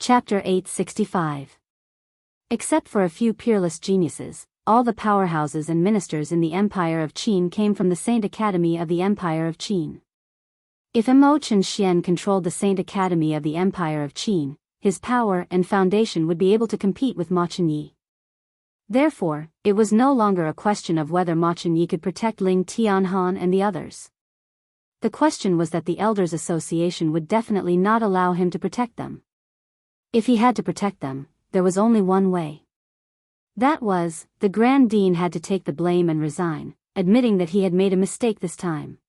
Chapter 865. Except for a few peerless geniuses, all the powerhouses and ministers in the Empire of Qin came from the Saint Academy of the Empire of Qin. If Imo Chen Xian controlled the Saint Academy of the Empire of Qin, his power and foundation would be able to compete with Ma Chenyi. Therefore, it was no longer a question of whether Ma Chenyi could protect Ling Tianhan and the others. The question was that the Elders Association would definitely not allow him to protect them. If he had to protect them, there was only one way. That was, the Grand Dean had to take the blame and resign, admitting that he had made a mistake this time.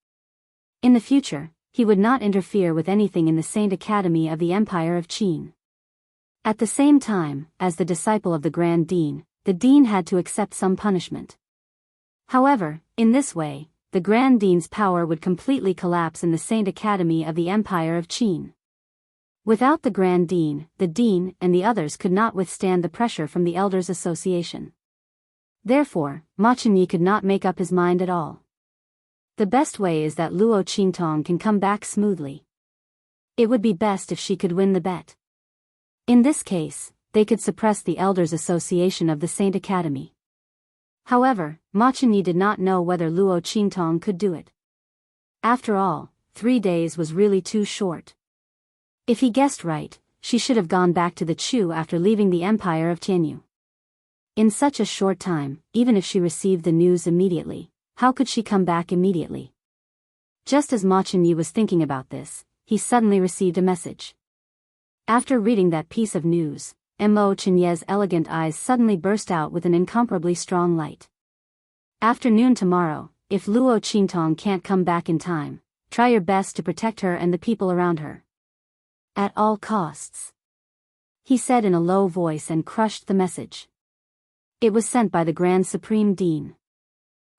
In the future, he would not interfere with anything in the Saint Academy of the Empire of Qin. At the same time, as the disciple of the Grand Dean, the Dean had to accept some punishment. However, in this way, the Grand Dean's power would completely collapse in the Saint Academy of the Empire of Qin. Without the Grand Dean, the Dean and the others could not withstand the pressure from the Elders Association. Therefore, Ma Chenyi could not make up his mind at all. The best way is that Luo Qintong can come back smoothly. It would be best if she could win the bet. In this case, they could suppress the Elders Association of the Saint Academy. However, Ma Chenyi did not know whether Luo Qintong could do it. After all, 3 days was really too short. If he guessed right, she should have gone back to the Chu after leaving the Empire of Tianyu. In such a short time, even if she received the news immediately, how could she come back immediately? Just as Ma Chenyi was thinking about this, he suddenly received a message. After reading that piece of news, Mo Chenye's elegant eyes suddenly burst out with an incomparably strong light. After noon tomorrow, if Luo Qintong can't come back in time, try your best to protect her and the people around her. At all costs. He said in a low voice and crushed the message. It was sent by the Grand Supreme Dean.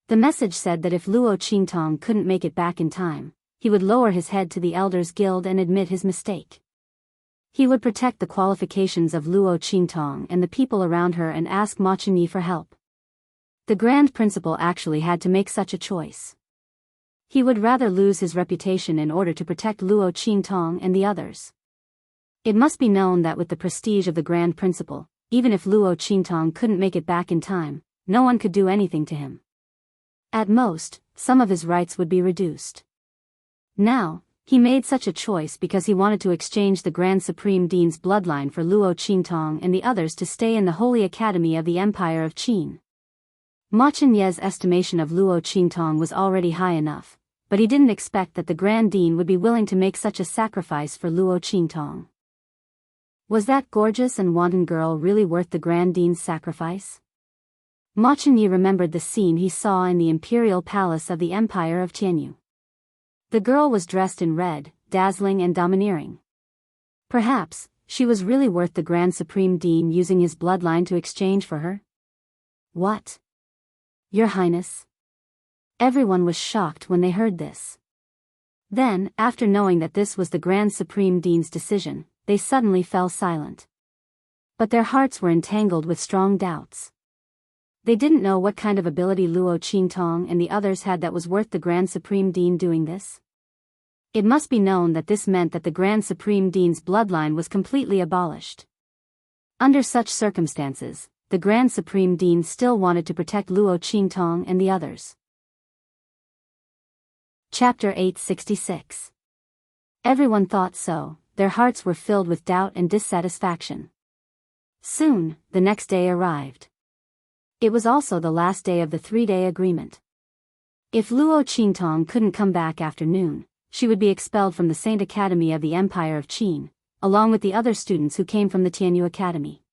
The message said that if Luo Qintong couldn't make it back in time, he would lower his head to the Elders Guild and admit his mistake. He would protect the qualifications of Luo Qintong and the people around her and ask Ma Chenyi for help. The Grand Principal actually had to make such a choice. He would rather lose his reputation in order to protect Luo Qintong and the others. It must be known that with the prestige of the Grand Principal, even if Luo Qintong couldn't make it back in time, no one could do anything to him. At most, some of his rights would be reduced. Now, he made such a choice because he wanted to exchange the Grand Supreme Dean's bloodline for Luo Qintong and the others to stay in the Holy Academy of the Empire of Qin. Ma Chenye's estimation of Luo Qintong was already high enough, but he didn't expect that the Grand Dean would be willing to make such a sacrifice for Luo Qintong. Was that gorgeous and wanton girl really worth the Grand Dean's sacrifice? Ma Chenyi remembered the scene he saw in the Imperial Palace of the Empire of Tianyu. The girl was dressed in red, dazzling and domineering. Perhaps, she was really worth the Grand Supreme Dean using his bloodline to exchange for her? What? Your Highness? Everyone was shocked when they heard this. Then, after knowing that this was the Grand Supreme Dean's decision, they suddenly fell silent. But their hearts were entangled with strong doubts. They didn't know what kind of ability Luo Qintong and the others had that was worth the Grand Supreme Dean doing this. It must be known that this meant that the Grand Supreme Dean's bloodline was completely abolished. Under such circumstances, the Grand Supreme Dean still wanted to protect Luo Qintong and the others. Chapter 866. Everyone thought so. Their hearts were filled with doubt and dissatisfaction. Soon, the next day arrived. It was also the last day of the 3-day agreement. If Luo Qintong couldn't come back after noon, she would be expelled from the Saint Academy of the Empire of Qin, along with the other students who came from the Tianyu Academy.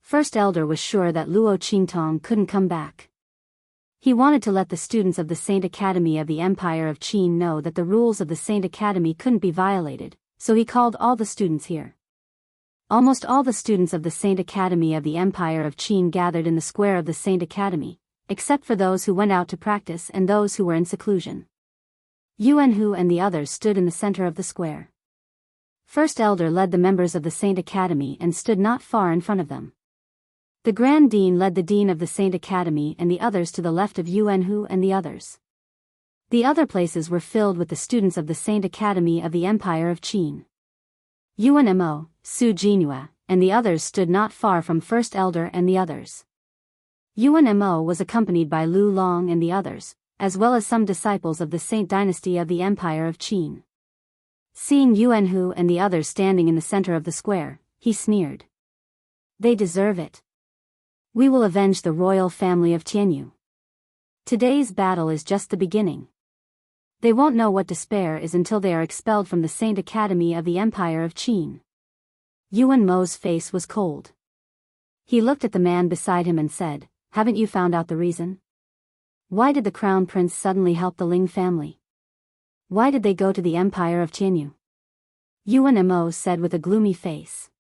First Elder was sure that Luo Qintong couldn't come back. He wanted to let the students of the Saint Academy of the Empire of Qin know that the rules of the Saint Academy couldn't be violated, so he called all the students here. Almost all the students of the Saint Academy of the Empire of Qin gathered in the square of the Saint Academy, except for those who went out to practice and those who were in seclusion. Yuanhu and the others stood in the center of the square. First Elder led the members of the Saint Academy and stood not far in front of them. The Grand Dean led the Dean of the Saint Academy and the others to the left of Yuanhu and the others. The other places were filled with the students of the Saint Academy of the Empire of Qin. Yuan Mo, Su Jinhua, and the others stood not far from First Elder and the others. Yuan Mo was accompanied by Lu Long and the others, as well as some disciples of the Saint dynasty of the Empire of Qin. Seeing Yuan Hu and the others standing in the center of the square, he sneered. They deserve it. We will avenge the royal family of Tianyu. Today's battle is just the beginning. They won't know what despair is until they are expelled from the Saint Academy of the Empire of Qin. Yuan Mo's face was cold. He looked at the man beside him and said, "Haven't you found out the reason? Why did the Crown Prince suddenly help the Ling family? Why did they go to the Empire of Tianyu?" Yuan Mo said with a gloomy face.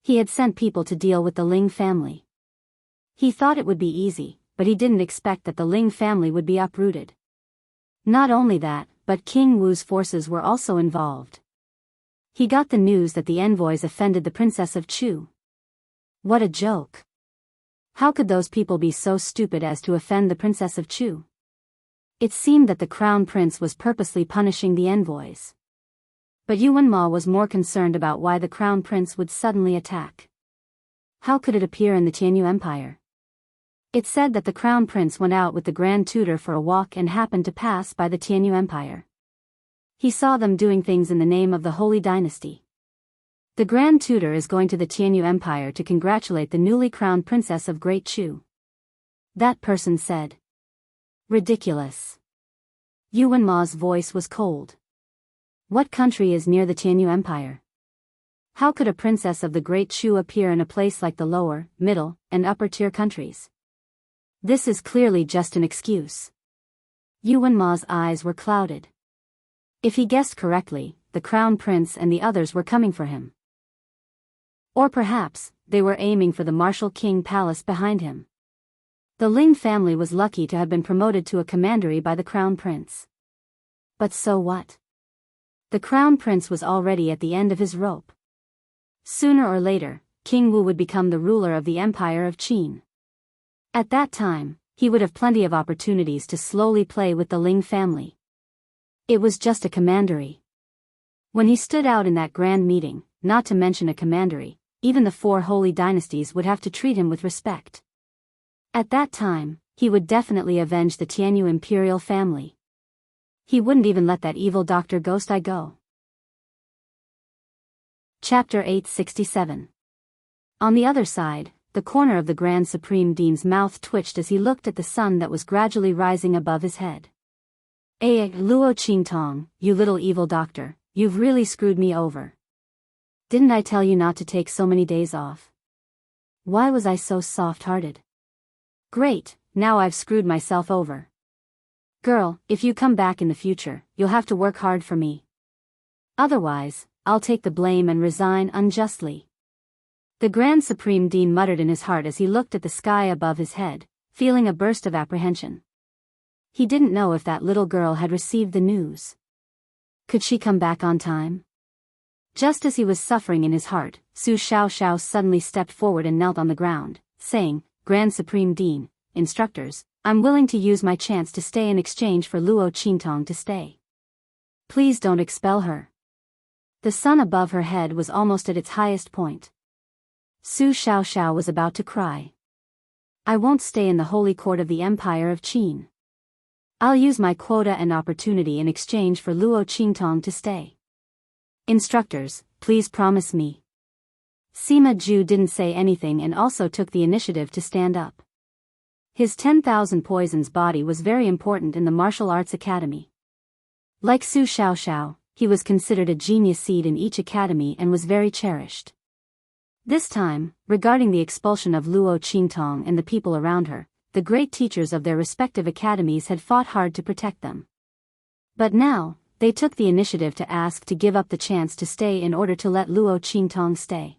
He had sent people to deal with the Ling family. He thought it would be easy, but he didn't expect that the Ling family would be uprooted. Not only that, but King Wu's forces were also involved. He got the news that the envoys offended the Princess of Chu. What a joke. How could those people be so stupid as to offend the Princess of Chu? It seemed that the Crown Prince was purposely punishing the envoys. But Yuan Ma was more concerned about why the Crown Prince would suddenly attack. How could it appear in the Tianyu Empire? It said that the Crown Prince went out with the Grand Tutor for a walk and happened to pass by the Tianyu Empire. He saw them doing things in the name of the Holy Dynasty. The Grand Tutor is going to the Tianyu Empire to congratulate the newly crowned Princess of Great Chu. That person said. Ridiculous. Yuan Ma's voice was cold. What country is near the Tianyu Empire? How could a princess of the Great Chu appear in a place like the lower, middle, and upper tier countries? This is clearly just an excuse. Yuan Ma's eyes were clouded. If he guessed correctly, the Crown Prince and the others were coming for him. Or perhaps, they were aiming for the Martial King Palace behind him. The Ling family was lucky to have been promoted to a commandery by the Crown Prince. But so what? The Crown Prince was already at the end of his rope. Sooner or later, King Wu would become the ruler of the Empire of Qin. At that time, he would have plenty of opportunities to slowly play with the Ling family. It was just a commandery. When he stood out in that grand meeting, not to mention a commandery, even the four holy dynasties would have to treat him with respect. At that time, he would definitely avenge the Tianyu imperial family. He wouldn't even let that evil Dr. Ghost Eye go. Chapter 867. On the other side, the corner of the Grand Supreme Dean's mouth twitched as he looked at the sun that was gradually rising above his head. Luo Qingtong, you little evil doctor, you've really screwed me over. Didn't I tell you not to take so many days off? Why was I so soft-hearted? Great, now I've screwed myself over. Girl, if you come back in the future, you'll have to work hard for me. Otherwise, I'll take the blame and resign unjustly. The Grand Supreme Dean muttered in his heart as he looked at the sky above his head, feeling a burst of apprehension. He didn't know if that little girl had received the news. Could she come back on time? Just as he was suffering in his heart, Su Xiaoxiao suddenly stepped forward and knelt on the ground, saying, Grand Supreme Dean, instructors, I'm willing to use my chance to stay in exchange for Luo Qingtong to stay. Please don't expel her. The sun above her head was almost at its highest point. Su Xiaoxiao was about to cry. I won't stay in the holy court of the Empire of Qin. I'll use my quota and opportunity in exchange for Luo Qingtong to stay. Instructors, please promise me. Sima Ju didn't say anything and also took the initiative to stand up. His 10,000 poisons body was very important in the martial arts academy. Like Su Xiaoxiao, he was considered a genius seed in each academy and was very cherished. This time, regarding the expulsion of Luo Qingtong and the people around her, the great teachers of their respective academies had fought hard to protect them. But now, they took the initiative to ask to give up the chance to stay in order to let Luo Qingtong stay.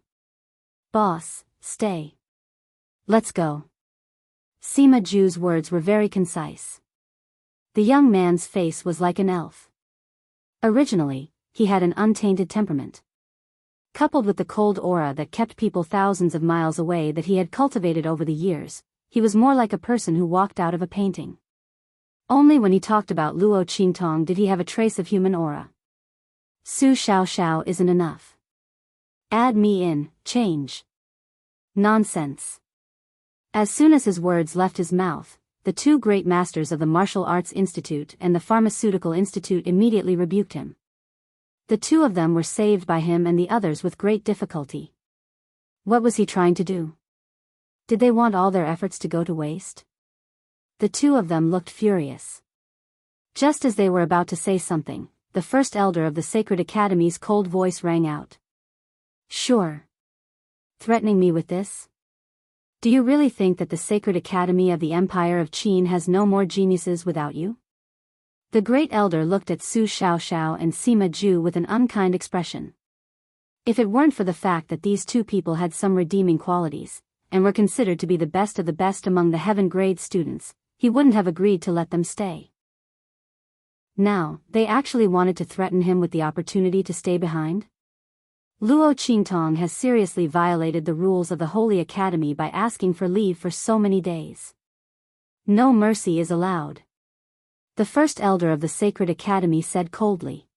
Boss, stay. Let's go. Sima Ju's words were very concise. The young man's face was like an elf. Originally, he had an untainted temperament. Coupled with the cold aura that kept people thousands of miles away that he had cultivated over the years, he was more like a person who walked out of a painting. Only when he talked about Luo Qingtong did he have a trace of human aura. Su Xiaoxiao isn't enough. Add me in, change. Nonsense. As soon as his words left his mouth, the two great masters of the Martial Arts Institute and the Pharmaceutical Institute immediately rebuked him. The two of them were saved by him and the others with great difficulty. What was he trying to do? Did they want all their efforts to go to waste? The two of them looked furious. Just as they were about to say something, the first elder of the Sacred Academy's cold voice rang out. Sure. Threatening me with this? Do you really think that the Sacred Academy of the Empire of Qin has no more geniuses without you? The great elder looked at Su Xiaoxiao and Sima Zhu with an unkind expression. If it weren't for the fact that these two people had some redeeming qualities, and were considered to be the best of the best among the heaven-grade students, he wouldn't have agreed to let them stay. Now, they actually wanted to threaten him with the opportunity to stay behind? Luo Qingtong has seriously violated the rules of the Holy Academy by asking for leave for so many days. No mercy is allowed. The first elder of the Sacred Academy said coldly.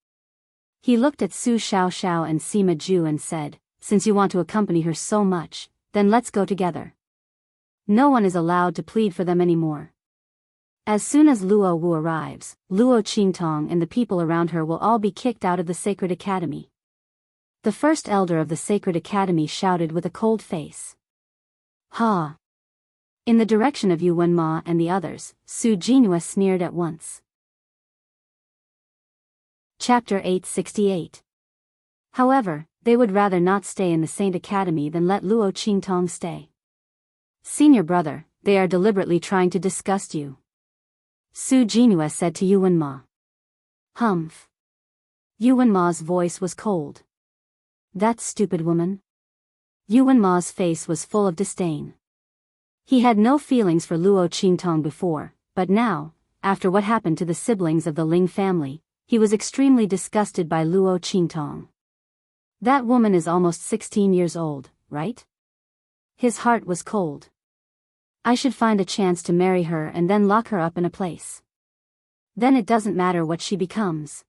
He looked at Su Xiaoxiao and Sima Zhu and said, since you want to accompany her so much, then let's go together. No one is allowed to plead for them anymore. As soon as Luo Wu arrives, Luo Qingtong and the people around her will all be kicked out of the Sacred Academy. The first elder of the Sacred Academy shouted with a cold face. Ha! In the direction of Yu Wenma and the others, Su Jinhua sneered at once. Chapter 868. However, they would rather not stay in the Saint Academy than let Luo Qingtong stay. Senior brother, they are deliberately trying to disgust you. Su Jinhua said to Yu Wenma. Humph. Yu Wenma's voice was cold. That stupid woman. Yu Wenma's face was full of disdain. He had no feelings for Luo Qingtong before, but now, after what happened to the siblings of the Ling family, he was extremely disgusted by Luo Qingtong. That woman is almost 16 years old, right? His heart was cold. I should find a chance to marry her and then lock her up in a place. Then it doesn't matter what she becomes.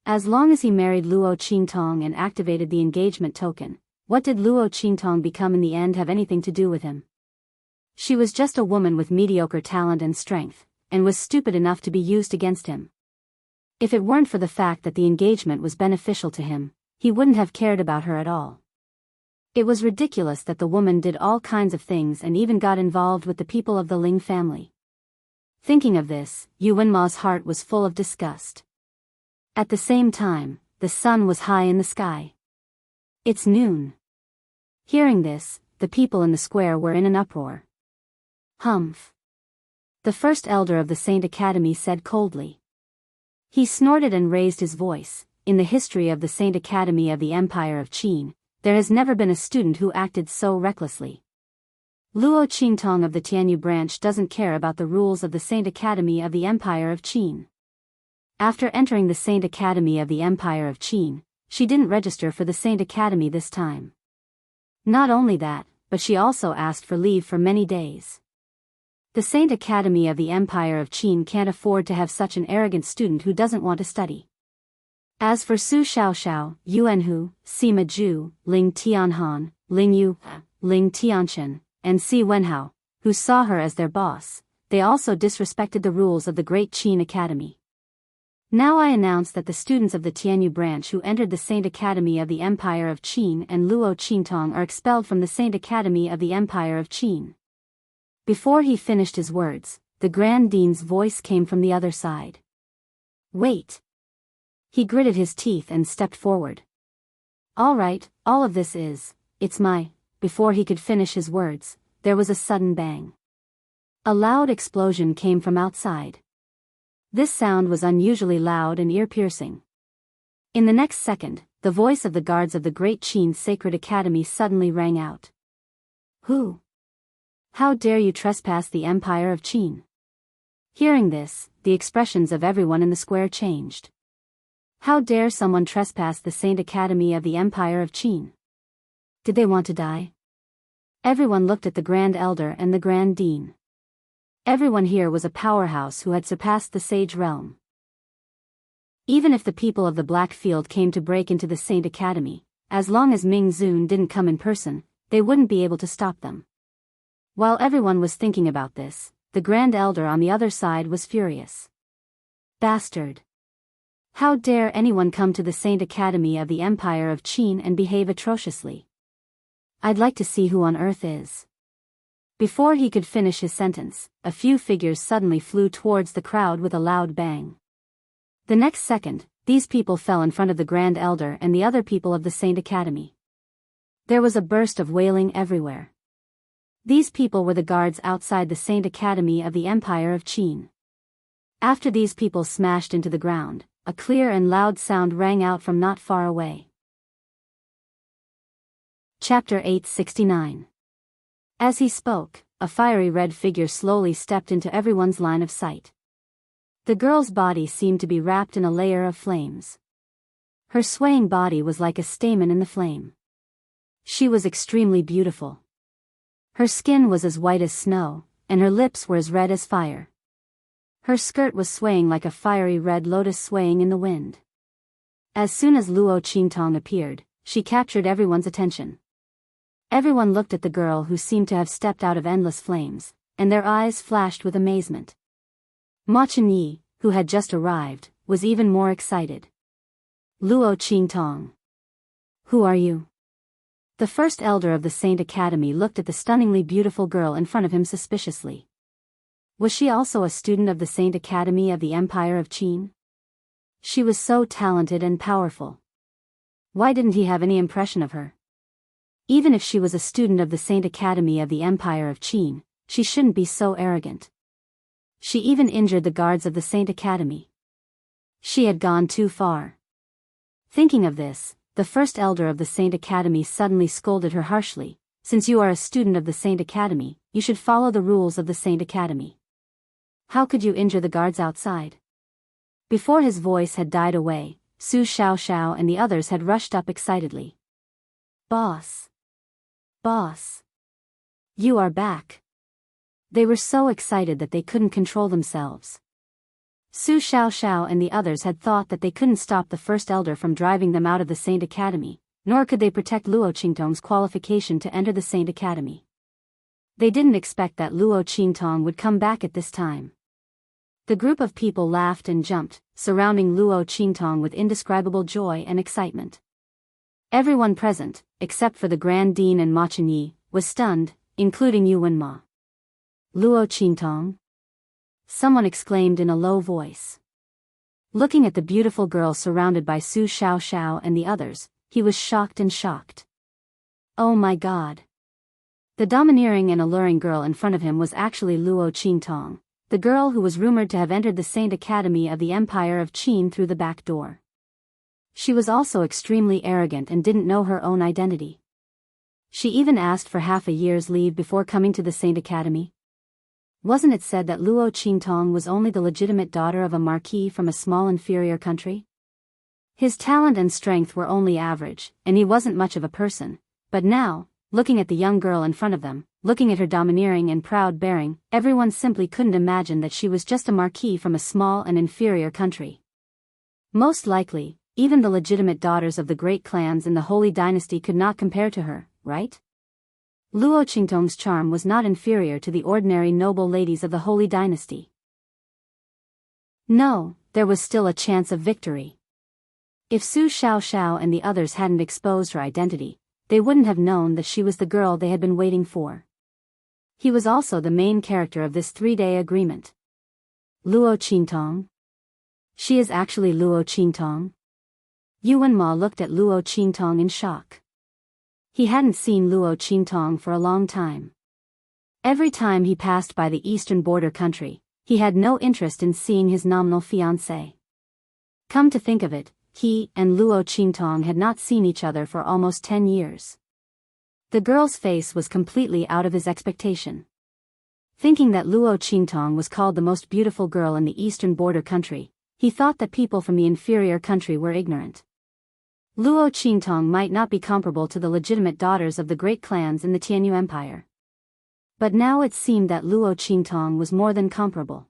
As long as he married Luo Qingtong and activated the engagement token, what did Luo Qingtong become in the end have anything to do with him? She was just a woman with mediocre talent and strength, and was stupid enough to be used against him. If it weren't for the fact that the engagement was beneficial to him, he wouldn't have cared about her at all. It was ridiculous that the woman did all kinds of things and even got involved with the people of the Ling family. Thinking of this, Yu Wenma's heart was full of disgust. At the same time, the sun was high in the sky. It's noon. Hearing this, the people in the square were in an uproar. Humph. The first elder of the Saint Academy said coldly. He snorted and raised his voice. In the history of the Saint Academy of the Empire of Qin, there has never been a student who acted so recklessly. Luo Qingtong of the Tianyu branch doesn't care about the rules of the Saint Academy of the Empire of Qin. After entering the Saint Academy of the Empire of Qin, she didn't register for the Saint Academy this time. Not only that, but she also asked for leave for many days. The Saint Academy of the Empire of Qin can't afford to have such an arrogant student who doesn't want to study. As for Su Xiaoxiao, Yuanhu, Sima Zhu, Ling Tianhan, Ling Yu, Ling Tianchen, and Si Wenhao, who saw her as their boss, they also disrespected the rules of the Great Qin Academy. Now I announce that the students of the Tianyu branch who entered the Saint Academy of the Empire of Qin and Luo Qingtong are expelled from the Saint Academy of the Empire of Qin. Before he finished his words, the Grand Dean's voice came from the other side. Wait. He gritted his teeth and stepped forward. All right, all of this is, it's my, before he could finish his words, there was a sudden bang. A loud explosion came from outside. This sound was unusually loud and ear-piercing. In the next second, the voice of the guards of the Great Qin Sacred Academy suddenly rang out. Who? How dare you trespass the Empire of Qin? Hearing this, the expressions of everyone in the square changed. How dare someone trespass the Saint Academy of the Empire of Qin? Did they want to die? Everyone looked at the Grand Elder and the Grand Dean. Everyone here was a powerhouse who had surpassed the Sage Realm. Even if the people of the Black Field came to break into the Saint Academy, as long as Ming Zun didn't come in person, they wouldn't be able to stop them. While everyone was thinking about this, the Grand Elder on the other side was furious. Bastard! How dare anyone come to the Saint Academy of the Empire of Qin and behave atrociously? I'd like to see who on earth is. Before he could finish his sentence, a few figures suddenly flew towards the crowd with a loud bang. The next second, these people fell in front of the Grand Elder and the other people of the Saint Academy. There was a burst of wailing everywhere. These people were the guards outside the Saint Academy of the Empire of Qin. After these people smashed into the ground, a clear and loud sound rang out from not far away. Chapter 869. As he spoke, a fiery red figure slowly stepped into everyone's line of sight. The girl's body seemed to be wrapped in a layer of flames. Her swaying body was like a stamen in the flame. She was extremely beautiful. Her skin was as white as snow, and her lips were as red as fire. Her skirt was swaying like a fiery red lotus swaying in the wind. As soon as Luo Qingtong appeared, she captured everyone's attention. Everyone looked at the girl who seemed to have stepped out of endless flames, and their eyes flashed with amazement. Ma Chenyi, who had just arrived, was even more excited. Luo Qingtong. Who are you? The first elder of the Saint Academy looked at the stunningly beautiful girl in front of him suspiciously. Was she also a student of the Saint Academy of the Empire of Qin? She was so talented and powerful. Why didn't he have any impression of her? Even if she was a student of the Saint Academy of the Empire of Qin, she shouldn't be so arrogant. She even injured the guards of the Saint Academy. She had gone too far. Thinking of this, the first elder of the Saint Academy suddenly scolded her harshly. Since you are a student of the Saint Academy, you should follow the rules of the Saint Academy. How could you injure the guards outside? Before his voice had died away, Su Xiaoxiao and the others had rushed up excitedly. Boss! Boss! You are back! They were so excited that they couldn't control themselves. Su Xiaoxiao and the others had thought that they couldn't stop the first elder from driving them out of the Saint Academy, nor could they protect Luo Qingtong's qualification to enter the Saint Academy. They didn't expect that Luo Qingtong would come back at this time. The group of people laughed and jumped, surrounding Luo Qingtong with indescribable joy and excitement. Everyone present, except for the Grand Dean and Ma Chenyi, was stunned, including Yu Wenma. Luo Qingtong? Someone exclaimed in a low voice. Looking at the beautiful girl surrounded by Su Xiaoxiao and the others, he was shocked and shocked. Oh my God! The domineering and alluring girl in front of him was actually Luo Qingtong, the girl who was rumored to have entered the Saint Academy of the Empire of Qin through the back door. She was also extremely arrogant and didn't know her own identity. She even asked for half a year's leave before coming to the Saint Academy. Wasn't it said that Luo Qingtong was only the legitimate daughter of a marquis from a small inferior country? His talent and strength were only average, and he wasn't much of a person, but now, looking at the young girl in front of them, looking at her domineering and proud bearing, everyone simply couldn't imagine that she was just a marquis from a small and inferior country. Most likely, even the legitimate daughters of the great clans in the Holy Dynasty could not compare to her, right? Luo Qingtong's charm was not inferior to the ordinary noble ladies of the Holy Dynasty. No, there was still a chance of victory. If Su Xiaoxiao and the others hadn't exposed her identity, they wouldn't have known that she was the girl they had been waiting for. He was also the main character of this 3-day agreement. Luo Qingtong? She is actually Luo Qingtong? Yu Wenma looked at Luo Qingtong in shock. He hadn't seen Luo Qingtong for a long time. Every time he passed by the eastern border country, he had no interest in seeing his nominal fiancée. Come to think of it, he and Luo Qingtong had not seen each other for almost 10 years. The girl's face was completely out of his expectation. Thinking that Luo Qingtong was called the most beautiful girl in the eastern border country, he thought that people from the inferior country were ignorant. Luo Qingtong might not be comparable to the legitimate daughters of the great clans in the Tianyu Empire. But now it seemed that Luo Qingtong was more than comparable.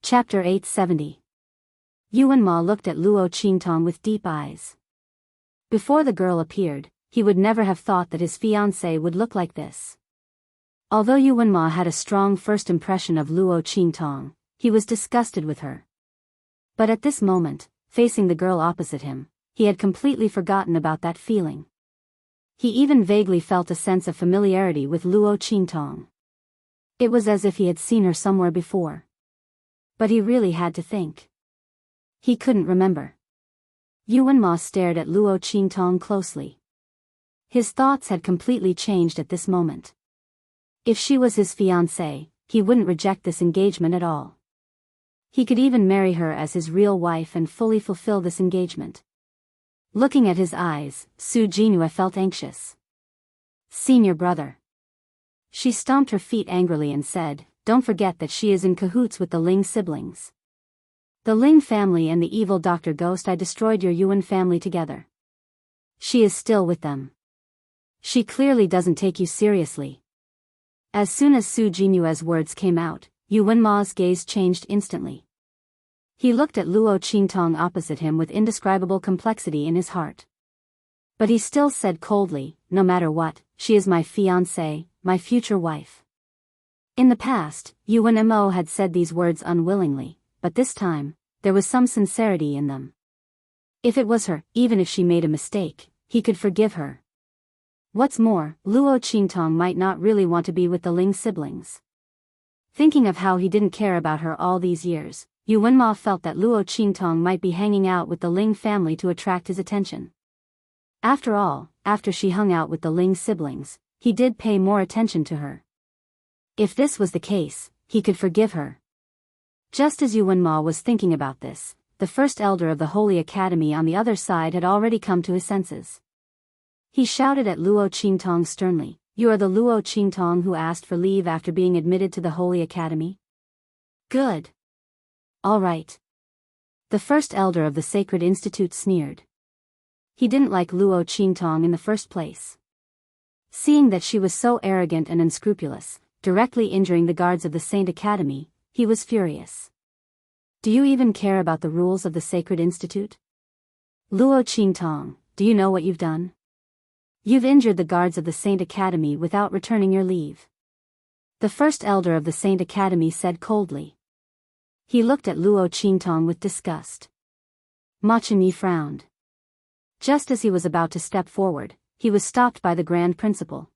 Chapter 870. Yuan Ma looked at Luo Qingtong with deep eyes. Before the girl appeared, he would never have thought that his fiancée would look like this. Although Yuan Ma had a strong first impression of Luo Qingtong, he was disgusted with her. But at this moment, facing the girl opposite him, he had completely forgotten about that feeling. He even vaguely felt a sense of familiarity with Luo Qingtong. It was as if he had seen her somewhere before. But he really had to think. He couldn't remember. Yuan Ma stared at Luo Qingtong closely. His thoughts had completely changed at this moment. If she was his fiancée, he wouldn't reject this engagement at all. He could even marry her as his real wife and fully fulfill this engagement. Looking at his eyes, Su Jinhua felt anxious. Senior brother. She stomped her feet angrily and said, "Don't forget that she is in cahoots with the Ling siblings. The Ling family and the evil Dr. Ghost I destroyed your Yuan family together. She is still with them. She clearly doesn't take you seriously." As soon as Su Jinua's words came out, Yuan Ma's gaze changed instantly. He looked at Luo Qingtong opposite him with indescribable complexity in his heart. But he still said coldly, "No matter what, she is my fiancée, my future wife." In the past, Yuan Mo had said these words unwillingly, but this time, there was some sincerity in them. If it was her, even if she made a mistake, he could forgive her. What's more, Luo Qingtong might not really want to be with the Ling siblings. Thinking of how he didn't care about her all these years, Yuan Ma felt that Luo Qingtong might be hanging out with the Ling family to attract his attention. After all, after she hung out with the Ling siblings, he did pay more attention to her. If this was the case, he could forgive her. Just as Yuan Ma was thinking about this, the first elder of the Holy Academy on the other side had already come to his senses. He shouted at Luo Qingtong sternly, "You are the Luo Qingtong who asked for leave after being admitted to the Holy Academy? Good. All right." The first elder of the Sacred Institute sneered. He didn't like Luo Qingtong in the first place. Seeing that she was so arrogant and unscrupulous, directly injuring the guards of the Saint Academy, he was furious. "Do you even care about the rules of the Sacred Institute? Luo Qingtong, do you know what you've done? You've injured the guards of the Saint Academy without returning your leave." The first elder of the Saint Academy said coldly. He looked at Luo Qingtong with disgust. Ma Chenyi frowned. Just as he was about to step forward, he was stopped by the Grand Principal.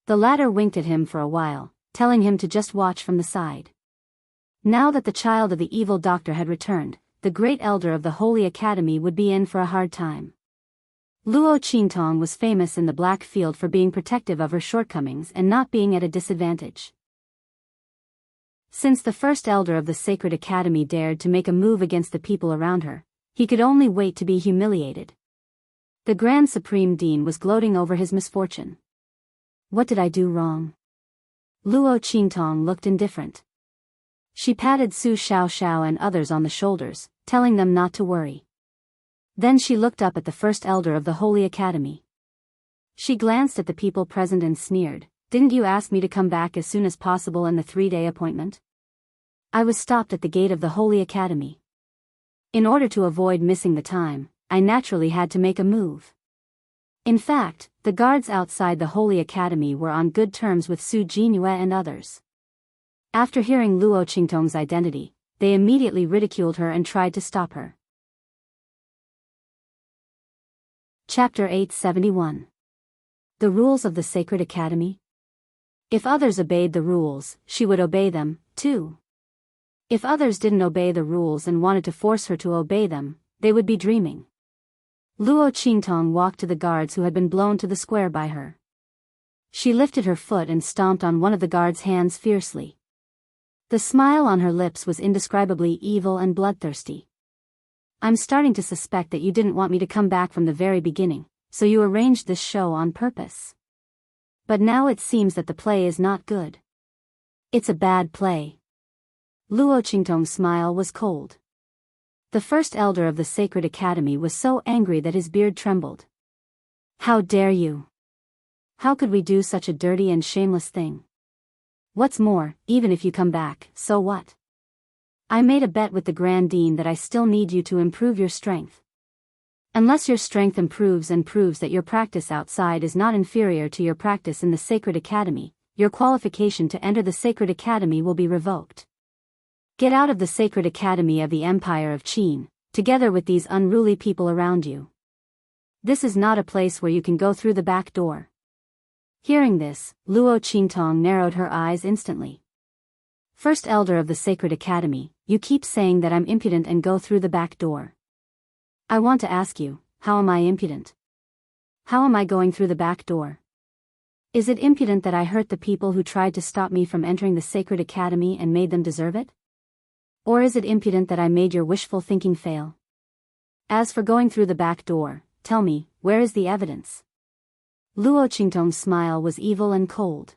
The latter winked at him for a while, telling him to just watch from the side. Now that the child of the evil doctor had returned, the great elder of the Holy Academy would be in for a hard time. Luo Qingtong was famous in the Black Field for being protective of her shortcomings and not being at a disadvantage. Since the first elder of the Sacred Academy dared to make a move against the people around her, he could only wait to be humiliated. The Grand Supreme Dean was gloating over his misfortune. What did I do wrong? Luo Qingtong looked indifferent. She patted Su Xiaoxiao and others on the shoulders, telling them not to worry. Then she looked up at the first elder of the Holy Academy. She glanced at the people present and sneered, "Didn't you ask me to come back as soon as possible in the 3-day appointment? I was stopped at the gate of the Holy Academy. In order to avoid missing the time, I naturally had to make a move." In fact, the guards outside the Holy Academy were on good terms with Su Jinhua and others. After hearing Luo Qingtong's identity, they immediately ridiculed her and tried to stop her. Chapter 871. The Rules of the Sacred Academy. If others obeyed the rules, she would obey them, too. If others didn't obey the rules and wanted to force her to obey them, they would be dreaming. Luo Qingtong walked to the guards who had been blown to the square by her. She lifted her foot and stomped on one of the guards' hands fiercely. The smile on her lips was indescribably evil and bloodthirsty. "I'm starting to suspect that you didn't want me to come back from the very beginning, so you arranged this show on purpose. But now it seems that the play is not good. It's a bad play." Luo Qingtong's smile was cold. The first elder of the Sacred Academy was so angry that his beard trembled. "How dare you? How could we do such a dirty and shameless thing? What's more, even if you come back, so what? I made a bet with the Grand Dean that I still need you to improve your strength. Unless your strength improves and proves that your practice outside is not inferior to your practice in the Sacred Academy, your qualification to enter the Sacred Academy will be revoked. Get out of the Sacred Academy of the Empire of Qin, together with these unruly people around you. This is not a place where you can go through the back door. Hearing this, Luo Qingtong narrowed her eyes instantly. First Elder of the Sacred Academy, you keep saying that I'm impudent and go through the back door. I want to ask you, how am I impudent? How am I going through the back door? Is it impudent that I hurt the people who tried to stop me from entering the Sacred Academy and made them deserve it? Or is it impudent that I made your wishful thinking fail? As for going through the back door, tell me, where is the evidence? Luo Qingtong's smile was evil and cold.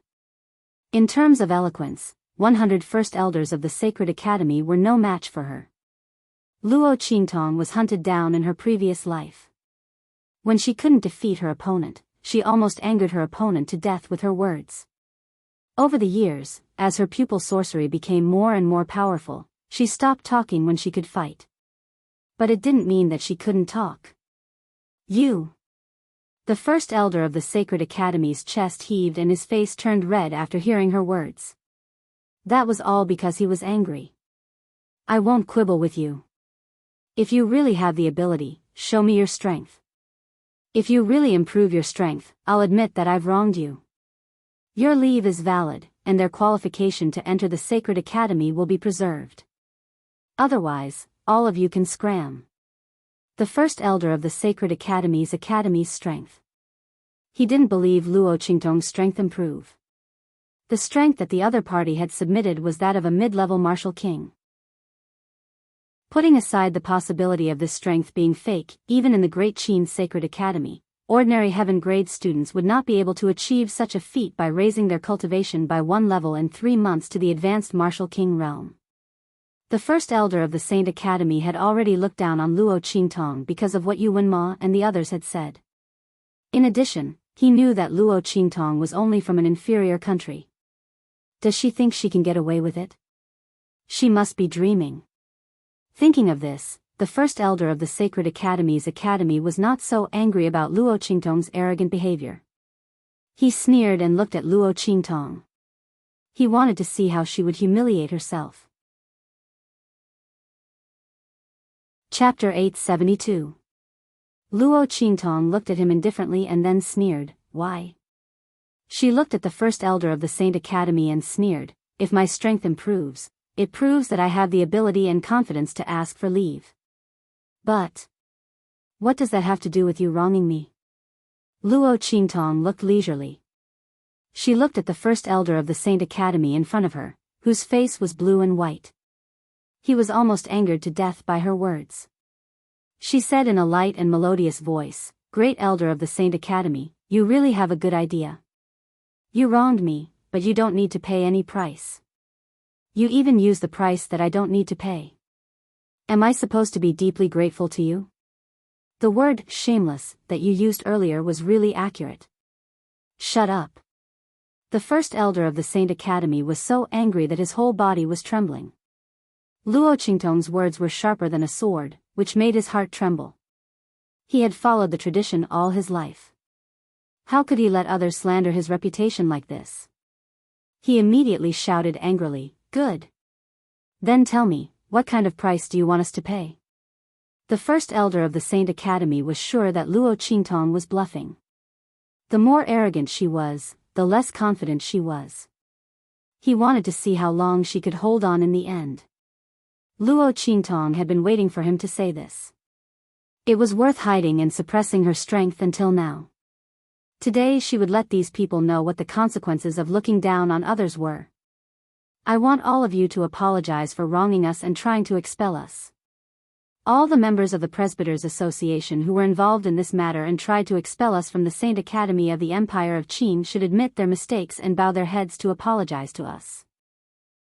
In terms of eloquence, 100 First Elders of the Sacred Academy were no match for her. Luo Qingtong was hunted down in her previous life. When she couldn't defeat her opponent, she almost angered her opponent to death with her words. Over the years, as her pupil sorcery became more and more powerful, she stopped talking when she could fight. But it didn't mean that she couldn't talk. You. The First Elder of the Sacred Academy's chest heaved and his face turned red after hearing her words. That was all because he was angry. I won't quibble with you. If you really have the ability, show me your strength. If you really improve your strength, I'll admit that I've wronged you. Your leave is valid, and their qualification to enter the Sacred Academy will be preserved. Otherwise, all of you can scram. The First Elder of the Sacred Academy's strength. He didn't believe Luo Qingtong's strength improve. The strength that the other party had submitted was that of a mid-level martial king. Putting aside the possibility of this strength being fake, even in the Great Qin Sacred Academy, ordinary heaven-grade students would not be able to achieve such a feat by raising their cultivation by 1 level in 3 months to the advanced martial king realm. The First Elder of the Saint Academy had already looked down on Luo Qingtong because of what Yu Wenma and the others had said. In addition, he knew that Luo Qingtong was only from an inferior country. Does she think she can get away with it? She must be dreaming. Thinking of this, the First Elder of the Sacred Academy's academy was not so angry about Luo Qingtong's arrogant behavior. He sneered and looked at Luo Qingtong. He wanted to see how she would humiliate herself. Chapter 872. Luo Qingtong looked at him indifferently and then sneered, why? She looked at the First Elder of the Saint Academy and sneered, if my strength improves, it proves that I have the ability and confidence to ask for leave. But what does that have to do with you wronging me? Luo Qingtong looked leisurely. She looked at the First Elder of the Saint Academy in front of her, whose face was blue and white. He was almost angered to death by her words. She said in a light and melodious voice, Great Elder of the Saint Academy, you really have a good idea. You wronged me, but you don't need to pay any price. You even use the price that I don't need to pay. Am I supposed to be deeply grateful to you? The word shameless that you used earlier was really accurate. Shut up. The First Elder of the Saint Academy was so angry that his whole body was trembling. Luo Qingtong's words were sharper than a sword, which made his heart tremble. He had followed the tradition all his life. How could he let others slander his reputation like this? He immediately shouted angrily, Good. Then tell me, what kind of price do you want us to pay? The First Elder of the Saint Academy was sure that Luo Qingtong was bluffing. The more arrogant she was, the less confident she was. He wanted to see how long she could hold on in the end. Luo Qingtong had been waiting for him to say this. It was worth hiding and suppressing her strength until now. Today she would let these people know what the consequences of looking down on others were. I want all of you to apologize for wronging us and trying to expel us. All the members of the Presbyters Association who were involved in this matter and tried to expel us from the Saint Academy of the Empire of Qin should admit their mistakes and bow their heads to apologize to us.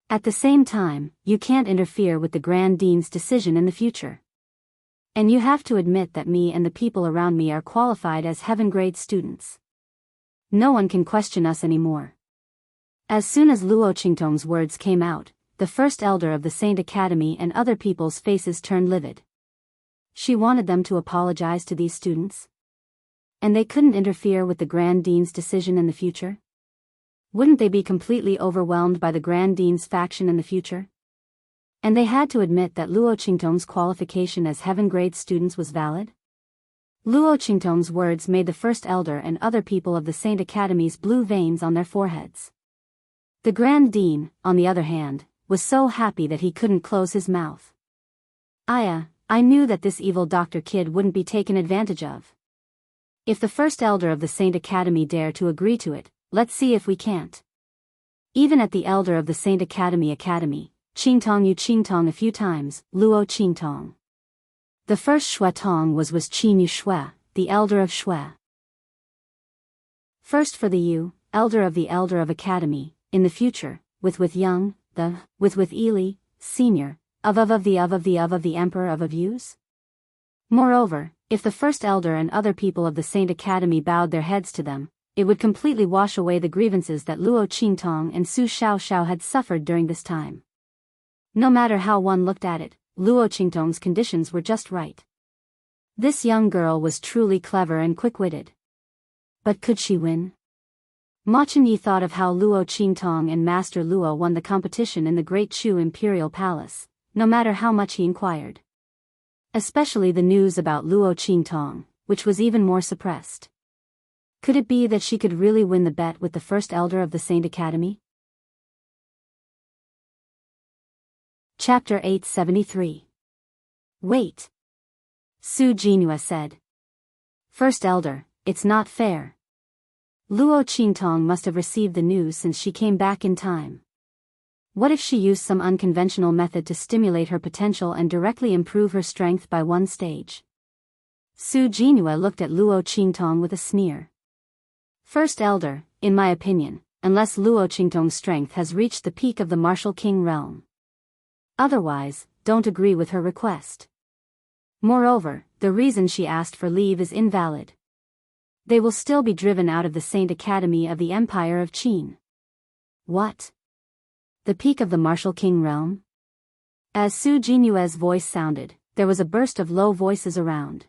At the same time, you can't interfere with the Grand Dean's decision in the future. And you have to admit that me and the people around me are qualified as heaven-grade students. No one can question us anymore. As soon as Luo Qingtong's words came out, the first elder of the Saint Academy and other people's faces turned livid. She wanted them to apologize to these students. And they couldn't interfere with the Grand Dean's decision in the future? Wouldn't they be completely overwhelmed by the Grand Dean's faction in the future? And they had to admit that Luo Qingtong's qualification as heaven-grade students was valid? Luo Qingtong's words made the first elder and other people of the Saint Academy's blue veins on their foreheads. The Grand Dean, on the other hand, was so happy that he couldn't close his mouth. I knew that this evil Dr. Kid wouldn't be taken advantage of. If the first elder of the Saint Academy dare to agree to it, let's see if we can't. Even at the elder of the Saint Academy, Qingtong Yu Qingtong a few times, Luo Qingtong. The first Shui Tong was Qin Yu Shui, the elder of Shui. First for the Yu, elder of Academy, in the future, with young, with Eli, senior, of the Emperor of Yus. Moreover, if the first elder and other people of the Saint Academy bowed their heads to them, it would completely wash away the grievances that Luo Qingtong and Su Xiaoxiao had suffered during this time. No matter how one looked at it, Luo Qingtong's conditions were just right. This young girl was truly clever and quick-witted. But could she win? Ma Chenyi thought of how Luo Qingtong and Master Luo won the competition in the Great Chu Imperial Palace, no matter how much he inquired. Especially the news about Luo Qingtong, which was even more suppressed. Could it be that she could really win the bet with the first elder of the Saint Academy? Chapter 873. Wait. Su Jinhua said. First elder, it's not fair. Luo Qingtong must have received the news since she came back in time. What if she used some unconventional method to stimulate her potential and directly improve her strength by one stage? Su Jinhua looked at Luo Qingtong with a sneer. First elder, in my opinion, unless Luo Qingtong's strength has reached the peak of the Martial King realm. Otherwise, don't agree with her request. Moreover, the reason she asked for leave is invalid. They will still be driven out of the Saint Academy of the Empire of Qin. What? The peak of the Martial King realm? As Su Jinyue's voice sounded, there was a burst of low voices around.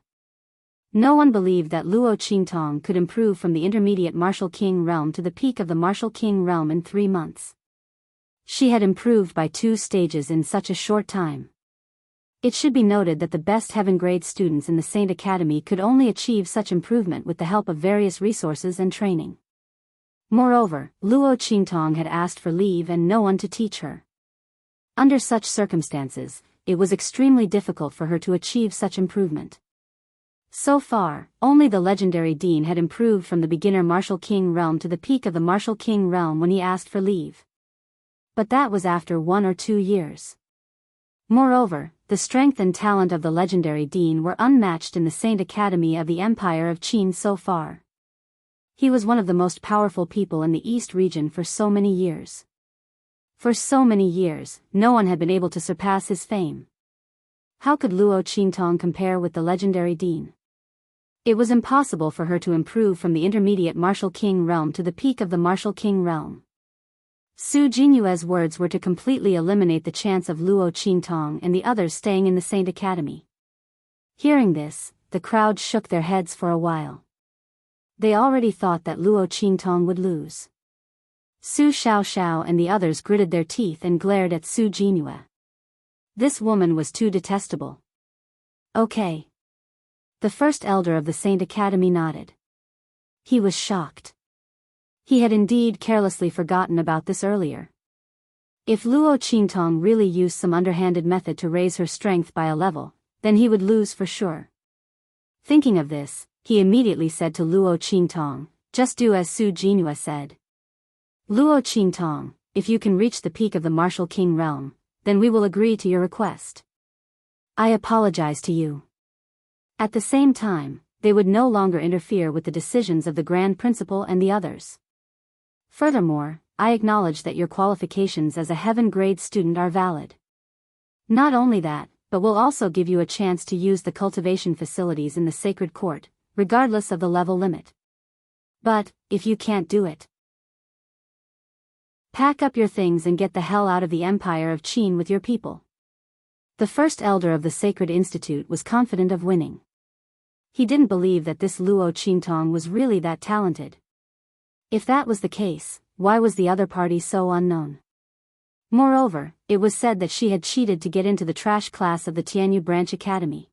No one believed that Luo Qingtong could improve from the intermediate Martial King realm to the peak of the Martial King realm in 3 months. She had improved by 2 stages in such a short time. It should be noted that the best heaven-grade students in the Saint Academy could only achieve such improvement with the help of various resources and training. Moreover, Luo Qingtong had asked for leave and no one to teach her. Under such circumstances, it was extremely difficult for her to achieve such improvement. So far, only the legendary Dean had improved from the beginner Martial King realm to the peak of the Martial King realm when he asked for leave. But that was after 1 or 2 years. Moreover, the strength and talent of the legendary Dean were unmatched in the Saint Academy of the Empire of Qin so far. He was one of the most powerful people in the East region for so many years. For so many years, no one had been able to surpass his fame. How could Luo Qingtong compare with the legendary Dean? It was impossible for her to improve from the intermediate Martial King realm to the peak of the Martial King realm. Su Jinyue's words were to completely eliminate the chance of Luo Qingtong and the others staying in the Saint Academy. Hearing this, the crowd shook their heads for a while. They already thought that Luo Qingtong would lose. Su Xiaoxiao and the others gritted their teeth and glared at Su Jinyue. This woman was too detestable. Okay. The first elder of the Saint Academy nodded. He was shocked. He had indeed carelessly forgotten about this earlier. If Luo Qingtong really used some underhanded method to raise her strength by a level, then he would lose for sure. Thinking of this, he immediately said to Luo Qingtong, "Just do as Su Jinyue said. Luo Qingtong, if you can reach the peak of the Martial King realm, then we will agree to your request. I apologize to you." At the same time, they would no longer interfere with the decisions of the Grand Principal and the others. Furthermore, I acknowledge that your qualifications as a heaven-grade student are valid. Not only that, but will also give you a chance to use the cultivation facilities in the Sacred Court, regardless of the level limit. But, if you can't do it, Pack up your things and get the hell out of the Empire of Qin with your people. The first elder of the Sacred Institute was confident of winning. He didn't believe that this Luo Qingtong was really that talented. If that was the case, why was the other party so unknown? Moreover, it was said that she had cheated to get into the trash class of the Tianyu Branch Academy.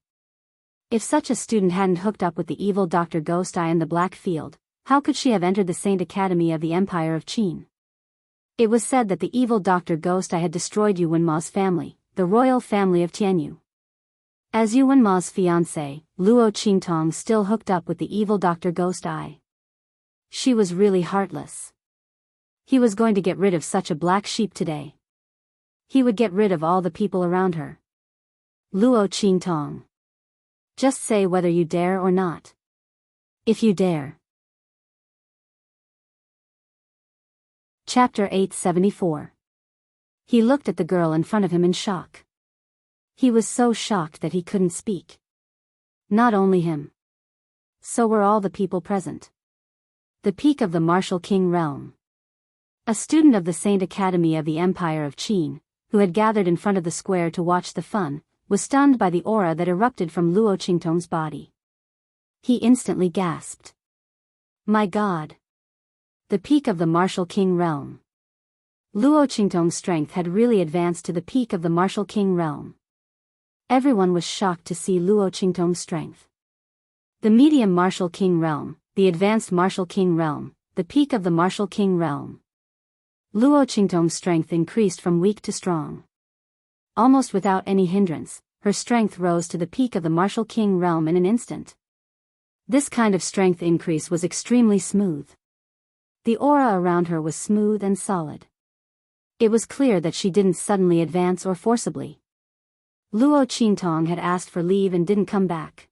If such a student hadn't hooked up with the evil Dr. Ghost Eye in the Black Field, how could she have entered the Saint Academy of the Empire of Qin? It was said that the evil Dr. Ghost Eye had destroyed Yuan Ma's family, the royal family of Tianyu. As Yuan Ma's fiancée, Luo Qingtong still hooked up with the evil Dr. Ghost Eye. She was really heartless. He was going to get rid of such a black sheep today. He would get rid of all the people around her. Luo Qingtong. Just say whether you dare or not. If you dare. Chapter 874. He looked at the girl in front of him in shock. He was so shocked that he couldn't speak. Not only him. So were all the people present. The peak of the martial king realm. A student of the Saint Academy of the Empire of Qin, who had gathered in front of the square to watch the fun, was stunned by the aura that erupted from Luo Qingtong's body. He instantly gasped. My God! The peak of the martial king realm. Luo Qingtong's strength had really advanced to the peak of the martial king realm. Everyone was shocked to see Luo Qingtong's strength. The medium martial king realm, the advanced martial king realm, the peak of the martial king realm. Luo Qingtong's strength increased from weak to strong. Almost without any hindrance, her strength rose to the peak of the martial king realm in an instant. This kind of strength increase was extremely smooth. The aura around her was smooth and solid. It was clear that she didn't suddenly advance or forcibly. Luo Qingtong had asked for leave and didn't come back.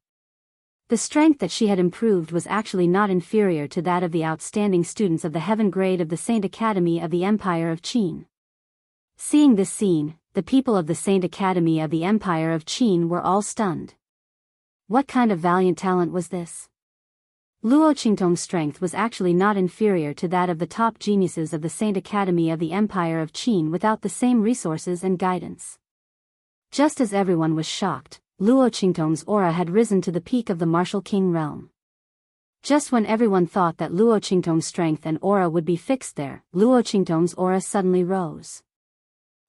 The strength that she had improved was actually not inferior to that of the outstanding students of the heaven grade of the Saint Academy of the Empire of Qin. Seeing this scene, the people of the Saint Academy of the Empire of Qin were all stunned. What kind of valiant talent was this? Luo Qingtong's strength was actually not inferior to that of the top geniuses of the Saint Academy of the Empire of Qin without the same resources and guidance. Just as everyone was shocked, Luo Qingtong's aura had risen to the peak of the martial king realm. Just when everyone thought that Luo Qingtong's strength and aura would be fixed there, Luo Qingtong's aura suddenly rose.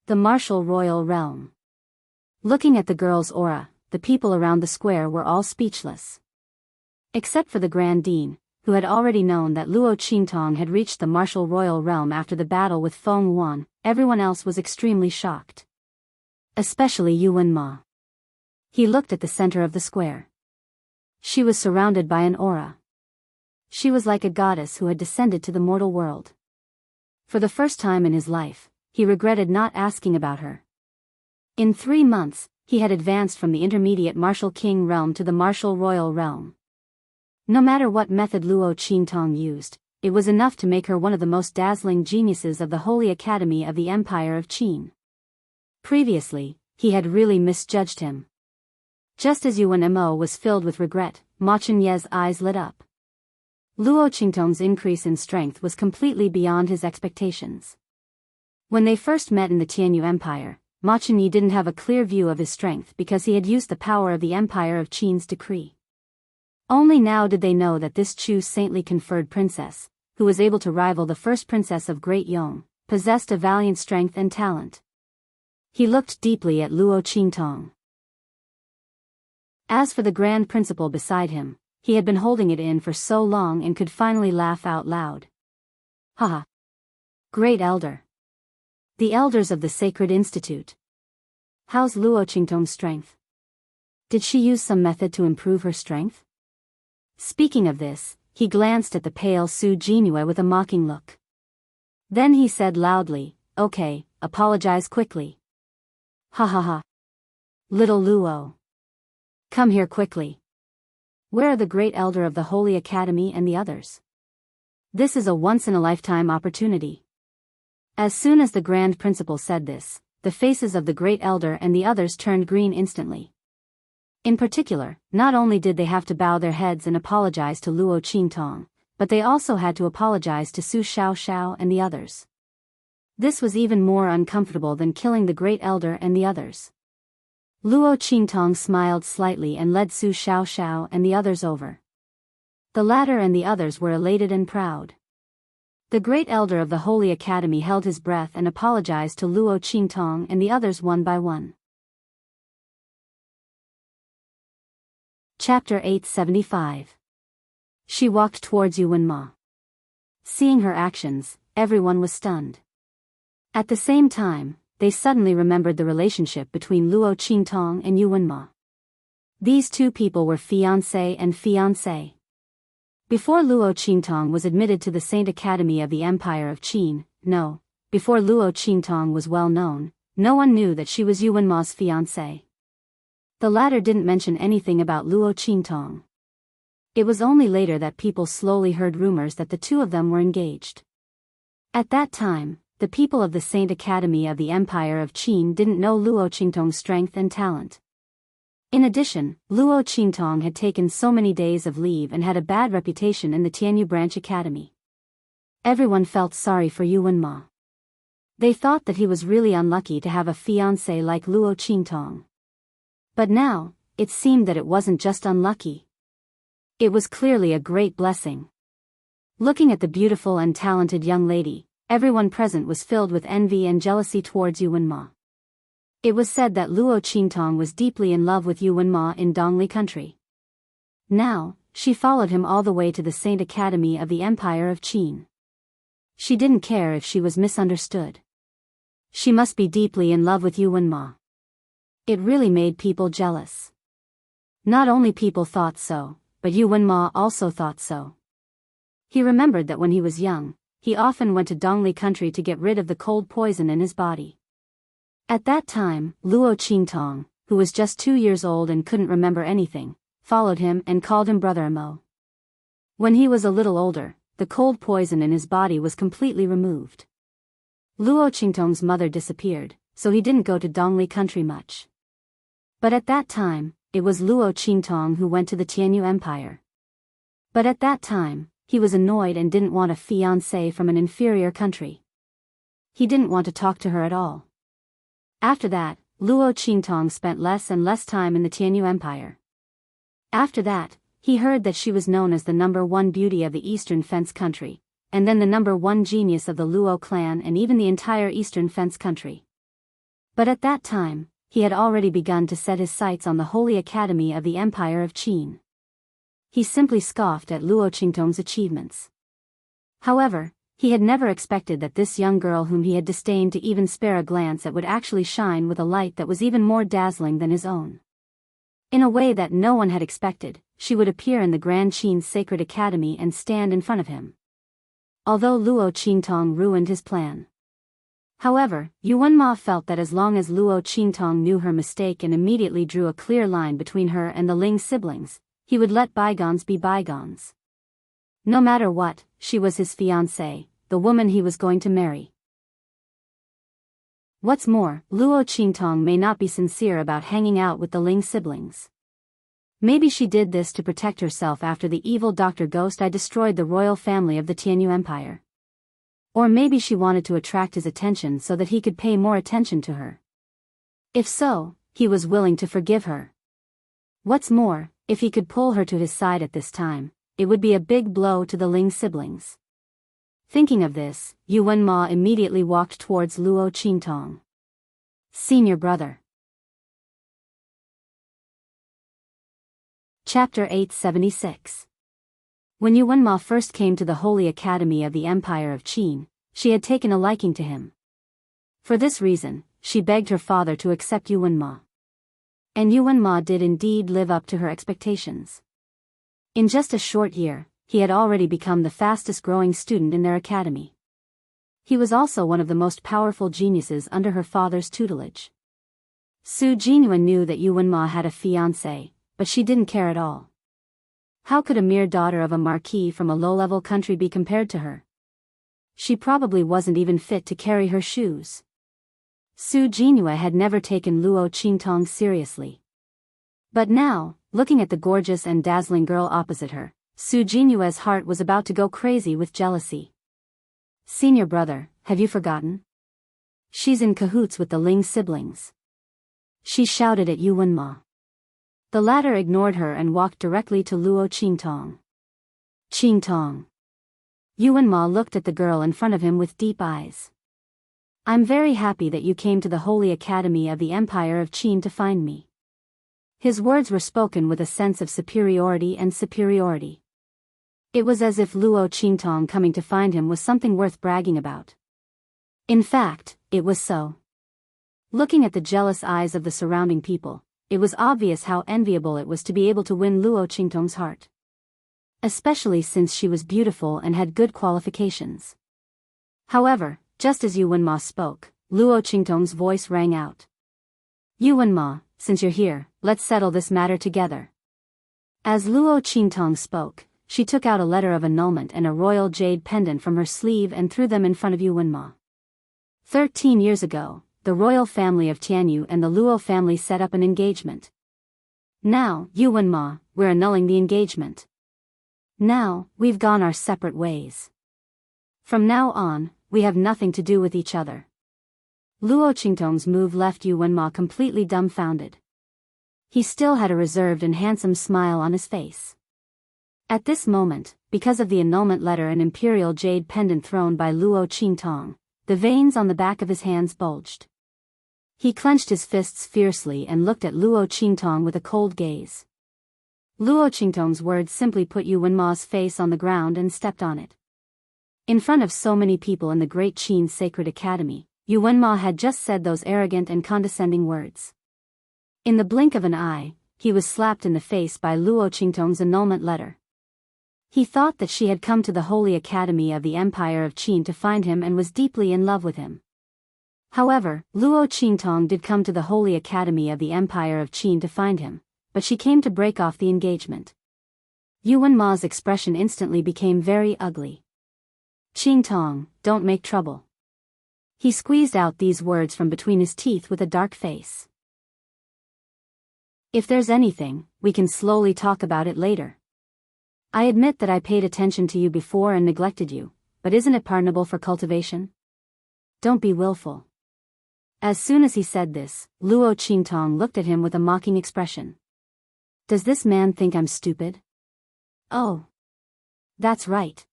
The martial royal realm. Looking at the girl's aura, the people around the square were all speechless. Except for the Grand Dean, who had already known that Luo Qingtong had reached the martial royal realm after the battle with Feng Wan, everyone else was extremely shocked. Especially Yuan Ma. He looked at the center of the square. She was surrounded by an aura. She was like a goddess who had descended to the mortal world. For the first time in his life, he regretted not asking about her. In 3 months, he had advanced from the intermediate martial king realm to the martial royal realm. No matter what method Luo Qingtong used, it was enough to make her one of the most dazzling geniuses of the Holy Academy of the Empire of Qin. Previously, he had really misjudged him. Just as Yuan Mo was filled with regret, Ma Chenye's eyes lit up. Luo Qingtong's increase in strength was completely beyond his expectations. When they first met in the Tianyu Empire, Ma Chenye didn't have a clear view of his strength because he had used the power of the Empire of Qin's decree. Only now did they know that this Chu saintly conferred princess, who was able to rival the first princess of Great Yong, possessed a valiant strength and talent. He looked deeply at Luo Qingtong. As for the grand principal beside him, he had been holding it in for so long and could finally laugh out loud. Haha! Great Elder! The elders of the Sacred Institute. How's Luo Qingtong's strength? Did she use some method to improve her strength? Speaking of this, he glanced at the pale Su Jinue with a mocking look. Then he said loudly, "Okay, apologize quickly." Ha ha ha. Little Luo. Come here quickly. Where are the great elder of the Holy Academy and the others? This is a once-in-a-lifetime opportunity. As soon as the grand principal said this, the faces of the great elder and the others turned green instantly. In particular, not only did they have to bow their heads and apologize to Luo Qingtong, but they also had to apologize to Su Xiaoxiao and the others. This was even more uncomfortable than killing the Great Elder and the others. Luo Qingtong smiled slightly and led Su Xiaoxiao and the others over. The latter and the others were elated and proud. The Great Elder of the Holy Academy held his breath and apologized to Luo Qingtong and the others one by one. Chapter 875. She walked towards Yuanma. Seeing her actions, everyone was stunned. At the same time, they suddenly remembered the relationship between Luo Qingtong and Yuanma. These two people were fiancé and fiancée. Before Luo Qingtong was admitted to the Saint Academy of the Empire of Qin, before Luo Qingtong was well known, no one knew that she was Yuanma's fiancé. The latter didn't mention anything about Luo Qingtong. It was only later that people slowly heard rumors that the two of them were engaged. At that time, the people of the Saint Academy of the Empire of Qin didn't know Luo Qingtong's strength and talent. In addition, Luo Qingtong had taken so many days of leave and had a bad reputation in the Tianyu Branch Academy. Everyone felt sorry for Yuanma. They thought that he was really unlucky to have a fiancé like Luo Qingtong. But now, it seemed that it wasn't just unlucky. It was clearly a great blessing. Looking at the beautiful and talented young lady, everyone present was filled with envy and jealousy towards Yuanma. It was said that Luo Qingtong was deeply in love with Yuanma in Dongli country. Now, she followed him all the way to the Saint Academy of the Empire of Qin. She didn't care if she was misunderstood. She must be deeply in love with Yuanma. It really made people jealous. Not only people thought so, but Yuanma also thought so. He remembered that when he was young, he often went to Dongli country to get rid of the cold poison in his body. At that time, Luo Qingtong, who was just 2 years old and couldn't remember anything, followed him and called him Brother Mo. When he was a little older, the cold poison in his body was completely removed. Luo Qingtong's mother disappeared, so he didn't go to Dongli country much. But at that time, it was Luo Qingtong who went to the Tianyu Empire. But at that time, he was annoyed and didn't want a fiancée from an inferior country. He didn't want to talk to her at all. After that, Luo Qingtong spent less and less time in the Tianyu Empire. After that, he heard that she was known as the #1 beauty of the Eastern Fence country, and then the #1 genius of the Luo clan and even the entire Eastern Fence country. But at that time, he had already begun to set his sights on the Holy Academy of the Empire of Qin. He simply scoffed at Luo Qingtong's achievements. However, he had never expected that this young girl whom he had disdained to even spare a glance at would actually shine with a light that was even more dazzling than his own. In a way that no one had expected, she would appear in the Grand Qin's sacred academy and stand in front of him. Although Luo Qingtong ruined his plan. However, Yuanma felt that as long as Luo Qingtong knew her mistake and immediately drew a clear line between her and the Ling siblings, he would let bygones be bygones. No matter what, she was his fiancée, the woman he was going to marry. What's more, Luo Qingtong may not be sincere about hanging out with the Ling siblings. Maybe she did this to protect herself after the evil Dr. Ghost Eye destroyed the royal family of the Tianyu Empire. Or maybe she wanted to attract his attention so that he could pay more attention to her. If so, he was willing to forgive her. What's more, if he could pull her to his side at this time, it would be a big blow to the Ling siblings. Thinking of this, Yuanma immediately walked towards Luo Qingtong. Senior brother. Chapter 876. When Yuanma first came to the Holy Academy of the Empire of Qin, she had taken a liking to him. For this reason, she begged her father to accept Yuanma. And Yuanma did indeed live up to her expectations. In just a short year, he had already become the fastest growing student in their academy. He was also one of the most powerful geniuses under her father's tutelage. Su Jingyue knew that Yuanma had a fiancé, but she didn't care at all. How could a mere daughter of a marquis from a low-level country be compared to her? She probably wasn't even fit to carry her shoes. Su Jingyue had never taken Luo Qingtong seriously. But now, looking at the gorgeous and dazzling girl opposite her, Su Jinyue's heart was about to go crazy with jealousy. Senior brother, have you forgotten? She's in cahoots with the Ling siblings. She shouted at Yu Wenma. The latter ignored her and walked directly to Luo Qingtong. Qingtong. Yu Wenma looked at the girl in front of him with deep eyes. I'm very happy that you came to the Holy Academy of the Empire of Qin to find me. His words were spoken with a sense of superiority and superiority. It was as if Luo Qingtong coming to find him was something worth bragging about. In fact, it was so. Looking at the jealous eyes of the surrounding people, it was obvious how enviable it was to be able to win Luo Qingtong's heart. Especially since she was beautiful and had good qualifications. However, just as Yu Wenma spoke, Luo Qingtong's voice rang out. Yu Wenma, since you're here, let's settle this matter together. As Luo Qingtong spoke, she took out a letter of annulment and a royal jade pendant from her sleeve and threw them in front of Yu Wenma. 13 years ago, the royal family of Tianyu and the Luo family set up an engagement. Now, Yu Wenma, we're annulling the engagement. Now, we've gone our separate ways. From now on, we have nothing to do with each other. Luo Qingtong's move left Yu Wenma completely dumbfounded. He still had a reserved and handsome smile on his face. At this moment, because of the annulment letter and imperial jade pendant thrown by Luo Qingtong, the veins on the back of his hands bulged. He clenched his fists fiercely and looked at Luo Qingtong with a cold gaze. Luo Qingtong's words simply put Yu Wenma's face on the ground and stepped on it. In front of so many people in the Great Qin Sacred Academy, Yu Wenma had just said those arrogant and condescending words. In the blink of an eye, he was slapped in the face by Luo Qingtong's annulment letter. He thought that she had come to the Holy Academy of the Empire of Qin to find him and was deeply in love with him. However, Luo Qingtong did come to the Holy Academy of the Empire of Qin to find him, but she came to break off the engagement. Yu Wenma's expression instantly became very ugly. Qingtong, don't make trouble. He squeezed out these words from between his teeth with a dark face. If there's anything, we can slowly talk about it later. I admit that I paid attention to you before and neglected you, but isn't it pardonable for cultivation? Don't be willful. As soon as he said this, Luo Qingtong looked at him with a mocking expression. Does this man think I'm stupid? Oh. That's right.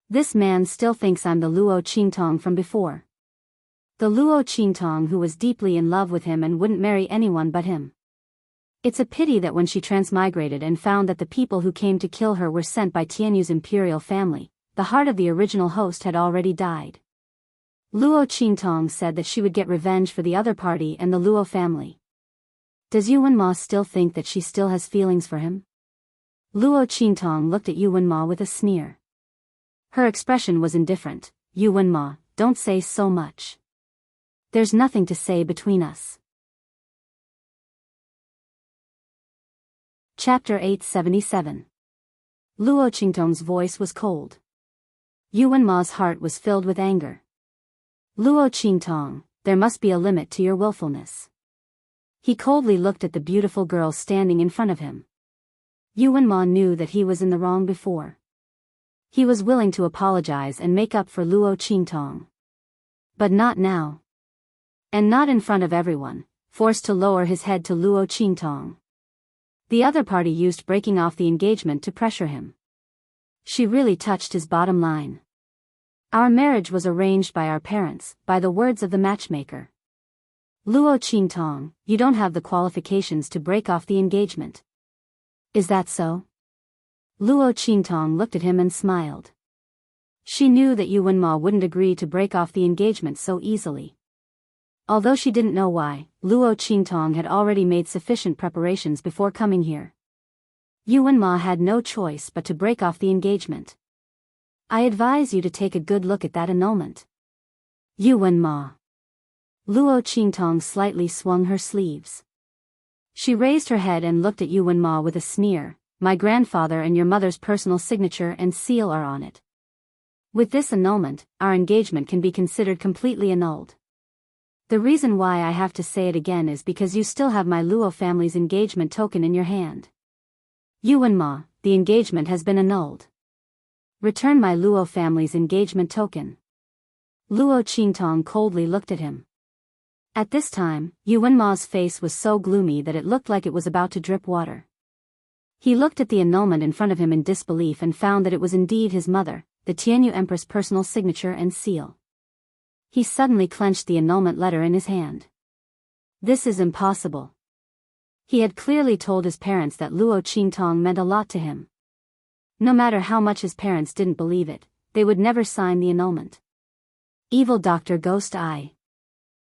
This man still thinks I'm the Luo Qingtong from before. The Luo Qingtong who was deeply in love with him and wouldn't marry anyone but him. It's a pity that when she transmigrated and found that the people who came to kill her were sent by Tianyu's imperial family, the heart of the original host had already died. Luo Qingtong said that she would get revenge for the other party and the Luo family. Does Yu Wenma still think that she still has feelings for him? Luo Qingtong looked at Yu Wenma with a sneer. Her expression was indifferent. Yu Wenma, don't say so much. There's nothing to say between us. Chapter 877. Luo Qingtong's voice was cold. Yu Wenma's heart was filled with anger. Luo Qingtong, there must be a limit to your willfulness. He coldly looked at the beautiful girl standing in front of him. Yu Wenma knew that he was in the wrong before. He was willing to apologize and make up for Luo Qingtong. But not now. And not in front of everyone, forced to lower his head to Luo Qingtong. The other party used breaking off the engagement to pressure him. She really touched his bottom line. Our marriage was arranged by our parents, by the words of the matchmaker. Luo Qingtong, you don't have the qualifications to break off the engagement. Is that so? Luo Qingtong looked at him and smiled. She knew that Yu Wenma wouldn't agree to break off the engagement so easily. Although she didn't know why, Luo Qingtong had already made sufficient preparations before coming here. Yu Wenma had no choice but to break off the engagement. I advise you to take a good look at that annulment. Yu Wenma. Luo Qingtong slightly swung her sleeves. She raised her head and looked at Yu Wenma with a sneer. My grandfather and your mother's personal signature and seal are on it. With this annulment, our engagement can be considered completely annulled. The reason why I have to say it again is because you still have my Luo family's engagement token in your hand. Yu Wenma, the engagement has been annulled. Return my Luo family's engagement token. Luo Qingtong coldly looked at him. At this time, Yu Wenma's face was so gloomy that it looked like it was about to drip water. He looked at the annulment in front of him in disbelief and found that it was indeed his mother, the Tianyu Empress' personal signature and seal. He suddenly clenched the annulment letter in his hand. This is impossible. He had clearly told his parents that Luo Qingtong meant a lot to him. No matter how much his parents didn't believe it, they would never sign the annulment. Evil Dr. Ghost Eye.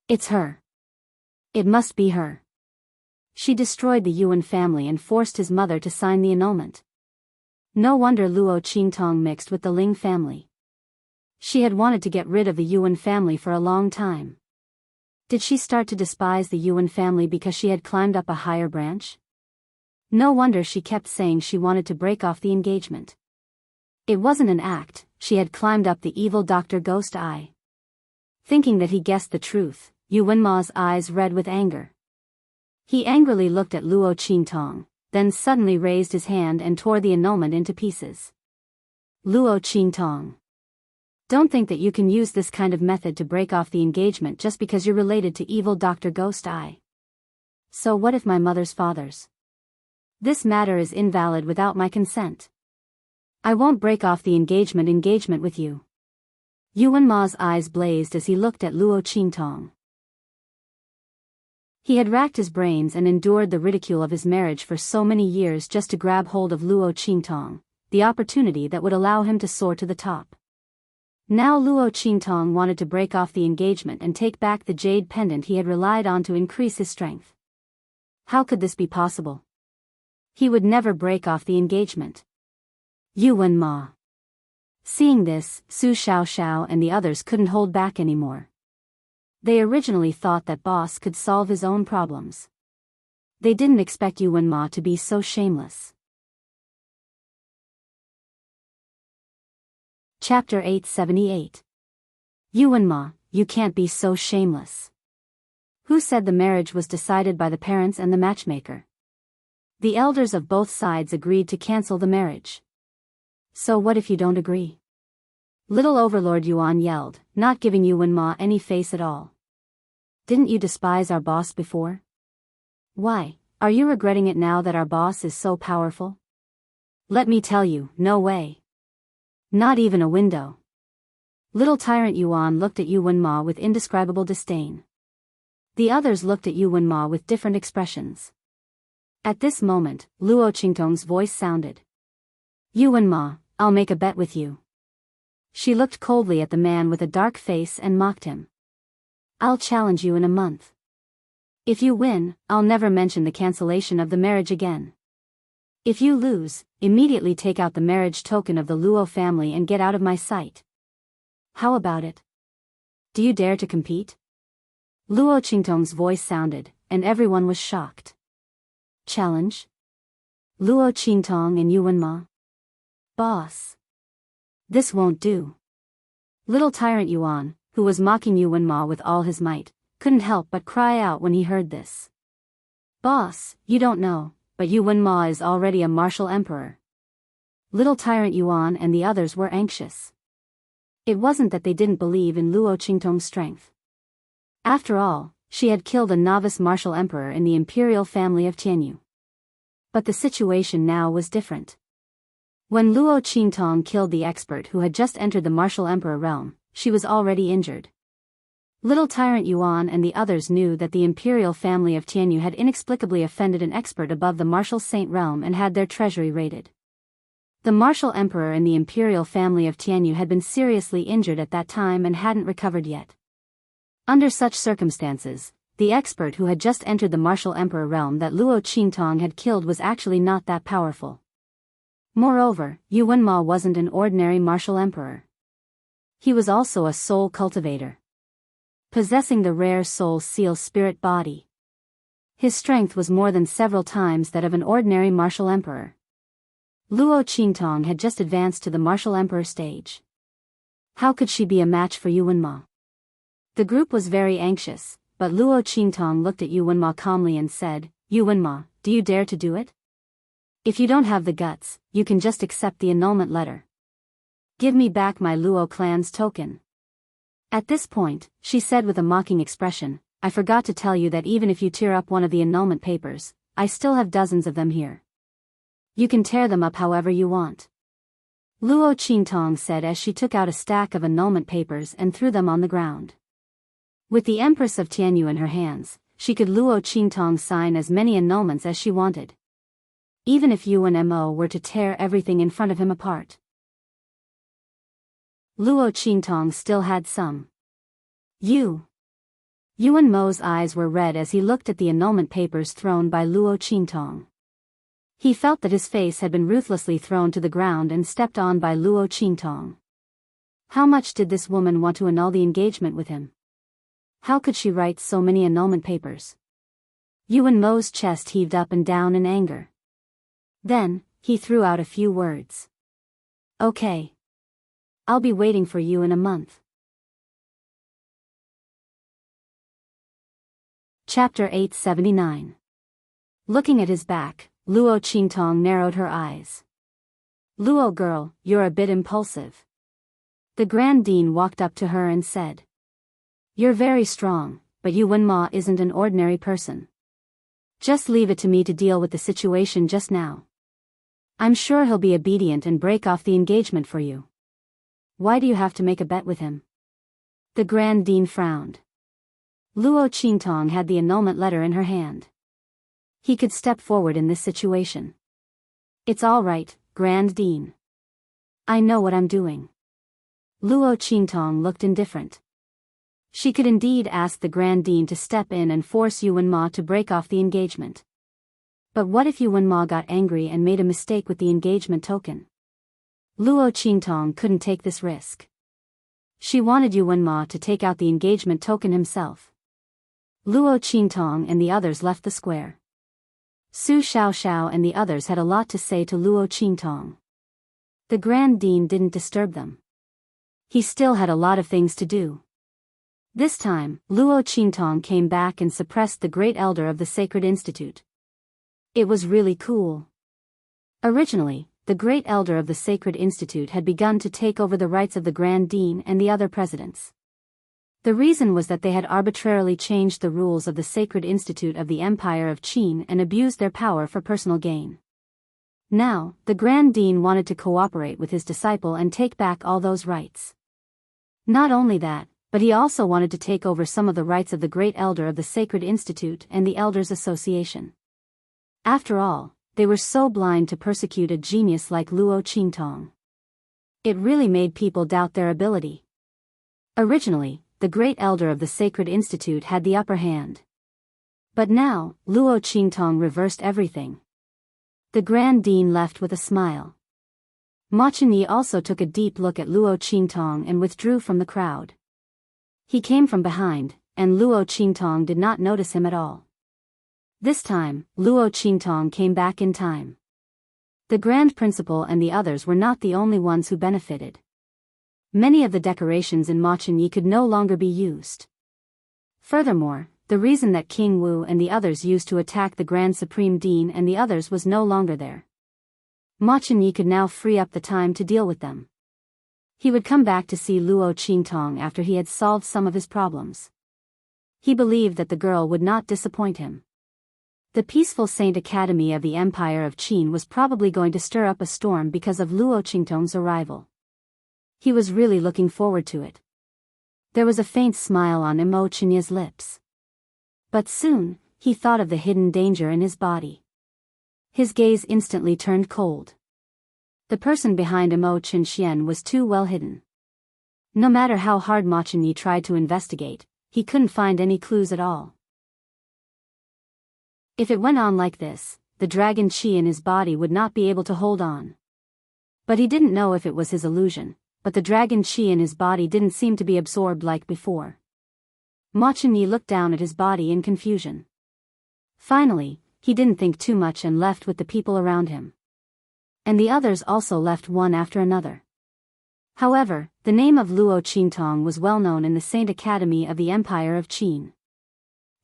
It's her. It must be her. She destroyed the Yuan family and forced his mother to sign the annulment. No wonder Luo Qingtong mixed with the Ling family. She had wanted to get rid of the Yuan family for a long time. Did she start to despise the Yuan family because she had climbed up a higher branch? No wonder she kept saying she wanted to break off the engagement. It wasn't an act, she had climbed up the evil Dr. Ghost Eye. Thinking that he guessed the truth, Yu Wenma's eyes red with anger. He angrily looked at Luo Qingtong, then suddenly raised his hand and tore the annulment into pieces. Luo Qingtong. Don't think that you can use this kind of method to break off the engagement just because you're related to evil Dr. Ghost Eye. So what if my mother's father's? This matter is invalid without my consent. I won't break off the engagement with you. Yu Wenma's eyes blazed as he looked at Luo Qingtong. He had racked his brains and endured the ridicule of his marriage for so many years just to grab hold of Luo Qingtong, the opportunity that would allow him to soar to the top. Now Luo Qingtong wanted to break off the engagement and take back the jade pendant he had relied on to increase his strength. How could this be possible? He would never break off the engagement. Yu Wenma. Seeing this, Su Xiaoxiao and the others couldn't hold back anymore. They originally thought that boss could solve his own problems. They didn't expect Yu Wenma to be so shameless. Chapter 878. Yu Wenma, you can't be so shameless. Who said the marriage was decided by the parents and the matchmaker? The elders of both sides agreed to cancel the marriage. So what if you don't agree? Little Overlord Yuan yelled, not giving Yu Wenma any face at all. Didn't you despise our boss before? Why, are you regretting it now that our boss is so powerful? Let me tell you, no way. Not even a window. Little Tyrant Yuan looked at Yu Wenma with indescribable disdain. The others looked at Yu Wenma with different expressions. At this moment, Luo Qingtong's voice sounded. Yu Wenma, I'll make a bet with you. She looked coldly at the man with a dark face and mocked him. I'll challenge you in a month. If you win, I'll never mention the cancellation of the marriage again. If you lose, immediately take out the marriage token of the Luo family and get out of my sight. How about it? Do you dare to compete? Luo Qingtong's voice sounded, and everyone was shocked. Challenge? Luo Qingtong and Yu Wenma? Boss. This won't do. Little Tyrant Yuan, who was mocking Yu Wenma with all his might, couldn't help but cry out when he heard this. Boss, you don't know, but Yu Wenma is already a martial emperor. Little Tyrant Yuan and the others were anxious. It wasn't that they didn't believe in Luo Qingtong's strength. After all, she had killed a novice martial emperor in the imperial family of Tianyu. But the situation now was different. When Luo Qingtong killed the expert who had just entered the martial emperor realm, she was already injured. Little Tyrant Yuan and the others knew that the imperial family of Tianyu had inexplicably offended an expert above the martial saint realm and had their treasury raided. The martial emperor in the imperial family of Tianyu had been seriously injured at that time and hadn't recovered yet. Under such circumstances, the expert who had just entered the martial emperor realm that Luo Qingtong had killed was actually not that powerful. Moreover, Yu Wenma wasn't an ordinary martial emperor. He was also a soul cultivator, possessing the rare soul seal spirit body. His strength was more than several times that of an ordinary martial emperor. Luo Qingtong had just advanced to the martial emperor stage. How could she be a match for Yu Wenma? The group was very anxious, but Luo Qingtong looked at Yu Wenma calmly and said, Yu Wenma, do you dare to do it? If you don't have the guts, you can just accept the annulment letter. Give me back my Luo clan's token. At this point, she said with a mocking expression, "I forgot to tell you that even if you tear up one of the annulment papers, I still have dozens of them here. You can tear them up however you want." Luo Qingtong said as she took out a stack of annulment papers and threw them on the ground. With the Empress of Tianyu in her hands, she could Luo Qingtong sign as many annulments as she wanted. Even if Yuan Mo were to tear everything in front of him apart. Luo Qingtong still had some. Yuan Mo's eyes were red as he looked at the annulment papers thrown by Luo Qingtong. He felt that his face had been ruthlessly thrown to the ground and stepped on by Luo Qingtong. How much did this woman want to annul the engagement with him? How could she write so many annulment papers? Yuan Mo's chest heaved up and down in anger. Then, he threw out a few words. "Okay. I'll be waiting for you in a month." Chapter 879. Looking at his back, Luo Qingtong narrowed her eyes. "Luo girl, you're a bit impulsive." The Grand Dean walked up to her and said. "You're very strong, but Yuan Ma isn't an ordinary person. Just leave it to me to deal with the situation just now. I'm sure he'll be obedient and break off the engagement for you. Why do you have to make a bet with him?" The Grand Dean frowned. Luo Qingtong had the annulment letter in her hand. He could step forward in this situation. "It's all right, Grand Dean. I know what I'm doing." Luo Qingtong looked indifferent. She could indeed ask the Grand Dean to step in and force Yuan Ma to break off the engagement. But what if Yuan Ma got angry and made a mistake with the engagement token? Luo Qingtong couldn't take this risk. She wanted Yuan Ma to take out the engagement token himself. Luo Qingtong and the others left the square. Su Xiaoxiao and the others had a lot to say to Luo Qingtong. The Grand Dean didn't disturb them. He still had a lot of things to do. This time, Luo Qingtong came back and suppressed the Great Elder of the Sacred Institute. It was really cool. Originally, the Great Elder of the Sacred Institute had begun to take over the rights of the Grand Dean and the other presidents. The reason was that they had arbitrarily changed the rules of the Sacred Institute of the Empire of Qin and abused their power for personal gain. Now, the Grand Dean wanted to cooperate with his disciple and take back all those rights. Not only that, but he also wanted to take over some of the rights of the Great Elder of the Sacred Institute and the Elders Association. After all, they were so blind to persecute a genius like Luo Qingtong. It really made people doubt their ability. Originally, the Great Elder of the Sacred Institute had the upper hand. But now, Luo Qingtong reversed everything. The Grand Dean left with a smile. Ma Chenyi also took a deep look at Luo Qingtong and withdrew from the crowd. He came from behind, and Luo Qingtong did not notice him at all. This time, Luo Qingtong came back in time. The Grand Principal and the others were not the only ones who benefited. Many of the decorations in Ma Chenyi could no longer be used. Furthermore, the reason that King Wu and the others used to attack the Grand Supreme Dean and the others was no longer there. Ma Chenyi could now free up the time to deal with them. He would come back to see Luo Qingtong after he had solved some of his problems. He believed that the girl would not disappoint him. The peaceful Saint Academy of the Empire of Qin was probably going to stir up a storm because of Luo Qingtong's arrival. He was really looking forward to it. There was a faint smile on Mo Chenyi's lips. But soon, he thought of the hidden danger in his body. His gaze instantly turned cold. The person behind Mo Chenxian was too well hidden. No matter how hard Ma Chenyi tried to investigate, he couldn't find any clues at all. If it went on like this, the dragon chi in his body would not be able to hold on. But he didn't know if it was his illusion, but the dragon chi in his body didn't seem to be absorbed like before. Ma Chenyi looked down at his body in confusion. Finally, he didn't think too much and left with the people around him. And the others also left one after another. However, the name of Luo Qingtong was well known in the Saint Academy of the Empire of Qin.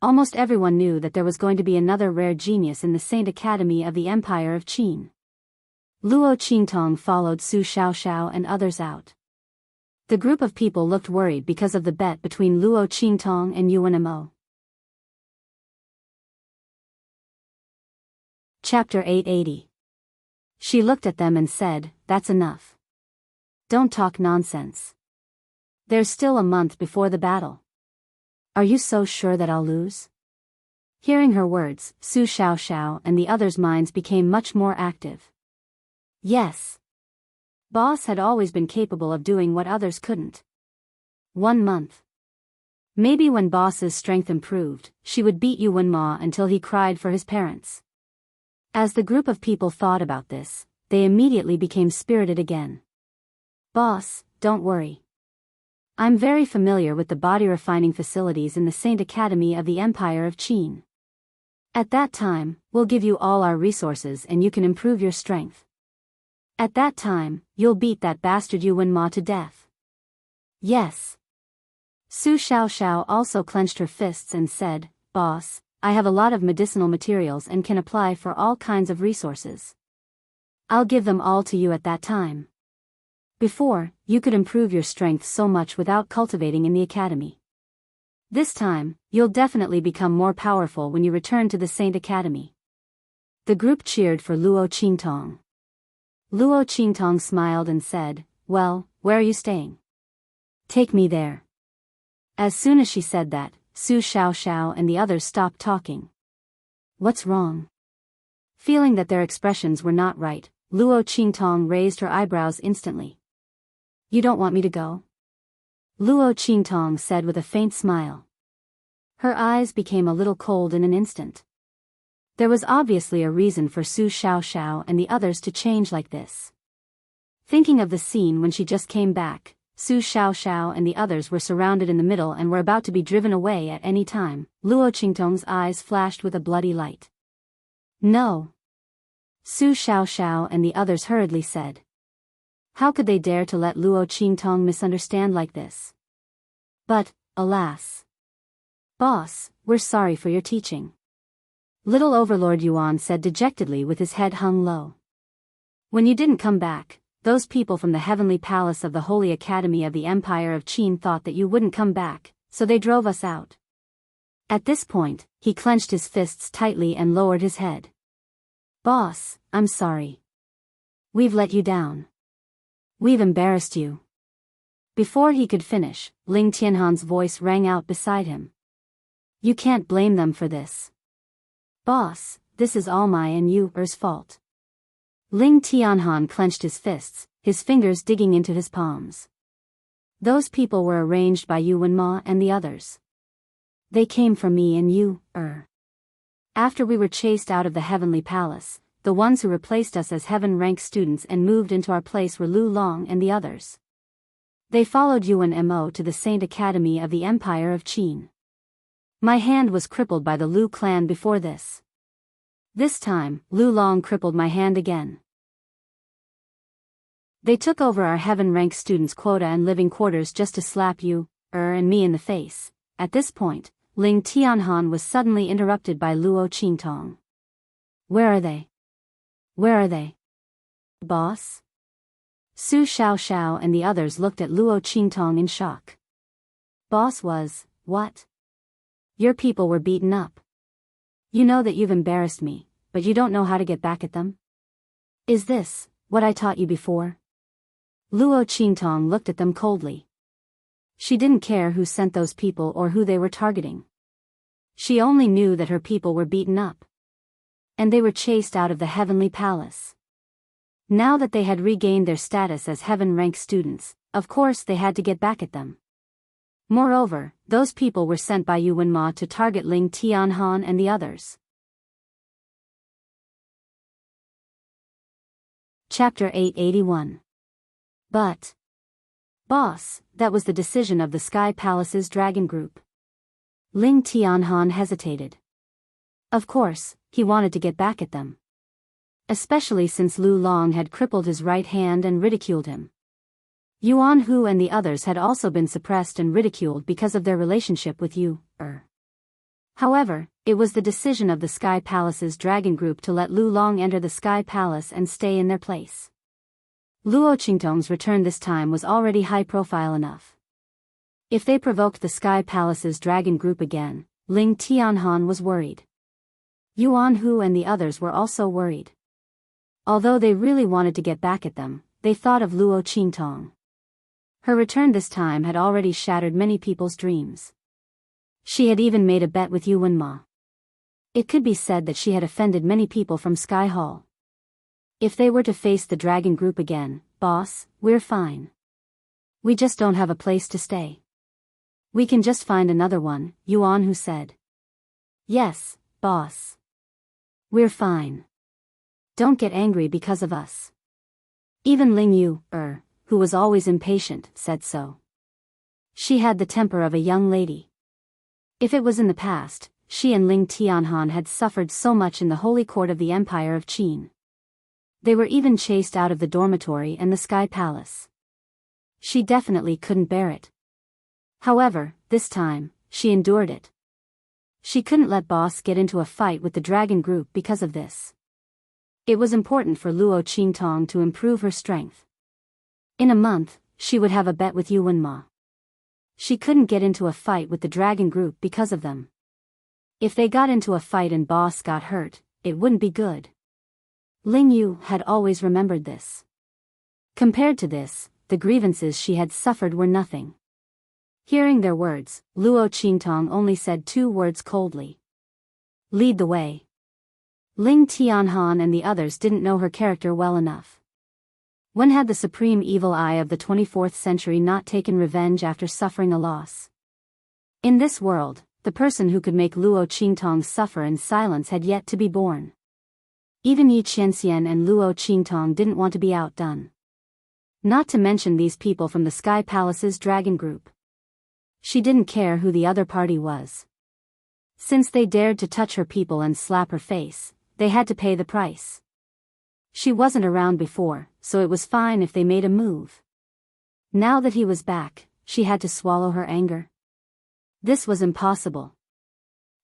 Almost everyone knew that there was going to be another rare genius in the Saint Academy of the Empire of Qin. Luo Qingtong followed Su Xiaoxiao and others out. The group of people looked worried because of the bet between Luo Qingtong and Yuan Mo. Chapter 880. She looked at them and said, "That's enough. Don't talk nonsense. There's still a month before the battle. Are you so sure that I'll lose?" Hearing her words, Su Xiaoxiao and the others' minds became much more active. Yes. Boss had always been capable of doing what others couldn't. 1 month. Maybe when Boss's strength improved, she would beat Yuan Ma until he cried for his parents. As the group of people thought about this, they immediately became spirited again. "Boss, don't worry. I'm very familiar with the body refining facilities in the Saint Academy of the Empire of Qin. At that time, we'll give you all our resources and you can improve your strength. At that time, you'll beat that bastard Yuan Ma to death." Yes. Su Xiaoxiao also clenched her fists and said, "Boss, I have a lot of medicinal materials and can apply for all kinds of resources. I'll give them all to you at that time. Before, you could improve your strength so much without cultivating in the academy. This time, you'll definitely become more powerful when you return to the Saint Academy." The group cheered for Luo Qingtong. Luo Qingtong smiled and said, "Well, where are you staying? Take me there." As soon as she said that, Su Xiaoxiao and the others stopped talking. What's wrong? Feeling that their expressions were not right, Luo Qingtong raised her eyebrows instantly. "You don't want me to go?" Luo Qingtong said with a faint smile. Her eyes became a little cold in an instant. There was obviously a reason for Su Xiaoxiao and the others to change like this. Thinking of the scene when she just came back, Su Xiaoxiao and the others were surrounded in the middle and were about to be driven away at any time. Luo Qingtong's eyes flashed with a bloody light. "No." Su Xiaoxiao and the others hurriedly said. How could they dare to let Luo Qingtong misunderstand like this? But, alas. "Boss, we're sorry for your teaching." Little Overlord Yuan said dejectedly with his head hung low. "When you didn't come back, those people from the Heavenly Palace of the Holy Academy of the Empire of Qin thought that you wouldn't come back, so they drove us out." At this point, he clenched his fists tightly and lowered his head. "Boss, I'm sorry. We've let you down. We've embarrassed you." Before he could finish, Ling Tianhan's voice rang out beside him. "You can't blame them for this. Boss, this is all my and yours fault." Ling Tianhan clenched his fists, his fingers digging into his palms. "Those people were arranged by Yuan Ma and the others. They came from me and you. After we were chased out of the Heavenly Palace, the ones who replaced us as heaven-rank students and moved into our place were Lu Long and the others. They followed Yuan Mo to the Saint Academy of the Empire of Qin. My hand was crippled by the Lu clan before this. This time, Lu Long crippled my hand again. They took over our heaven-rank students' quota and living quarters just to slap you, and me in the face." At this point, Ling Tianhan was suddenly interrupted by Luo Qingtong. "Where are they? Where are they? Boss?" Su Xiaoxiao and the others looked at Luo Qingtong in shock. "Boss was, what? Your people were beaten up. You know that you've embarrassed me, but you don't know how to get back at them? Is this what I taught you before?" Luo Qingtong looked at them coldly. She didn't care who sent those people or who they were targeting. She only knew that her people were beaten up. And they were chased out of the Heavenly Palace. Now that they had regained their status as heaven-rank students, of course they had to get back at them. Moreover, those people were sent by Yuan Ma to target Ling Tianhan and the others. Chapter 881. But, boss, that was the decision of the Sky Palace's Dragon Group. Ling Tianhan hesitated. Of course, he wanted to get back at them. Especially since Lu Long had crippled his right hand and ridiculed him. Yuan Hu and the others had also been suppressed and ridiculed because of their relationship with Yu. However, it was the decision of the Sky Palace's Dragon Group to let Lu Long enter the Sky Palace and stay in their place. Luo Qingtong's return this time was already high-profile enough. If they provoked the Sky Palace's dragon group again, Ling Tianhan was worried. Yuan Hu and the others were also worried. Although they really wanted to get back at them, they thought of Luo Qingtong. Her return this time had already shattered many people's dreams. She had even made a bet with Yuan Ma. It could be said that she had offended many people from Sky Hall. If they were to face the dragon group again, boss, we're fine. We just don't have a place to stay. We can just find another one, Yuan Hu said. Yes, boss. We're fine. Don't get angry because of us. Even Ling Yu, who was always impatient, said so. She had the temper of a young lady. If it was in the past, she and Ling Tianhan had suffered so much in the holy court of the Empire of Qin. They were even chased out of the dormitory and the Sky Palace. She definitely couldn't bear it. However, this time, she endured it. She couldn't let boss get into a fight with the dragon group because of this. It was important for Luo Qingtong to improve her strength. In a month, she would have a bet with Yuan Ma. She couldn't get into a fight with the dragon group because of them. If they got into a fight and boss got hurt, it wouldn't be good. Ling Yu had always remembered this. Compared to this, the grievances she had suffered were nothing. Hearing their words, Luo Qingtong only said 2 words coldly. Lead the way. Ling Tianhan and the others didn't know her character well enough. When had the supreme evil eye of the 24th century not taken revenge after suffering a loss? In this world, the person who could make Luo Qingtong suffer in silence had yet to be born. Even Yi Qianxian and Luo Qingtong didn't want to be outdone. Not to mention these people from the Sky Palace's dragon group. She didn't care who the other party was. Since they dared to touch her people and slap her face, they had to pay the price. She wasn't around before, so it was fine if they made a move. Now that he was back, she had to swallow her anger. This was impossible.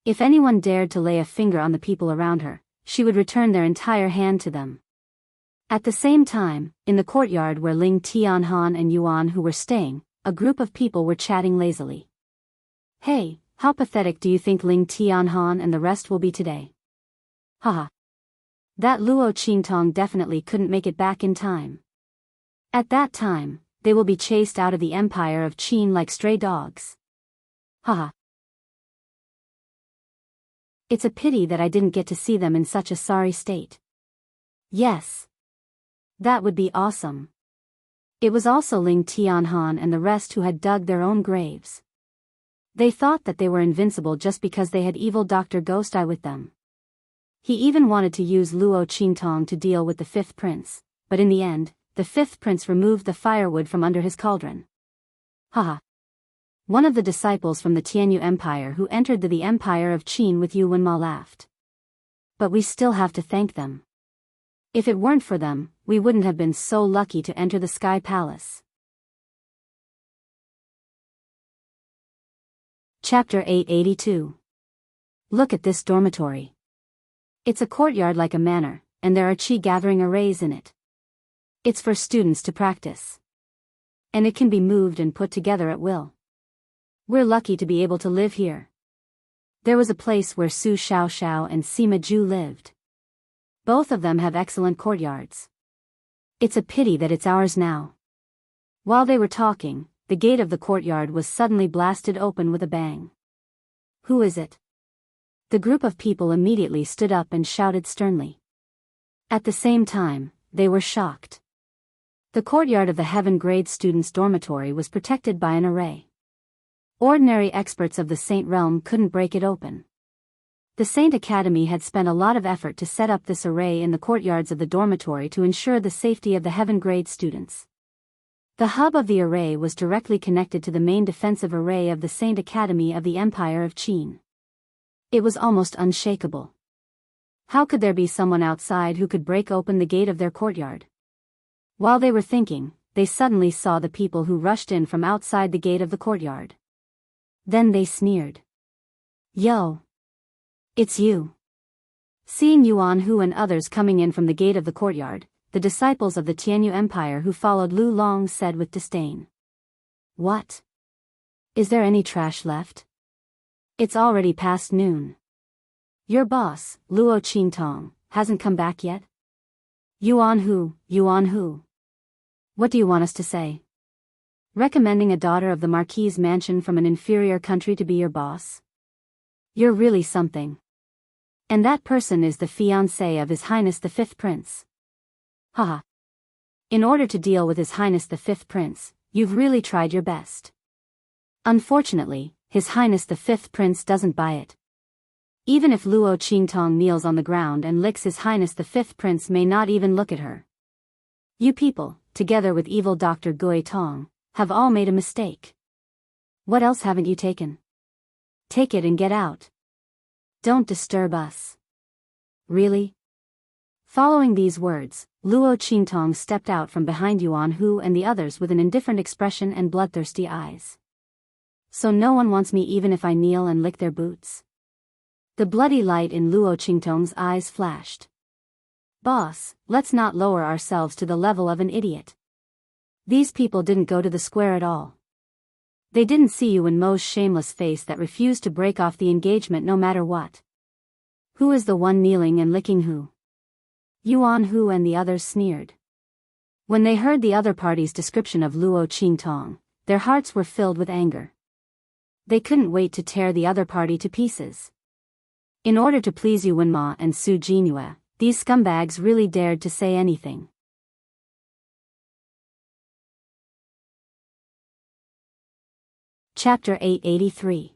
If anyone dared to lay a finger on the people around her, she would return their entire hand to them. At the same time, in the courtyard where Ling Tianhan and Yuan Hu were staying, a group of people were chatting lazily. Hey, how pathetic do you think Ling Tianhan and the rest will be today? Haha. That Luo Qingtong definitely couldn't make it back in time. At that time, they will be chased out of the Empire of Qin like stray dogs. Haha. It's a pity that I didn't get to see them in such a sorry state. Yes. That would be awesome. It was also Ling Tianhan and the rest who had dug their own graves. They thought that they were invincible just because they had evil Dr. Ghost Eye with them. He even wanted to use Luo Qingtong to deal with the 5th prince, but in the end, the 5th prince removed the firewood from under his cauldron. Haha. One of the disciples from the Tianyu Empire who entered the Empire of Qin with Yuan Ma laughed. But we still have to thank them. If it weren't for them, we wouldn't have been so lucky to enter the Sky Palace. Chapter 882. Look at this dormitory. It's a courtyard like a manor, and there are qi gathering arrays in it. It's for students to practice. And it can be moved and put together at will. We're lucky to be able to live here. There was a place where Su Xiaoxiao and Sima Zhu lived. Both of them have excellent courtyards. It's a pity that it's ours now. While they were talking, the gate of the courtyard was suddenly blasted open with a bang. Who is it? The group of people immediately stood up and shouted sternly. At the same time, they were shocked. The courtyard of the Heaven Grade students' dormitory was protected by an array. Ordinary experts of the Saint Realm couldn't break it open. The Saint Academy had spent a lot of effort to set up this array in the courtyards of the dormitory to ensure the safety of the Heaven Grade students. The hub of the array was directly connected to the main defensive array of the Saint Academy of the Empire of Qin. It was almost unshakable. How could there be someone outside who could break open the gate of their courtyard? While they were thinking, they suddenly saw the people who rushed in from outside the gate of the courtyard. Then they sneered. Yo! It's you. Seeing Yuan Hu and others coming in from the gate of the courtyard, the disciples of the Tianyu Empire who followed Lu Long said with disdain. What? Is there any trash left? It's already past noon. Your boss, Luo Qingtong, hasn't come back yet? Yuan Hu. What do you want us to say? Recommending a daughter of the Marquis's mansion from an inferior country to be your boss? You're really something. And that person is the fiancé of His Highness the Fifth Prince. Haha. In order to deal with His Highness the Fifth Prince, you've really tried your best. Unfortunately, His Highness the Fifth Prince doesn't buy it. Even if Luo Qingtong kneels on the ground and licks His Highness the Fifth Prince may not even look at her. You people, together with evil Dr. Gui Tong, have all made a mistake. What else haven't you taken? Take it and get out. Don't disturb us. Really? Following these words, Luo Qingtong stepped out from behind Yuan Hu and the others with an indifferent expression and bloodthirsty eyes. So no one wants me even if I kneel and lick their boots? The bloody light in Luo Qingtong's eyes flashed. Boss, let's not lower ourselves to the level of an idiot. These people didn't go to the square at all. They didn't see you in Mo's shameless face that refused to break off the engagement no matter what. Who is the one kneeling and licking who? Yuan Hu and the others sneered. When they heard the other party's description of Luo Qingtong, their hearts were filled with anger. They couldn't wait to tear the other party to pieces. In order to please Yuan Ma and Su Jinyue, these scumbags really dared to say anything. Chapter 883.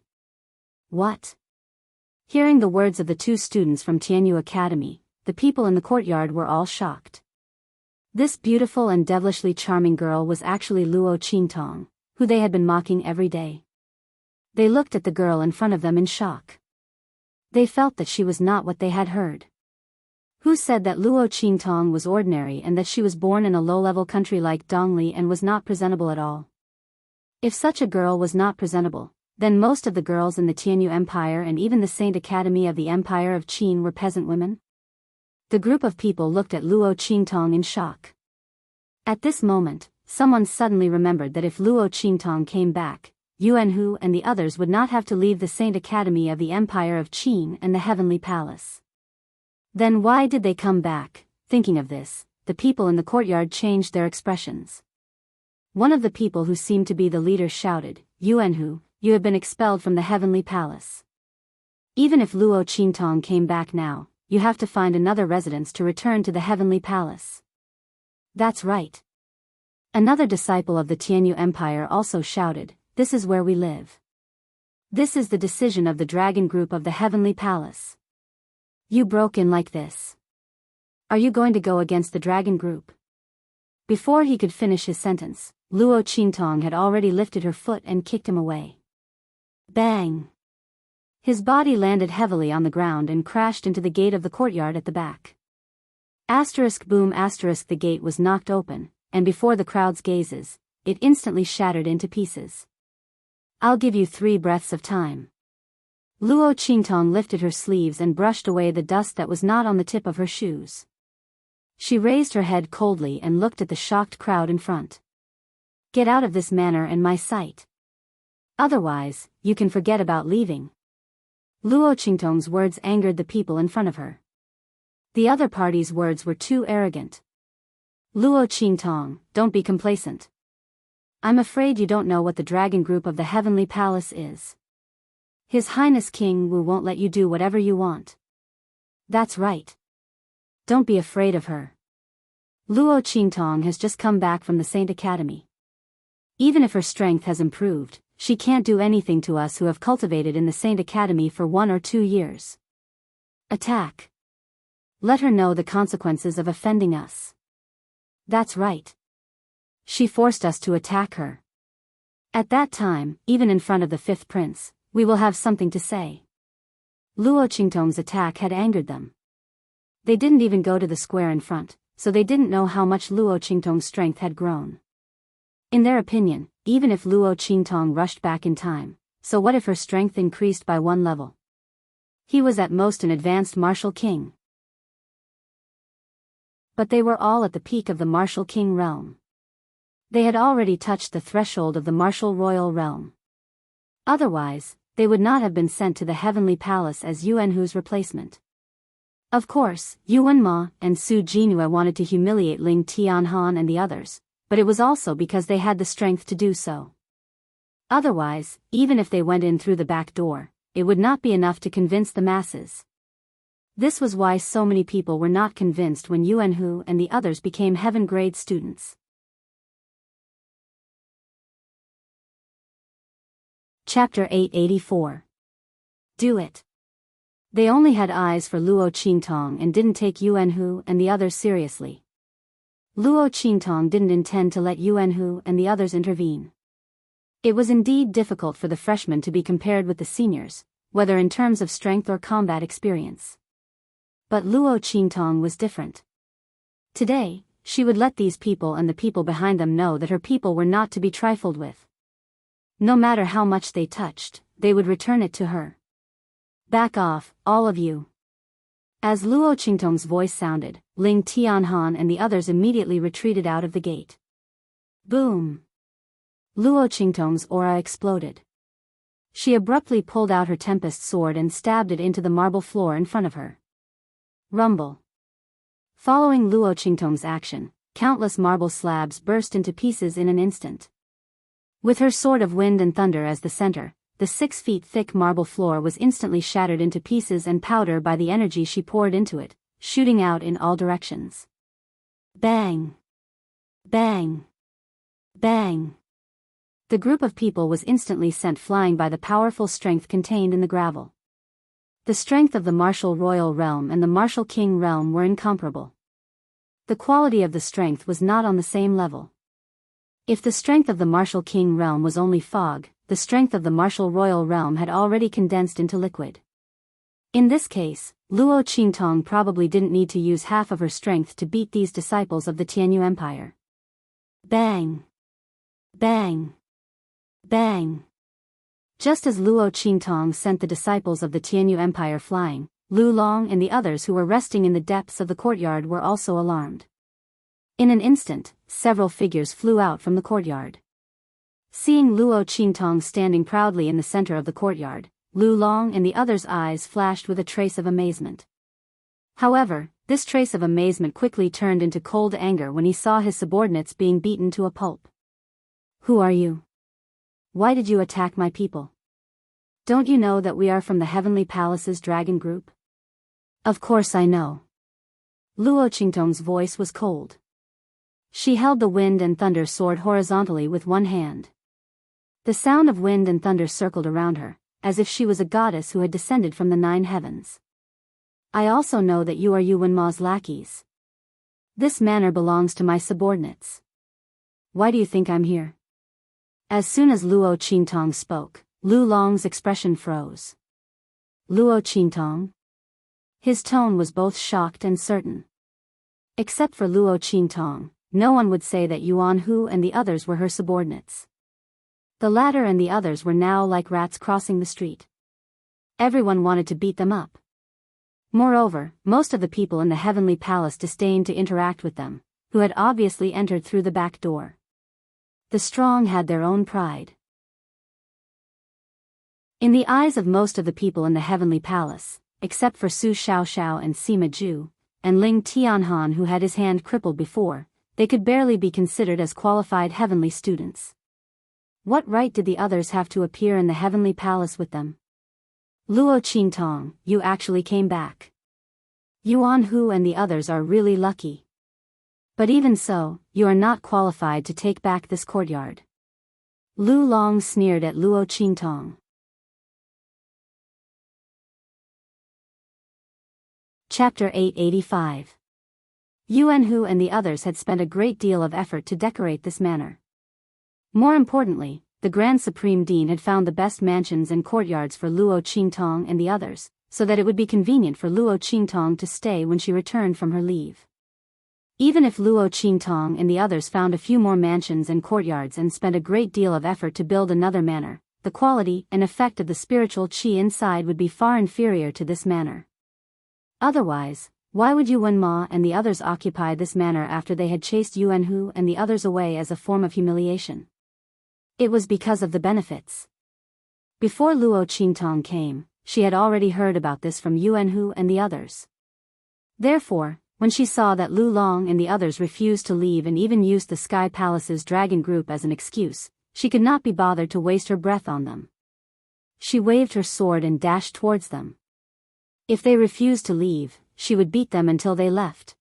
What? Hearing the words of the two students from Tianyu Academy, the people in the courtyard were all shocked. This beautiful and devilishly charming girl was actually Luo Qingtong, who they had been mocking every day. They looked at the girl in front of them in shock. They felt that she was not what they had heard. Who said that Luo Qingtong was ordinary and that she was born in a low-level country like Dongli and was not presentable at all? If such a girl was not presentable, then most of the girls in the Tianyu Empire and even the Saint Academy of the Empire of Qin were peasant women? The group of people looked at Luo Qingtong in shock. At this moment, someone suddenly remembered that if Luo Qingtong came back, Yuan Hu and the others would not have to leave the Saint Academy of the Empire of Qin and the Heavenly Palace. Then why did they come back? Thinking of this, the people in the courtyard changed their expressions. One of the people who seemed to be the leader shouted, Yuan Hu, you have been expelled from the Heavenly Palace. Even if Luo Qingtong came back now, you have to find another residence to return to the Heavenly Palace. That's right. Another disciple of the Tianyu Empire also shouted, this is where we live. This is the decision of the Dragon Group of the Heavenly Palace. You broke in like this. Are you going to go against the Dragon Group? Before he could finish his sentence, Luo Qingtong had already lifted her foot and kicked him away. Bang! His body landed heavily on the ground and crashed into the gate of the courtyard at the back. Boom! The gate was knocked open, and before the crowd's gazes, it instantly shattered into pieces. I'll give you 3 breaths of time. Luo Qingtong lifted her sleeves and brushed away the dust that was not on the tip of her shoes. She raised her head coldly and looked at the shocked crowd in front. Get out of this manor and my sight. Otherwise, you can forget about leaving. Luo Qingtong's words angered the people in front of her. The other party's words were too arrogant. Luo Qingtong, don't be complacent. I'm afraid you don't know what the Dragon Group of the Heavenly Palace is. His Highness King Wu won't let you do whatever you want. That's right. Don't be afraid of her. Luo Qingtong has just come back from the Saint Academy. Even if her strength has improved, she can't do anything to us who have cultivated in the Saint Academy for 1 or 2 years. Attack. Let her know the consequences of offending us. That's right. She forced us to attack her. At that time, even in front of the 5th prince, we will have something to say. Luo Qingtong's attack had angered them. They didn't even go to the square in front, so they didn't know how much Luo Qingtong's strength had grown. In their opinion, even if Luo Qingtong rushed back in time, so what if her strength increased by 1 level? He was at most an advanced martial king. But they were all at the peak of the martial king realm. They had already touched the threshold of the martial royal realm. Otherwise, they would not have been sent to the heavenly palace as Yuanhu's replacement. Of course, Yuan Ma and Su Jinhua wanted to humiliate Ling Tianhan and the others, but it was also because they had the strength to do so. Otherwise, even if they went in through the back door, it would not be enough to convince the masses. This was why so many people were not convinced when Yuanhu and the others became heaven-grade students. Chapter 884. Do it. They only had eyes for Luo Qingtong and didn't take Yuanhu and the others seriously. Luo Qingtong didn't intend to let Yuanhu and the others intervene. It was indeed difficult for the freshmen to be compared with the seniors, whether in terms of strength or combat experience. But Luo Qingtong was different. Today, she would let these people and the people behind them know that her people were not to be trifled with. No matter how much they touched, they would return it to her. Back off, all of you. As Luo Qingtong's voice sounded, Ling Tianhan and the others immediately retreated out of the gate. Boom! Luo Qingtong's aura exploded. She abruptly pulled out her Tempest sword and stabbed it into the marble floor in front of her. Rumble. Following Luo Qingtong's action, countless marble slabs burst into pieces in an instant. With her sword of wind and thunder as the center, the 6 feet thick marble floor was instantly shattered into pieces and powder by the energy she poured into it, shooting out in all directions. Bang! Bang! Bang! The group of people was instantly sent flying by the powerful strength contained in the gravel. The strength of the martial royal realm and the martial king realm were incomparable. The quality of the strength was not on the same level. If the strength of the martial king realm was only fog, the strength of the martial royal realm had already condensed into liquid. In this case, Luo Qingtong probably didn't need to use half of her strength to beat these disciples of the Tianyu Empire. Bang! Bang! Bang! Just as Luo Qingtong sent the disciples of the Tianyu Empire flying, Lu Long and the others who were resting in the depths of the courtyard were also alarmed. In an instant, several figures flew out from the courtyard. Seeing Luo Qingtong standing proudly in the center of the courtyard, Lu Long and the others' eyes flashed with a trace of amazement. However, this trace of amazement quickly turned into cold anger when he saw his subordinates being beaten to a pulp. Who are you? Why did you attack my people? Don't you know that we are from the Heavenly Palace's dragon group? Of course I know. Luo Qingtong's voice was cold. She held the wind and thunder sword horizontally with one hand. The sound of wind and thunder circled around her, as if she was a goddess who had descended from the 9 heavens. I also know that you are Yuan Ma's lackeys. This manor belongs to my subordinates. Why do you think I'm here? As soon as Luo Qingtong spoke, Lu Long's expression froze. Luo Qingtong? His tone was both shocked and certain. Except for Luo Qingtong, no one would say that Yuan Hu and the others were her subordinates. The latter and the others were now like rats crossing the street. Everyone wanted to beat them up. Moreover, most of the people in the heavenly palace disdained to interact with them, who had obviously entered through the back door. The strong had their own pride. In the eyes of most of the people in the heavenly palace, except for Su Xiaoxiao and Sima Zhu, and Ling Tianhan who had his hand crippled before, they could barely be considered as qualified heavenly students. What right did the others have to appear in the heavenly palace with them? Luo Qingtong, you actually came back. Yuan Hu and the others are really lucky. But even so, you are not qualified to take back this courtyard. Lu Long sneered at Luo Qingtong. Chapter 885. Yuan Hu and the others had spent a great deal of effort to decorate this manor. More importantly, the Grand Supreme Dean had found the best mansions and courtyards for Luo Qingtong and the others, so that it would be convenient for Luo Qingtong to stay when she returned from her leave. Even if Luo Qingtong and the others found a few more mansions and courtyards and spent a great deal of effort to build another manor, the quality and effect of the spiritual qi inside would be far inferior to this manor. Otherwise, Why would Yuan Ma and the others occupy this manor after they had chased Yuan Hu and the others away as a form of humiliation? It was because of the benefits. Before Luo Qingtong came, she had already heard about this from Yuan Hu and the others. Therefore, when she saw that Lu Long and the others refused to leave and even used the Sky Palace's dragon group as an excuse, she could not be bothered to waste her breath on them. She waved her sword and dashed towards them. If they refused to leave, she would beat them until they left.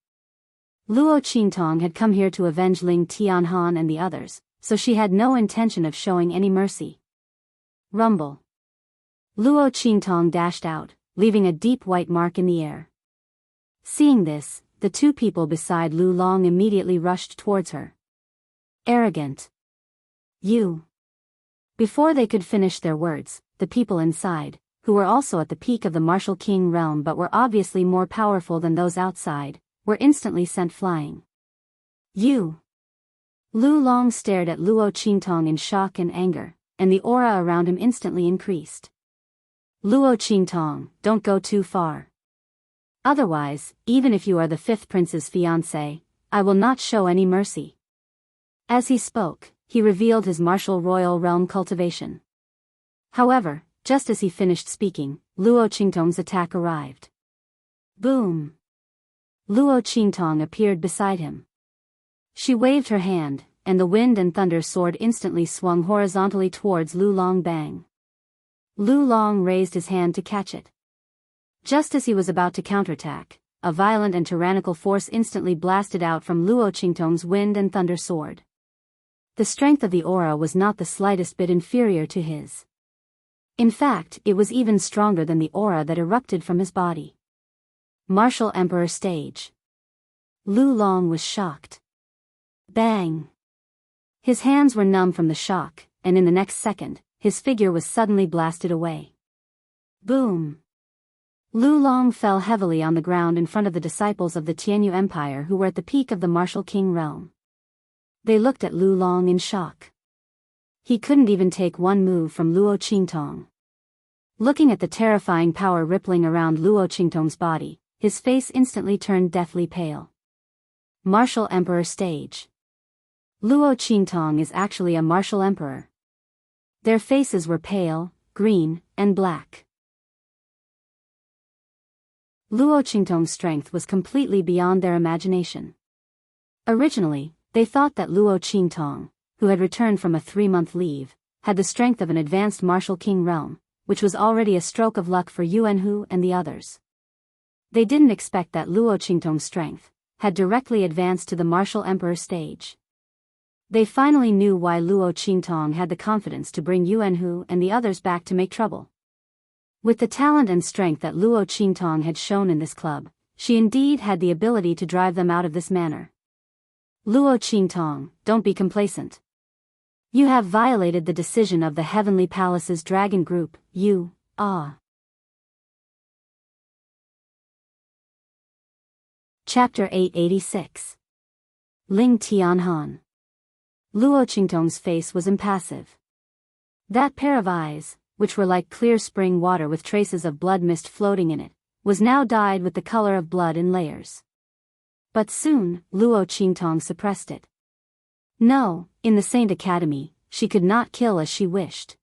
Luo Qingtong had come here to avenge Ling Tianhan and the others, so she had no intention of showing any mercy. Rumble. Luo Qingtong dashed out, leaving a deep white mark in the air. Seeing this, the two people beside Lu Long immediately rushed towards her. Arrogant. You. Before they could finish their words, the people inside, who were also at the peak of the martial king realm but were obviously more powerful than those outside, were instantly sent flying. You. Lu Long stared at Luo Qingtong in shock and anger, and the aura around him instantly increased. Luo Qingtong, don't go too far. Otherwise, even if you are the fifth prince's fiancé, I will not show any mercy. As he spoke, he revealed his martial royal realm cultivation. However, just as he finished speaking, Luo Qingtong's attack arrived. Boom! Luo Qingtong appeared beside him. She waved her hand, and the wind and thunder sword instantly swung horizontally towards Lu Long. Bang! Lu Long raised his hand to catch it. Just as he was about to counterattack, a violent and tyrannical force instantly blasted out from Luo Qingtong's wind and thunder sword. The strength of the aura was not the slightest bit inferior to his. In fact, it was even stronger than the aura that erupted from his body. Martial Emperor stage. Lu Long was shocked. Bang! His hands were numb from the shock, and in the next second, his figure was suddenly blasted away. Boom! Lu Long fell heavily on the ground in front of the disciples of the Tianyu Empire who were at the peak of the martial king realm. They looked at Lu Long in shock. He couldn't even take one move from Luo Qingtong. Looking at the terrifying power rippling around Luo Qingtong's body, his face instantly turned deathly pale. Martial Emperor stage. Luo Qingtong is actually a martial emperor. Their faces were pale, green, and black. Luo Qingtong's strength was completely beyond their imagination. Originally, they thought that Luo Qingtong, who had returned from a 3-month leave, had the strength of an advanced martial king realm, which was already a stroke of luck for Yuan Hu and the others. They didn't expect that Luo Qingtong's strength had directly advanced to the martial emperor stage. They finally knew why Luo Qingtong had the confidence to bring Yuan Hu and the others back to make trouble. With the talent and strength that Luo Qingtong had shown in this club, she indeed had the ability to drive them out of this manor. Luo Qingtong, don't be complacent. You have violated the decision of the Heavenly Palace's dragon group, Chapter 886. Ling Tianhan. Luo Qingtong's face was impassive. That pair of eyes, which were like clear spring water with traces of blood mist floating in it, was now dyed with the color of blood in layers. But soon, Luo Qingtong suppressed it. No, in the Saint Academy, she could not kill as she wished.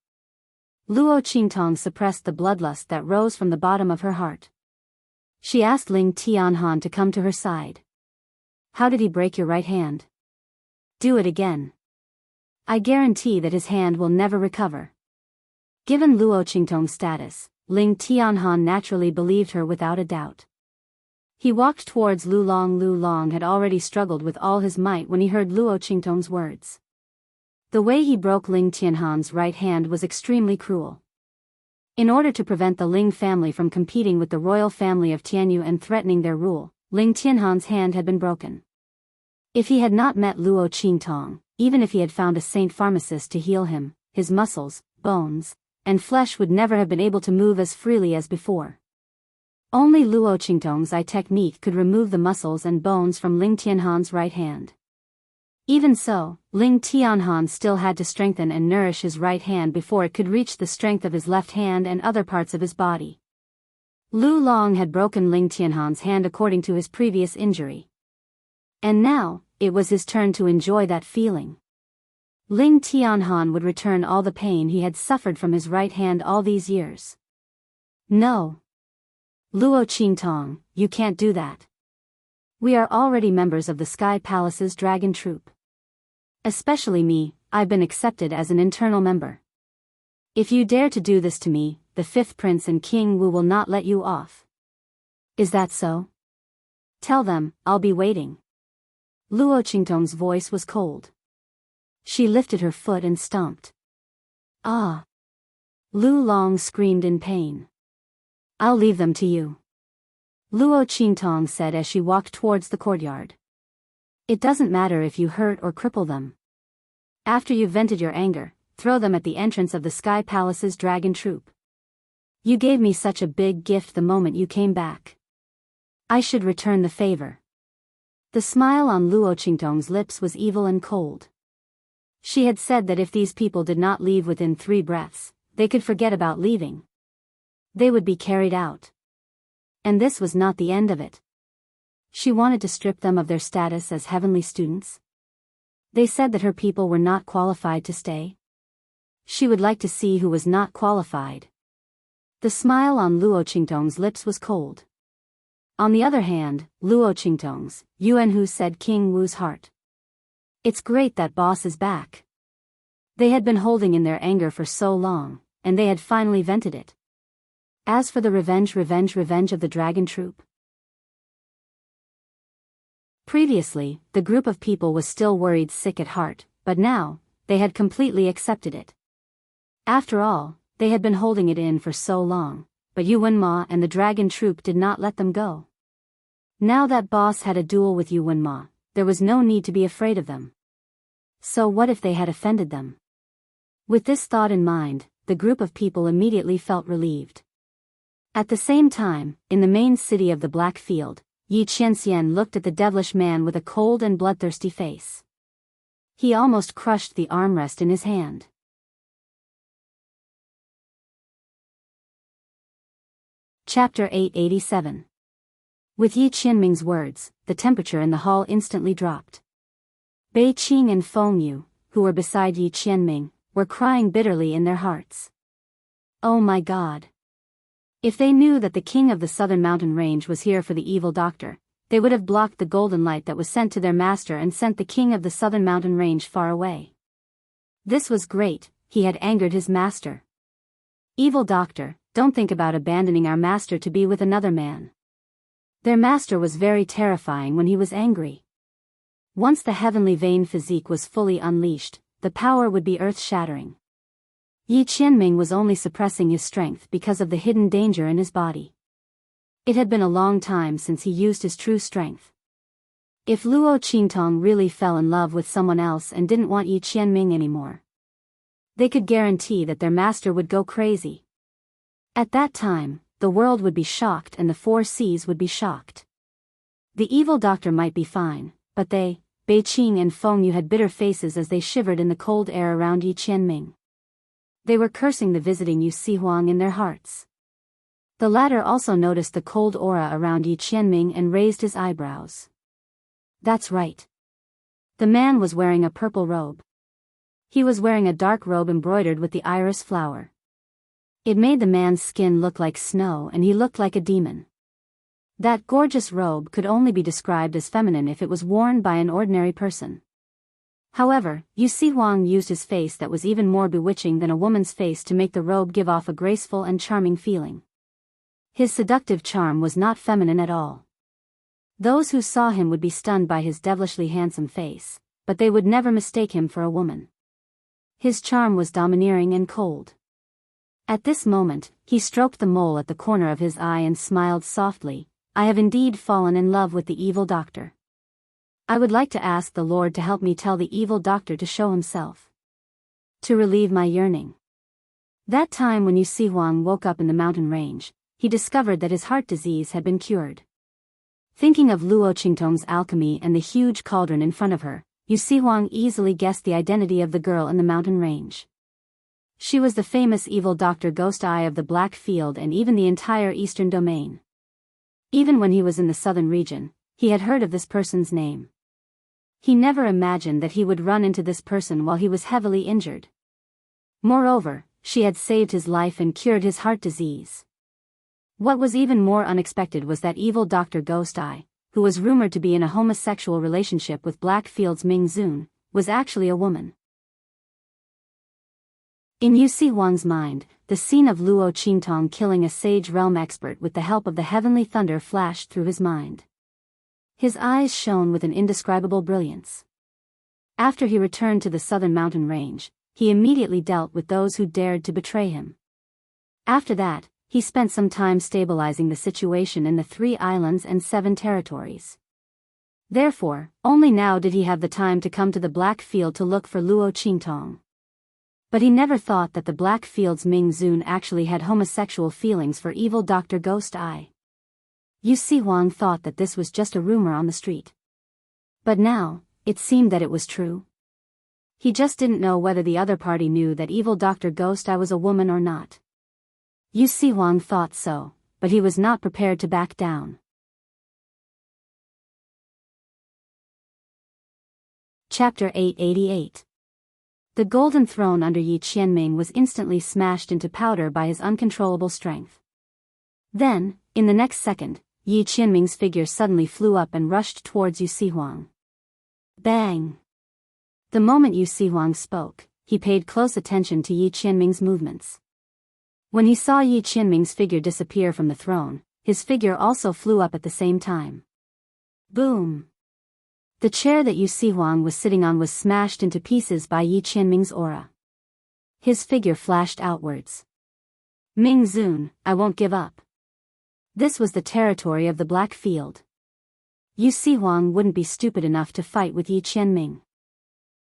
Luo Qingtong suppressed the bloodlust that rose from the bottom of her heart. She asked Ling Tianhan to come to her side. How did he break your right hand? Do it again. I guarantee that his hand will never recover. Given Luo Qingtong's status, Ling Tianhan naturally believed her without a doubt. He walked towards Lu Long. Lu Long had already struggled with all his might when he heard Luo Qingtong's words. The way he broke Ling Tianhan's right hand was extremely cruel. In order to prevent the Ling family from competing with the royal family of Tianyu and threatening their rule, Ling Tianhan's hand had been broken. If he had not met Luo Qingtong, even if he had found a saint pharmacist to heal him, his muscles, bones, and flesh would never have been able to move as freely as before. Only Luo Qingtong's eye technique could remove the muscles and bones from Ling Tianhan's right hand. Even so, Ling Tianhan still had to strengthen and nourish his right hand before it could reach the strength of his left hand and other parts of his body. Lu Long had broken Ling Tianhan's hand according to his previous injury. And now, it was his turn to enjoy that feeling. Ling Tianhan would return all the pain he had suffered from his right hand all these years. No. Luo Qingtong, you can't do that. We are already members of the Sky Palace's dragon troop. Especially me, I've been accepted as an internal member. If you dare to do this to me, the fifth prince and King Wu will not let you off. Is that so? Tell them, I'll be waiting. Luo Qingtong's voice was cold. She lifted her foot and stomped. Ah! Lu Long screamed in pain. I'll leave them to you. Luo Qingtong said as she walked towards the courtyard. It doesn't matter if you hurt or cripple them. After you've vented your anger, throw them at the entrance of the Sky Palace's dragon troop. You gave me such a big gift the moment you came back. I should return the favor. The smile on Luo Qingtong's lips was evil and cold. She had said that if these people did not leave within 3 breaths, they could forget about leaving. They would be carried out. And this was not the end of it. She wanted to strip them of their status as heavenly students. They said that her people were not qualified to stay. She would like to see who was not qualified. The smile on Luo Qingtong's lips was cold. On the other hand, Luo Qingtong's, Yuanhu said King Wu's heart. It's great that boss is back. They had been holding in their anger for so long, and they had finally vented it. As for the revenge of the dragon troop. Previously, the group of people was still worried sick at heart, but now, they had completely accepted it. After all, they had been holding it in for so long, but Yuan Ma and the dragon troop did not let them go. Now that boss had a duel with Yuan Ma, there was no need to be afraid of them. So what if they had offended them? With this thought in mind, the group of people immediately felt relieved. At the same time, in the main city of the Black Field, Yi Qianxian looked at the devilish man with a cold and bloodthirsty face. He almost crushed the armrest in his hand. Chapter 887. With Yi Qianming's words, the temperature in the hall instantly dropped. Bei Qing and Feng Yu, who were beside Yi Qianming, were crying bitterly in their hearts. Oh my God! If they knew that the king of the southern mountain range was here for the evil doctor, they would have blocked the golden light that was sent to their master and sent the king of the southern mountain range far away. This was great, he had angered his master. Evil doctor, don't think about abandoning our master to be with another man. Their master was very terrifying when he was angry. Once the heavenly vein physique was fully unleashed, the power would be earth-shattering. Yi Qianming was only suppressing his strength because of the hidden danger in his body. It had been a long time since he used his true strength. If Luo Qingtong really fell in love with someone else and didn't want Yi Qianming anymore, they could guarantee that their master would go crazy. At that time, the world would be shocked and the 4 seas would be shocked. The evil doctor might be fine, but they, Bei Qing and Feng Yu, had bitter faces as they shivered in the cold air around Yi Qianming. They were cursing the visiting Yu Sihuang in their hearts. The latter also noticed the cold aura around Yi Qianming and raised his eyebrows. That's right. The man was wearing a purple robe. He was wearing a dark robe embroidered with the iris flower. It made the man's skin look like snow and he looked like a demon. That gorgeous robe could only be described as feminine if it was worn by an ordinary person. However, Yu Sihuang used his face that was even more bewitching than a woman's face to make the robe give off a graceful and charming feeling. His seductive charm was not feminine at all. Those who saw him would be stunned by his devilishly handsome face, but they would never mistake him for a woman. His charm was domineering and cold. At this moment, he stroked the mole at the corner of his eye and smiled softly. I have indeed fallen in love with the evil doctor. I would like to ask the Lord to help me tell the evil doctor to show himself. To relieve my yearning. That time when Yu Sihuang woke up in the mountain range, he discovered that his heart disease had been cured. Thinking of Luo Qingtong's alchemy and the huge cauldron in front of her, Yu Sihuang easily guessed the identity of the girl in the mountain range. She was the famous evil Dr. Ghost Eye of the Black Field and even the entire Eastern Domain. Even when he was in the southern region, he had heard of this person's name. He never imagined that he would run into this person while he was heavily injured. Moreover, she had saved his life and cured his heart disease. What was even more unexpected was that evil Dr. Ghost Eye, who was rumored to be in a homosexual relationship with Blackfield's Ming Zun, was actually a woman. In Yu Si Huang's mind, the scene of Luo Qingtong killing a Sage Realm expert with the help of the heavenly thunder flashed through his mind. His eyes shone with an indescribable brilliance. After he returned to the southern mountain range, he immediately dealt with those who dared to betray him. After that, he spent some time stabilizing the situation in the 3 islands and 7 territories. Therefore, only now did he have the time to come to the Black Field to look for Luo Qingtong. But he never thought that the Black Field's Ming Zun actually had homosexual feelings for evil Dr. Ghost Eye. Yu Si Huang thought that this was just a rumor on the street. But now, it seemed that it was true. He just didn't know whether the other party knew that evil Dr. Ghost Eye was a woman or not. Yu Si Huang thought so, but he was not prepared to back down. Chapter 888. The golden throne under Yi Qianming was instantly smashed into powder by his uncontrollable strength. Then, in the next second, Yi Qianming's figure suddenly flew up and rushed towards Yu Si Huang. Bang! The moment Yu Si Huang spoke, he paid close attention to Yi Qianming's movements. When he saw Yi Qianming's figure disappear from the throne, his figure also flew up at the same time. Boom! The chair that Yu Si Huang was sitting on was smashed into pieces by Yi Qianming's aura. His figure flashed outwards. Ming Zun, I won't give up. This was the territory of the Black Field. Yu Si Huang wouldn't be stupid enough to fight with Yi Qianming.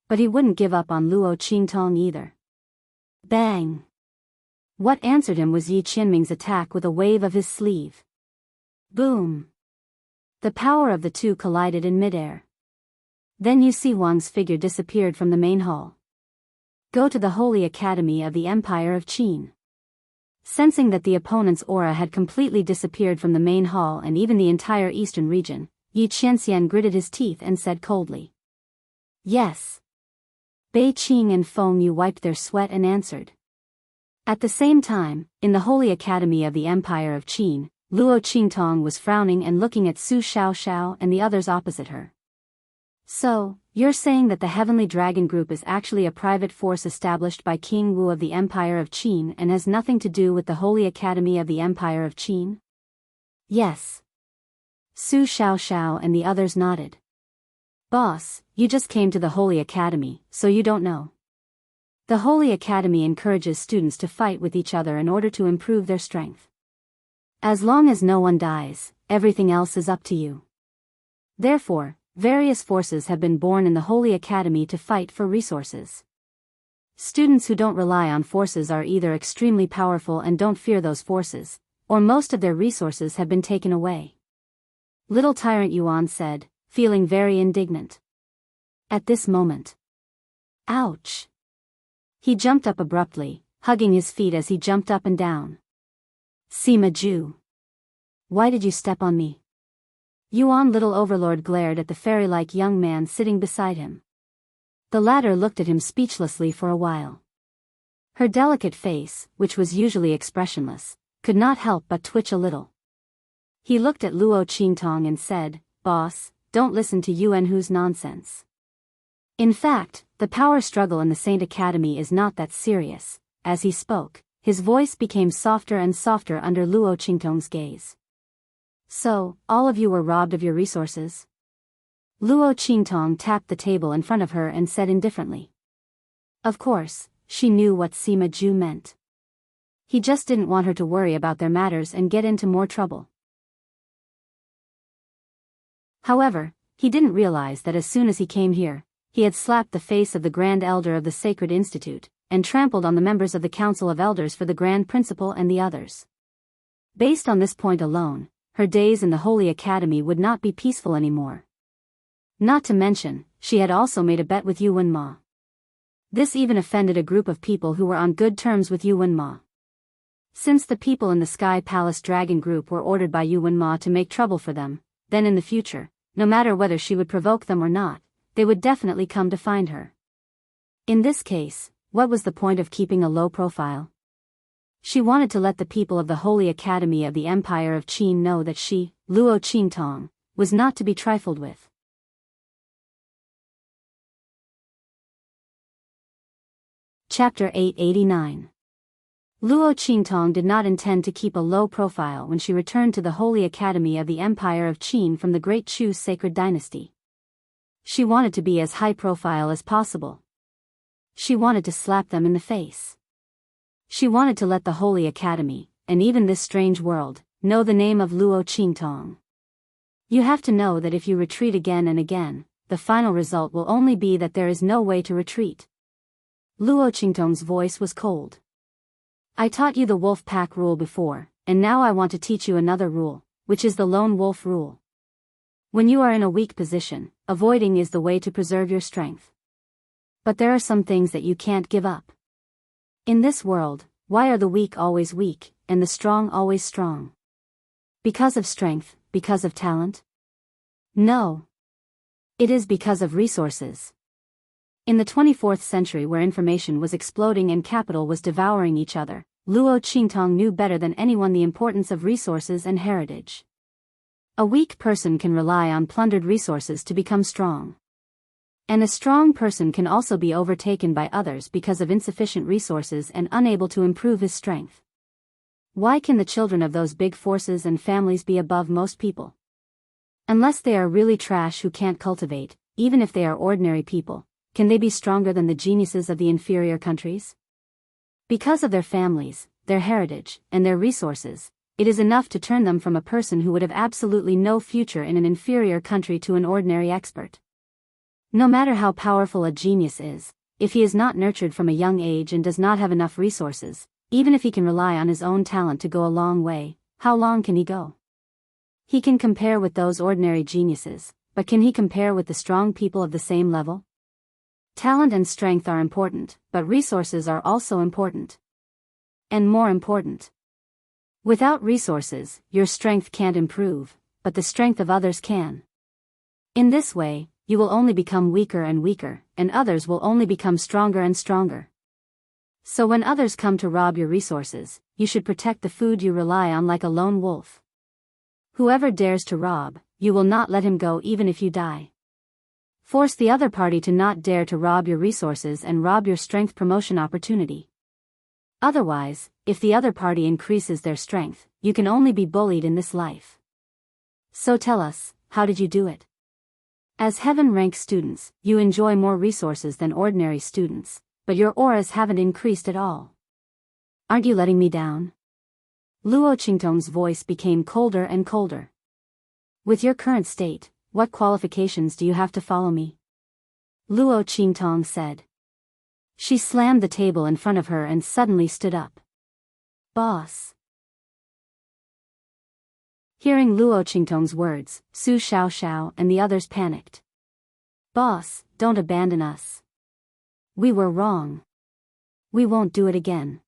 But he wouldn't give up on Luo Qingtong either. Bang! What answered him was Yi Qianming's attack with a wave of his sleeve. Boom! The power of the two collided in midair. Then Yu Si Huang's figure disappeared from the main hall. Go to the Holy Academy of the Empire of Qin. Sensing that the opponent's aura had completely disappeared from the main hall and even the entire eastern region, Yi Qianxian gritted his teeth and said coldly. Yes. Bei Qing and Feng Yu wiped their sweat and answered. At the same time, in the Holy Academy of the Empire of Qin, Luo Qingtong was frowning and looking at Su Xiaoxiao and the others opposite her. So, you're saying that the Heavenly Dragon Group is actually a private force established by King Wu of the Empire of Qin and has nothing to do with the Holy Academy of the Empire of Qin? Yes. Su Xiaoxiao and the others nodded. Boss, you just came to the Holy Academy, so you don't know. The Holy Academy encourages students to fight with each other in order to improve their strength. As long as no one dies, everything else is up to you. Therefore, various forces have been born in the Holy Academy to fight for resources. Students who don't rely on forces are either extremely powerful and don't fear those forces, or most of their resources have been taken away. Little Tyrant Yuan said, feeling very indignant. At this moment. Ouch! He jumped up abruptly, hugging his feet as he jumped up and down. Sima Ju. Why did you step on me? Yuan Little Overlord glared at the fairy-like young man sitting beside him. The latter looked at him speechlessly for a while. Her delicate face, which was usually expressionless, could not help but twitch a little. He looked at Luo Qingtong and said, Boss, don't listen to Yuan Hu's nonsense. In fact, the power struggle in the Saint Academy is not that serious. As he spoke, his voice became softer and softer under Luo Qingtong's gaze. So, all of you were robbed of your resources? Luo Qingtong tapped the table in front of her and said indifferently. Of course, she knew what Sima Ju meant. He just didn't want her to worry about their matters and get into more trouble. However, he didn't realize that as soon as he came here, he had slapped the face of the Grand Elder of the Sacred Institute, and trampled on the members of the Council of Elders for the Grand Principal and the others. Based on this point alone, her days in the Holy Academy would not be peaceful anymore. Not to mention, she had also made a bet with Yuan Ma. This even offended a group of people who were on good terms with Yu Wenma. Since the people in the Sky Palace Dragon group were ordered by Yu Wenma to make trouble for them, then in the future, no matter whether she would provoke them or not, they would definitely come to find her. In this case, what was the point of keeping a low profile? She wanted to let the people of the Holy Academy of the Empire of Qin know that she, Luo Qingtong, was not to be trifled with. Chapter 889. Luo Qingtong did not intend to keep a low profile when she returned to the Holy Academy of the Empire of Qin from the Great Chu Sacred Dynasty. She wanted to be as high profile as possible. She wanted to slap them in the face. She wanted to let the Holy Academy, and even this strange world, know the name of Luo Qingtong. You have to know that if you retreat again and again, the final result will only be that there is no way to retreat. Luo Qingtong's voice was cold. I taught you the wolf pack rule before, and now I want to teach you another rule, which is the lone wolf rule. When you are in a weak position, avoiding is the way to preserve your strength. But there are some things that you can't give up. In this world, why are the weak always weak, and the strong always strong? Because of strength, because of talent? No. It is because of resources. In the 24th century, where information was exploding and capital was devouring each other, Luo Qingtong knew better than anyone the importance of resources and heritage. A weak person can rely on plundered resources to become strong. And a strong person can also be overtaken by others because of insufficient resources and unable to improve his strength. Why can the children of those big forces and families be above most people? Unless they are really trash who can't cultivate, even if they are ordinary people, can they be stronger than the geniuses of the inferior countries? Because of their families, their heritage, and their resources, it is enough to turn them from a person who would have absolutely no future in an inferior country to an ordinary expert. No matter how powerful a genius is, if he is not nurtured from a young age and does not have enough resources, even if he can rely on his own talent to go a long way, how long can he go? He can compare with those ordinary geniuses, but can he compare with the strong people of the same level? Talent and strength are important, but resources are also important. And more important. Without resources, your strength can't improve, but the strength of others can. In this way, you will only become weaker and weaker, and others will only become stronger and stronger. So when others come to rob your resources, you should protect the food you rely on like a lone wolf. Whoever dares to rob, you will not let him go even if you die. Force the other party to not dare to rob your resources and rob your strength promotion opportunity. Otherwise, if the other party increases their strength, you can only be bullied in this life. So tell us, how did you do it? As heaven-rank students, you enjoy more resources than ordinary students, but your auras haven't increased at all. Aren't you letting me down? Luo Qingtong's voice became colder and colder. With your current state, what qualifications do you have to follow me? Luo Qingtong said. She slammed the table in front of her and suddenly stood up. Boss. Hearing Luo Qingtong's words, Su Xiaoxiao and the others panicked. Boss, don't abandon us. We were wrong. We won't do it again.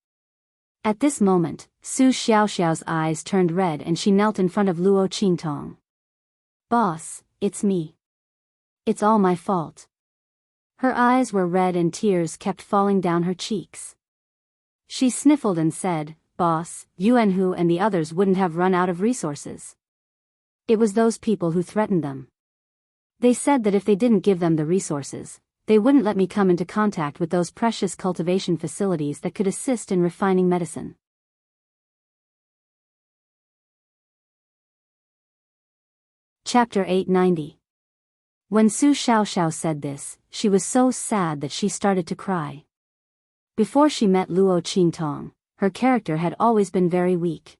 At this moment, Su Xiaoxiao's eyes turned red and she knelt in front of Luo Qingtong. Boss, it's me. It's all my fault. Her eyes were red and tears kept falling down her cheeks. She sniffled and said, Boss, Yuanhu and the others wouldn't have run out of resources. It was those people who threatened them. They said that if they didn't give them the resources, they wouldn't let me come into contact with those precious cultivation facilities that could assist in refining medicine. Chapter 890. When Su Xiaoxiao said this, she was so sad that she started to cry. Before she met Luo Qingtong, her character had always been very weak.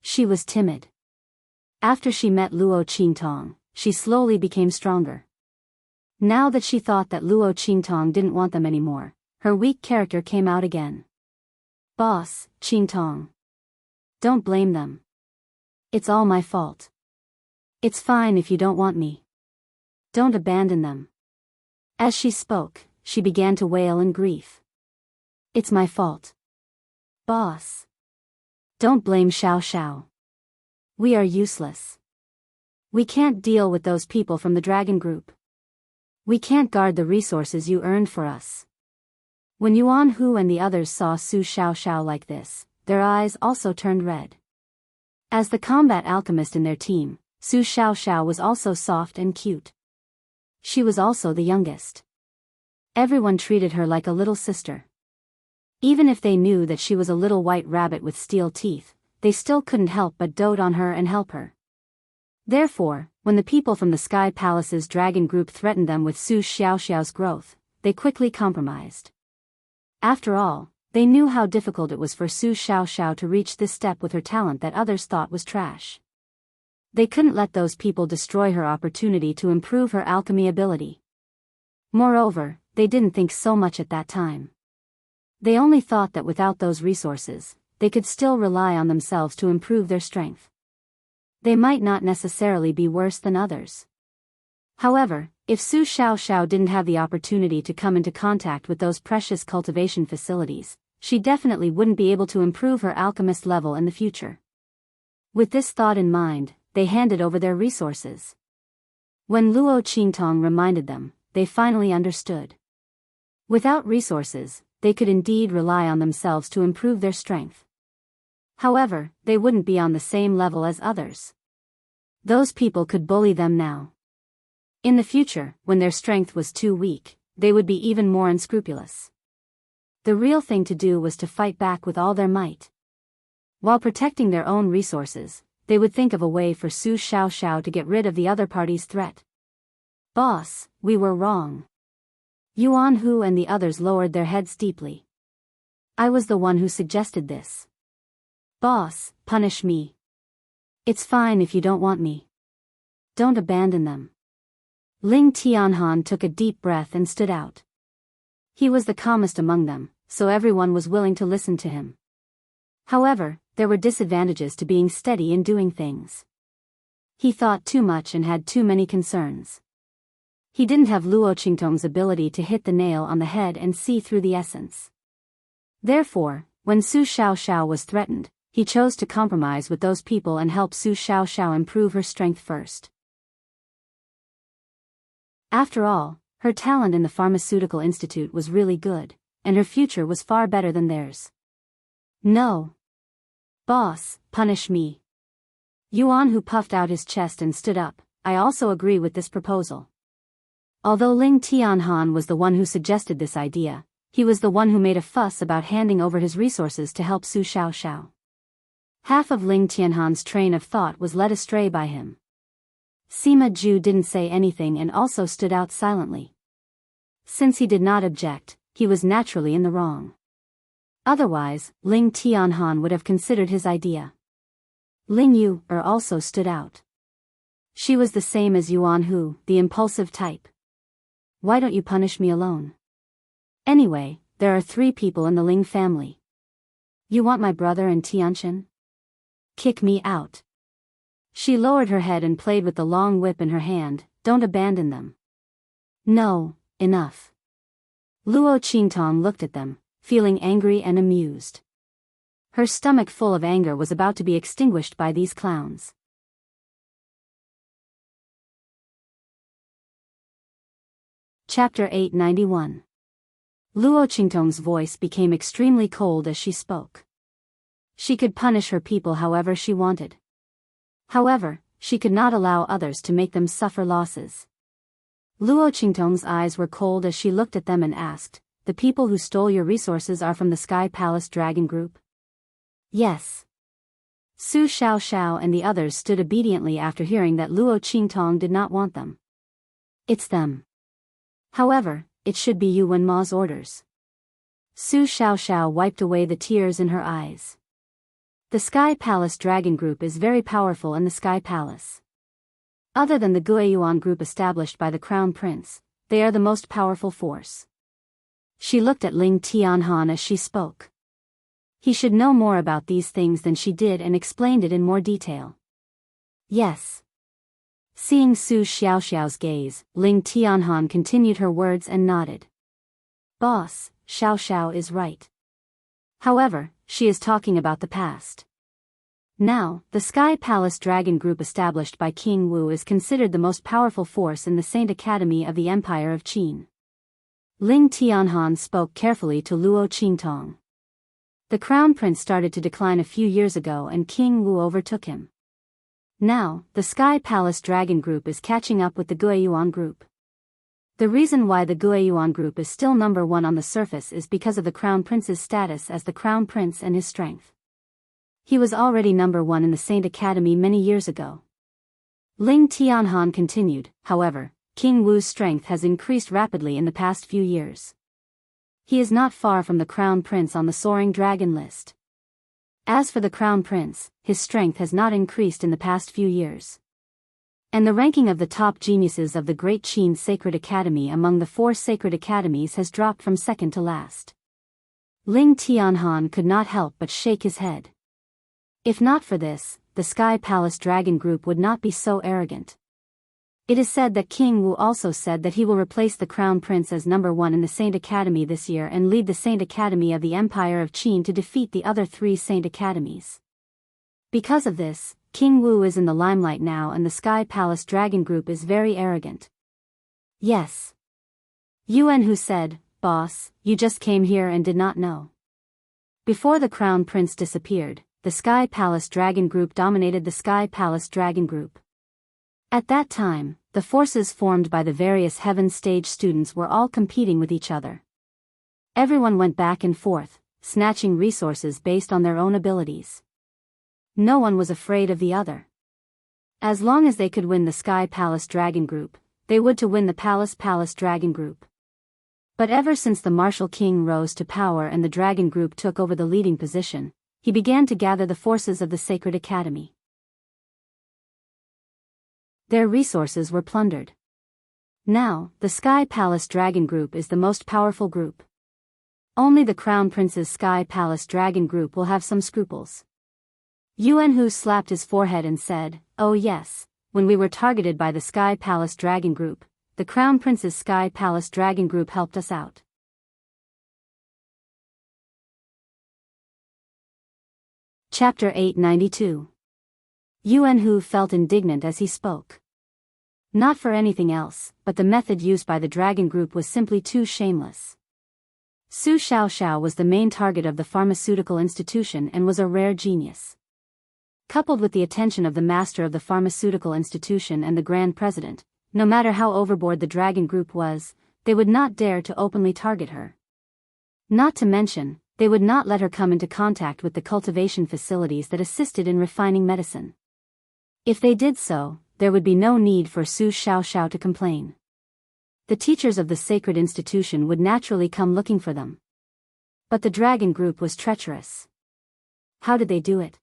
She was timid. After she met Luo Qingtong, she slowly became stronger. Now that she thought that Luo Qingtong didn't want them anymore, her weak character came out again. Boss, Qingtong. Don't blame them. It's all my fault. It's fine if you don't want me. Don't abandon them. As she spoke, she began to wail in grief. It's my fault. Boss. Don't blame Xiao Xiao. We are useless. We can't deal with those people from the dragon group. We can't guard the resources you earned for us. When Yuan Hu and the others saw Su Xiao Xiao like this, their eyes also turned red. As the combat alchemist in their team, Su Xiao Xiao was also soft and cute. She was also the youngest. Everyone treated her like a little sister. Even if they knew that she was a little white rabbit with steel teeth, they still couldn't help but dote on her and help her. Therefore, when the people from the Sky Palace's dragon group threatened them with Su Xiaoxiao's growth, they quickly compromised. After all, they knew how difficult it was for Su Xiaoxiao to reach this step with her talent that others thought was trash. They couldn't let those people destroy her opportunity to improve her alchemy ability. Moreover, they didn't think so much at that time. They only thought that without those resources, they could still rely on themselves to improve their strength. They might not necessarily be worse than others. However, if Su Xiaoxiao didn't have the opportunity to come into contact with those precious cultivation facilities, she definitely wouldn't be able to improve her alchemist level in the future. With this thought in mind, they handed over their resources. When Luo Qingtong reminded them, they finally understood. Without resources, they could indeed rely on themselves to improve their strength. However, they wouldn't be on the same level as others. Those people could bully them now. In the future, when their strength was too weak, they would be even more unscrupulous. The real thing to do was to fight back with all their might. While protecting their own resources, they would think of a way for Su Xiaoxiao to get rid of the other party's threat. Boss, we were wrong. Yuan Hu and the others lowered their heads deeply. I was the one who suggested this. Boss, punish me. It's fine if you don't want me. Don't abandon them. Ling Tianhan took a deep breath and stood out. He was the calmest among them, so everyone was willing to listen to him. However, there were disadvantages to being steady in doing things. He thought too much and had too many concerns. He didn't have Luo Qingtong's ability to hit the nail on the head and see through the essence. Therefore, when Su Xiaoxiao was threatened, he chose to compromise with those people and help Su Xiaoxiao improve her strength first. After all, her talent in the Pharmaceutical Institute was really good, and her future was far better than theirs. No. Boss, punish me. Yuan Hu puffed out his chest and stood up. I also agree with this proposal. Although Ling Tianhan was the one who suggested this idea, he was the one who made a fuss about handing over his resources to help Su Xiaoxiao. Half of Ling Tianhan's train of thought was led astray by him. Sima Ju didn't say anything and also stood out silently. Since he did not object, he was naturally in the wrong. Otherwise, Ling Tianhan would have considered his idea. Ling Yu also stood out. She was the same as Yuan Hu, the impulsive type. Why don't you punish me alone? Anyway, there are 3 people in the Ling family. You want my brother and Tianchen? Kick me out. She lowered her head and played with the long whip in her hand. Don't abandon them. No, enough. Luo Qingtong looked at them, feeling angry and amused. Her stomach full of anger was about to be extinguished by these clowns. Chapter 891. Luo Qingtong's voice became extremely cold as she spoke. She could punish her people however she wanted. However, she could not allow others to make them suffer losses. Luo Qingtong's eyes were cold as she looked at them and asked, the people who stole your resources are from the Sky Palace Dragon Group? Yes. Su Xiaoxiao and the others stood obediently after hearing that Luo Qingtong did not want them. It's them. However, it should be you when Ma's orders. Su Xiaoxiao wiped away the tears in her eyes. The Sky Palace Dragon Group is very powerful in the Sky Palace. Other than the Guiyuan group established by the Crown Prince, they are the most powerful force. She looked at Ling Tianhan as she spoke. He should know more about these things than she did and explained it in more detail. Yes. Seeing Su Xiaoxiao's gaze, Ling Tianhan continued her words and nodded. Boss, Xiao Xiao is right. However, she is talking about the past. Now, the Sky Palace Dragon Group established by King Wu is considered the most powerful force in the Saint Academy of the Empire of Qin. Ling Tianhan spoke carefully to Luo Qingtong. The Crown Prince started to decline a few years ago and King Wu overtook him. Now, the Sky Palace Dragon Group is catching up with the Guiyuan Group. The reason why the Guiyuan Group is still number one on the surface is because of the Crown Prince's status as the Crown Prince and his strength. He was already number one in the Saint Academy many years ago. Ling Tianhan continued, however, King Wu's strength has increased rapidly in the past few years. He is not far from the Crown Prince on the Soaring Dragon list. As for the Crown Prince, his strength has not increased in the past few years. And the ranking of the top geniuses of the Great Qin Sacred Academy among the 4 sacred academies has dropped from second to last. Ling Tianhan could not help but shake his head. If not for this, the Sky Palace Dragon Group would not be so arrogant. It is said that King Wu also said that he will replace the Crown Prince as number one in the Saint Academy this year and lead the Saint Academy of the Empire of Qin to defeat the other 3 Saint Academies. Because of this, King Wu is in the limelight now and the Sky Palace Dragon Group is very arrogant. Yes. Yuan Hu said, Boss, you just came here and did not know. Before the Crown Prince disappeared, the Sky Palace Dragon Group dominated the Sky Palace Dragon Group. At that time, the forces formed by the various Heaven Stage students were all competing with each other. Everyone went back and forth, snatching resources based on their own abilities. No one was afraid of the other. As long as they could win the Sky Palace Dragon Group, they would to win the Palace Dragon Group. But ever since the Martial King rose to power and the Dragon Group took over the leading position, he began to gather the forces of the Sacred Academy. Their resources were plundered. Now, the Sky Palace Dragon Group is the most powerful group. Only the Crown Prince's Sky Palace Dragon Group will have some scruples. Yuan Hu slapped his forehead and said, Oh yes, when we were targeted by the Sky Palace Dragon Group, the Crown Prince's Sky Palace Dragon Group helped us out. Chapter 892. Yuan Hu felt indignant as he spoke. Not for anything else, but the method used by the Dragon Group was simply too shameless. Su Xiaoxiao was the main target of the pharmaceutical institution and was a rare genius. Coupled with the attention of the master of the pharmaceutical institution and the Grand President, no matter how overboard the Dragon Group was, they would not dare to openly target her. Not to mention, they would not let her come into contact with the cultivation facilities that assisted in refining medicine. If they did so, there would be no need for Su Xiaoxiao to complain. The teachers of the sacred institution would naturally come looking for them. But the Dragon Group was treacherous. How did they do it?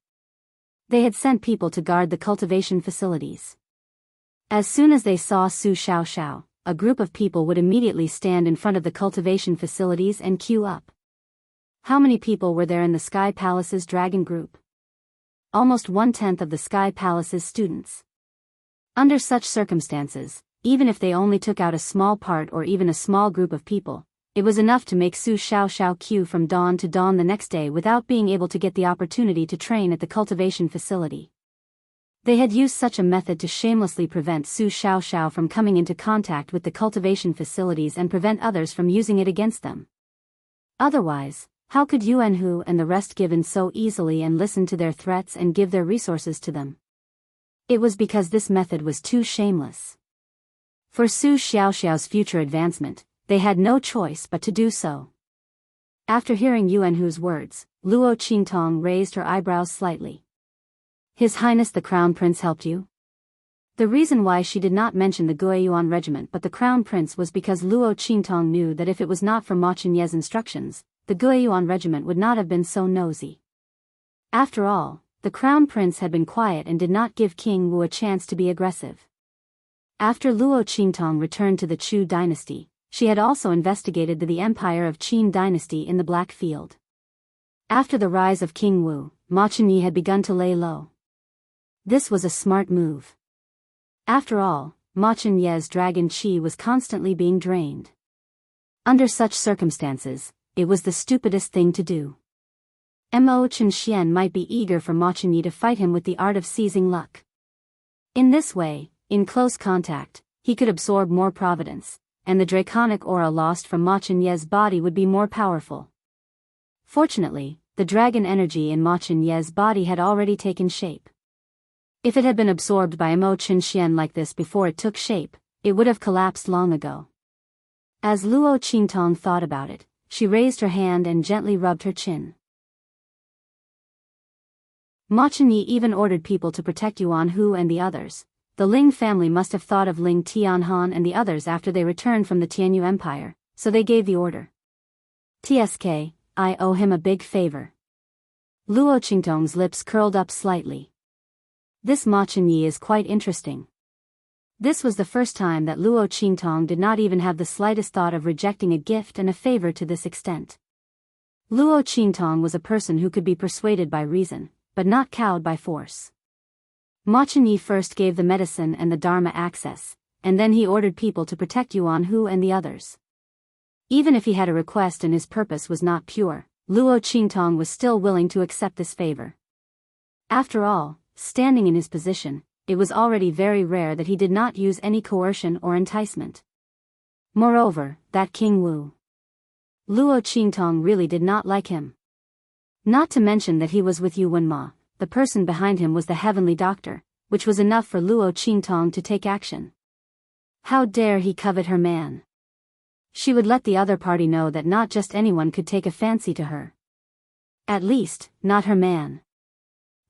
They had sent people to guard the cultivation facilities. As soon as they saw Su Xiaoxiao, a group of people would immediately stand in front of the cultivation facilities and queue up. How many people were there in the Sky Palace's Dragon Group? Almost 1/10 of the Sky Palace's students. Under such circumstances, even if they only took out a small part or even a small group of people, it was enough to make Su Xiaoxiao queue from dawn to dawn the next day without being able to get the opportunity to train at the cultivation facility. They had used such a method to shamelessly prevent Su Xiaoxiao from coming into contact with the cultivation facilities and prevent others from using it against them. Otherwise, how could Yuan Hu and the rest give in so easily and listen to their threats and give their resources to them? It was because this method was too shameless. For Su Xiaoxiao's future advancement, they had no choice but to do so. After hearing Yuan Hu's words, Luo Qingtong raised her eyebrows slightly. His Highness the Crown Prince helped you? The reason why she did not mention the Guiyuan regiment but the Crown Prince was because Luo Qingtong knew that if it was not for Ma Chenye's instructions, the Guiyuan regiment would not have been so nosy. After all, the Crown Prince had been quiet and did not give King Wu a chance to be aggressive. After Luo Qingtong returned to the Chu dynasty, she had also investigated the Empire of Qin dynasty in the Black Field. After the rise of King Wu, Ma Chenye had begun to lay low. This was a smart move. After all, Ma Chenye's dragon qi was constantly being drained. Under such circumstances, it was the stupidest thing to do. Mo Chen might be eager for Ma Chenyi to fight him with the art of seizing luck. In this way, in close contact, he could absorb more providence, and the draconic aura lost from Ma Chenyi's body would be more powerful. Fortunately, the dragon energy in Ma Chenyi's body had already taken shape. If it had been absorbed by Mo Chen like this before it took shape, it would have collapsed long ago. As Luo Qingtong thought about it, she raised her hand and gently rubbed her chin. Ma Chenyi even ordered people to protect Yuan Hu and the others. The Ling family must have thought of Ling Tianhan and the others after they returned from the Tianyu Empire, so they gave the order. "TSK, I owe him a big favor." Luo Qingtong's lips curled up slightly. This Ma Chenyi is quite interesting. This was the first time that Luo Qingtong did not even have the slightest thought of rejecting a gift and a favor to this extent. Luo Qingtong was a person who could be persuaded by reason, but not cowed by force. Ma Chenyi first gave the medicine and the Dharma access, and then he ordered people to protect Yuan Hu and the others. Even if he had a request and his purpose was not pure, Luo Qingtong was still willing to accept this favor. After all, standing in his position, it was already very rare that he did not use any coercion or enticement. Moreover, that King Wu. Luo Qingtong really did not like him. Not to mention that he was with Yu Wenma, the person behind him was the heavenly doctor, which was enough for Luo Qingtong to take action. How dare he covet her man? She would let the other party know that not just anyone could take a fancy to her. At least, not her man.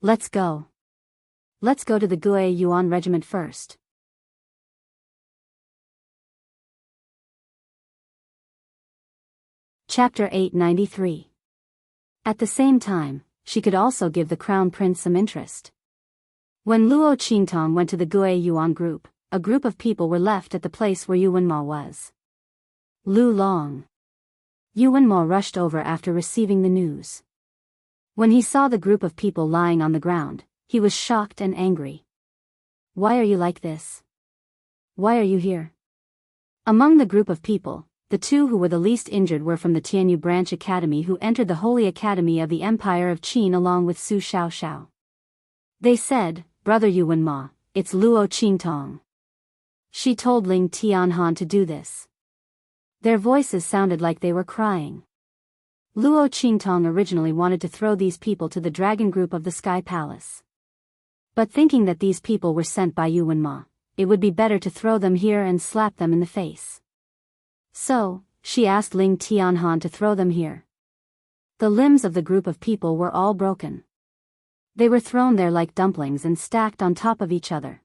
Let's go. Let's go to the Gue Yuan regiment first. Chapter 893. At the same time, she could also give the crown prince some interest. When Luo Qingtong went to the Gue Yuan group, a group of people were left at the place where Yu Wenma was. Lu Long. Yu Wenma rushed over after receiving the news. When he saw the group of people lying on the ground, he was shocked and angry. "Why are you like this? Why are you here?" Among the group of people, the two who were the least injured were from the Tianyu Branch Academy who entered the Holy Academy of the Empire of Qin along with Su Xiaoxiao. They said, "Brother Yu Wenma, it's Luo Qingtong." She told Ling Tianhan to do this. Their voices sounded like they were crying. Luo Qingtong originally wanted to throw these people to the dragon group of the Sky Palace. But thinking that these people were sent by Yu Wenma, it would be better to throw them here and slap them in the face. So, she asked Ling Tianhan to throw them here. The limbs of the group of people were all broken. They were thrown there like dumplings and stacked on top of each other.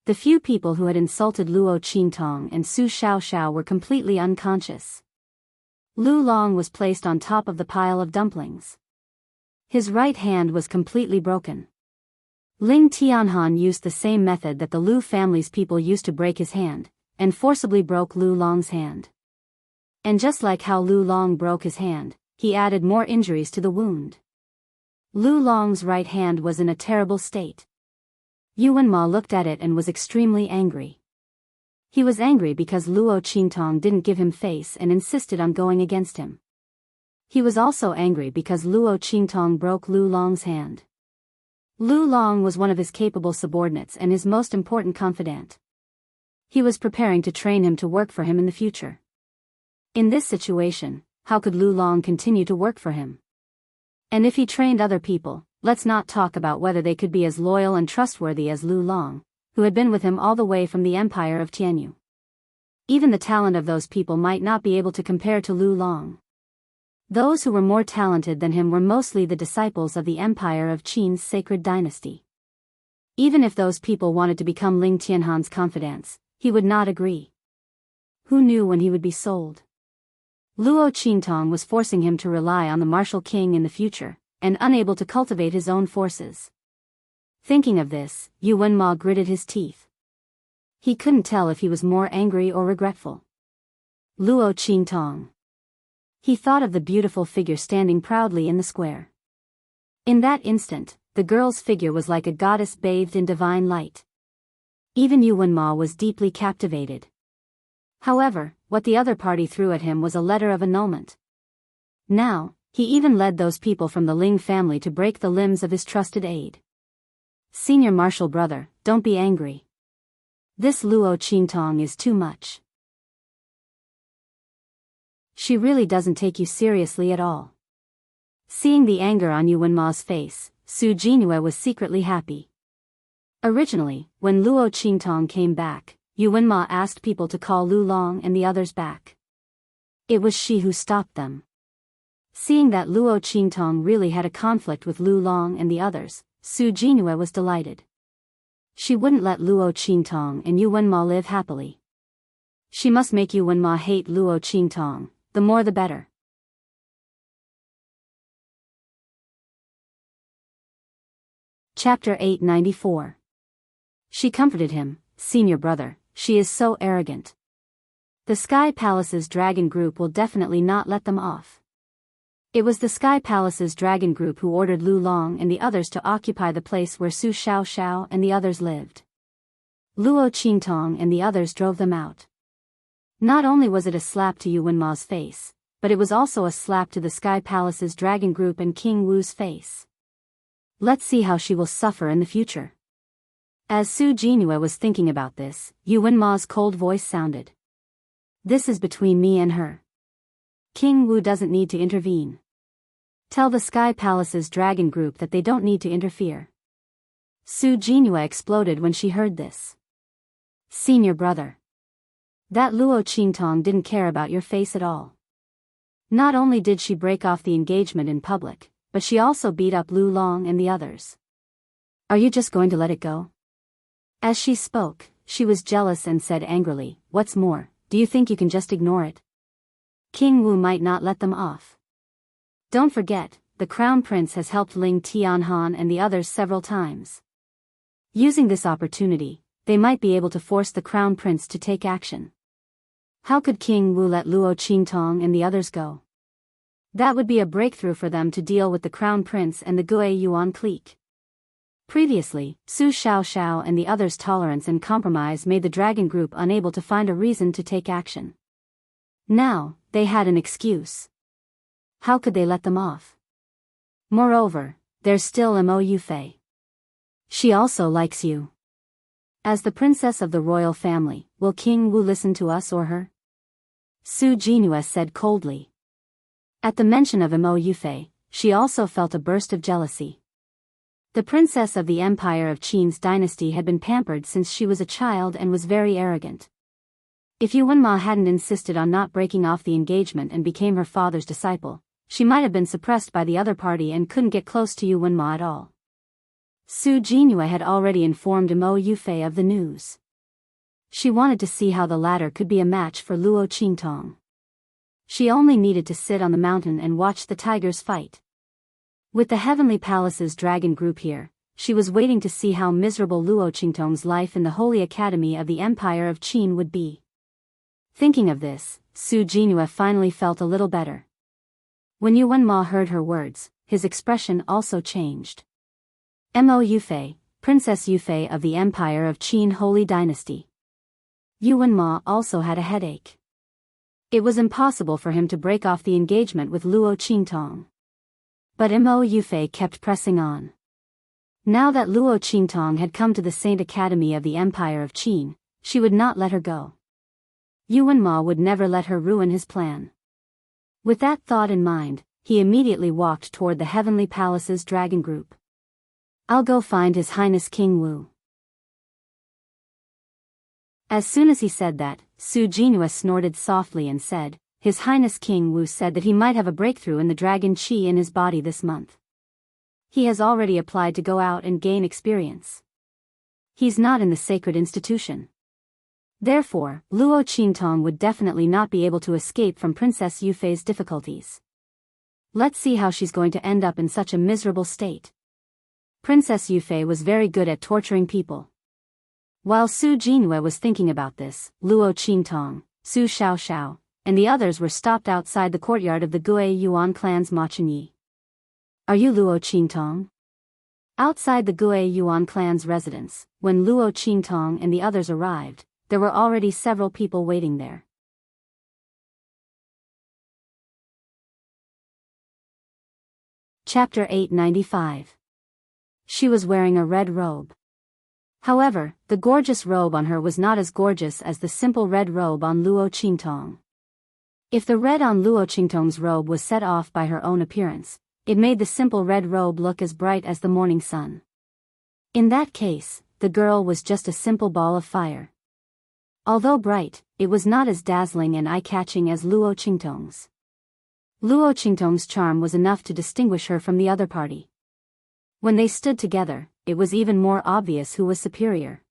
The few people who had insulted Luo Qingtong and Su Xiaoxiao were completely unconscious. Lu Long was placed on top of the pile of dumplings. His right hand was completely broken. Ling Tianhan used the same method that the Lu family's people used to break his hand, and forcibly broke Lu Long's hand. And just like how Lu Long broke his hand, he added more injuries to the wound. Lu Long's right hand was in a terrible state. Yu Wenma looked at it and was extremely angry. He was angry because Luo Qingtong didn't give him face and insisted on going against him. He was also angry because Luo Qingtong broke Lu Long's hand. Lu Long was one of his capable subordinates and his most important confidant. He was preparing to train him to work for him in the future. In this situation, how could Lu Long continue to work for him? And if he trained other people, let's not talk about whether they could be as loyal and trustworthy as Lu Long, who had been with him all the way from the Empire of Tianyu. Even the talent of those people might not be able to compare to Lu Long. Those who were more talented than him were mostly the disciples of the Empire of Qin's sacred dynasty. Even if those people wanted to become Ling Tianhan's confidants, he would not agree. Who knew when he would be sold? Luo Qingtong was forcing him to rely on the martial king in the future, and unable to cultivate his own forces. Thinking of this, Yu Wenma gritted his teeth. He couldn't tell if he was more angry or regretful. Luo Qingtong. He thought of the beautiful figure standing proudly in the square. In that instant, the girl's figure was like a goddess bathed in divine light. Even Yu Wenma was deeply captivated. However, what the other party threw at him was a letter of annulment. Now, he even led those people from the Ling family to break the limbs of his trusted aide. Senior Marshal brother, don't be angry. This Luo Qingtong is too much. She really doesn't take you seriously at all. Seeing the anger on Yu Wenma's face, Su Jinue was secretly happy. Originally, when Luo Qingtong came back, Yu Wenma asked people to call Lu Long and the others back. It was she who stopped them. Seeing that Luo Qingtong really had a conflict with Lu Long and the others, Su Jinue was delighted. She wouldn't let Luo Qingtong and Yu Wenma live happily. She must make Yu Wenma hate Luo Qingtong, the more the better. Chapter 894. She comforted him, senior brother, she is so arrogant. The Sky Palace's dragon group will definitely not let them off. It was the Sky Palace's dragon group who ordered Lu Long and the others to occupy the place where Su Xiaoxiao and the others lived. Luo Qingtong and the others drove them out. Not only was it a slap to Yu Wenma's face, but it was also a slap to the Sky Palace's dragon group and King Wu's face. Let's see how she will suffer in the future. As Su Jinue was thinking about this, Yu Wenma's cold voice sounded. This is between me and her. King Wu doesn't need to intervene. Tell the Sky Palace's dragon group that they don't need to interfere. Su Jinue exploded when she heard this. Senior brother. That Luo Qingtong didn't care about your face at all. Not only did she break off the engagement in public, but she also beat up Lu Long and the others. Are you just going to let it go? As she spoke, she was jealous and said angrily, what's more, do you think you can just ignore it? King Wu might not let them off. Don't forget, the Crown Prince has helped Ling Tianhan and the others several times. Using this opportunity, they might be able to force the Crown Prince to take action. How could King Wu let Luo Qingtong and the others go? That would be a breakthrough for them to deal with the Crown Prince and the Gue Yuan clique. Previously, Su Xiaoxiao and the others' tolerance and compromise made the dragon group unable to find a reason to take action. Now, they had an excuse. How could they let them off? Moreover, there's still Mo Yufei. She also likes you. As the princess of the royal family, will King Wu listen to us or her? Su Jinue said coldly. At the mention of Mo Yufei, she also felt a burst of jealousy. The princess of the Empire of Qin's dynasty had been pampered since she was a child and was very arrogant. If Yu Wenma hadn't insisted on not breaking off the engagement and became her father's disciple, she might have been suppressed by the other party and couldn't get close to Yu Wenma at all. Su Jinue had already informed Mo Yufei of the news. She wanted to see how the latter could be a match for Luo Qingtong. She only needed to sit on the mountain and watch the tigers fight. With the Heavenly Palace's dragon group here, she was waiting to see how miserable Luo Qingtong's life in the Holy Academy of the Empire of Qin would be. Thinking of this, Su Jinue finally felt a little better. When Yu Wenma heard her words, his expression also changed. Mo Yufei, Princess Yufei of the Empire of Qin Holy Dynasty. Yu Wenma also had a headache. It was impossible for him to break off the engagement with Luo Qingtong. But Mo Yufei kept pressing on. Now that Luo Qingtong had come to the Saint Academy of the Empire of Qin, she would not let her go. Yu Wenma would never let her ruin his plan. With that thought in mind, he immediately walked toward the Heavenly Palace's dragon group. I'll go find His Highness King Wu. As soon as he said that, Su Jinue snorted softly and said, His Highness King Wu said that he might have a breakthrough in the dragon qi in his body this month. He has already applied to go out and gain experience. He's not in the sacred institution. Therefore, Luo Qingtong would definitely not be able to escape from Princess Yufei's difficulties. Let's see how she's going to end up in such a miserable state. Princess Yufei was very good at torturing people. While Su Jinue was thinking about this, Luo Qingtong, Su Xiaoxiao, and the others were stopped outside the courtyard of the Gue Yuan clan's Machenyi. Are you Luo Qingtong? Outside the Gue Yuan clan's residence, when Luo Qingtong and the others arrived, there were already several people waiting there. Chapter 895. She was wearing a red robe. However, the gorgeous robe on her was not as gorgeous as the simple red robe on Luo Qingtong. If the red on Luo Qingtong's robe was set off by her own appearance, it made the simple red robe look as bright as the morning sun. In that case, the girl was just a simple ball of fire. Although bright, it was not as dazzling and eye-catching as Luo Qingtong's. Luo Qingtong's charm was enough to distinguish her from the other party. When they stood together, it was even more obvious who was superior.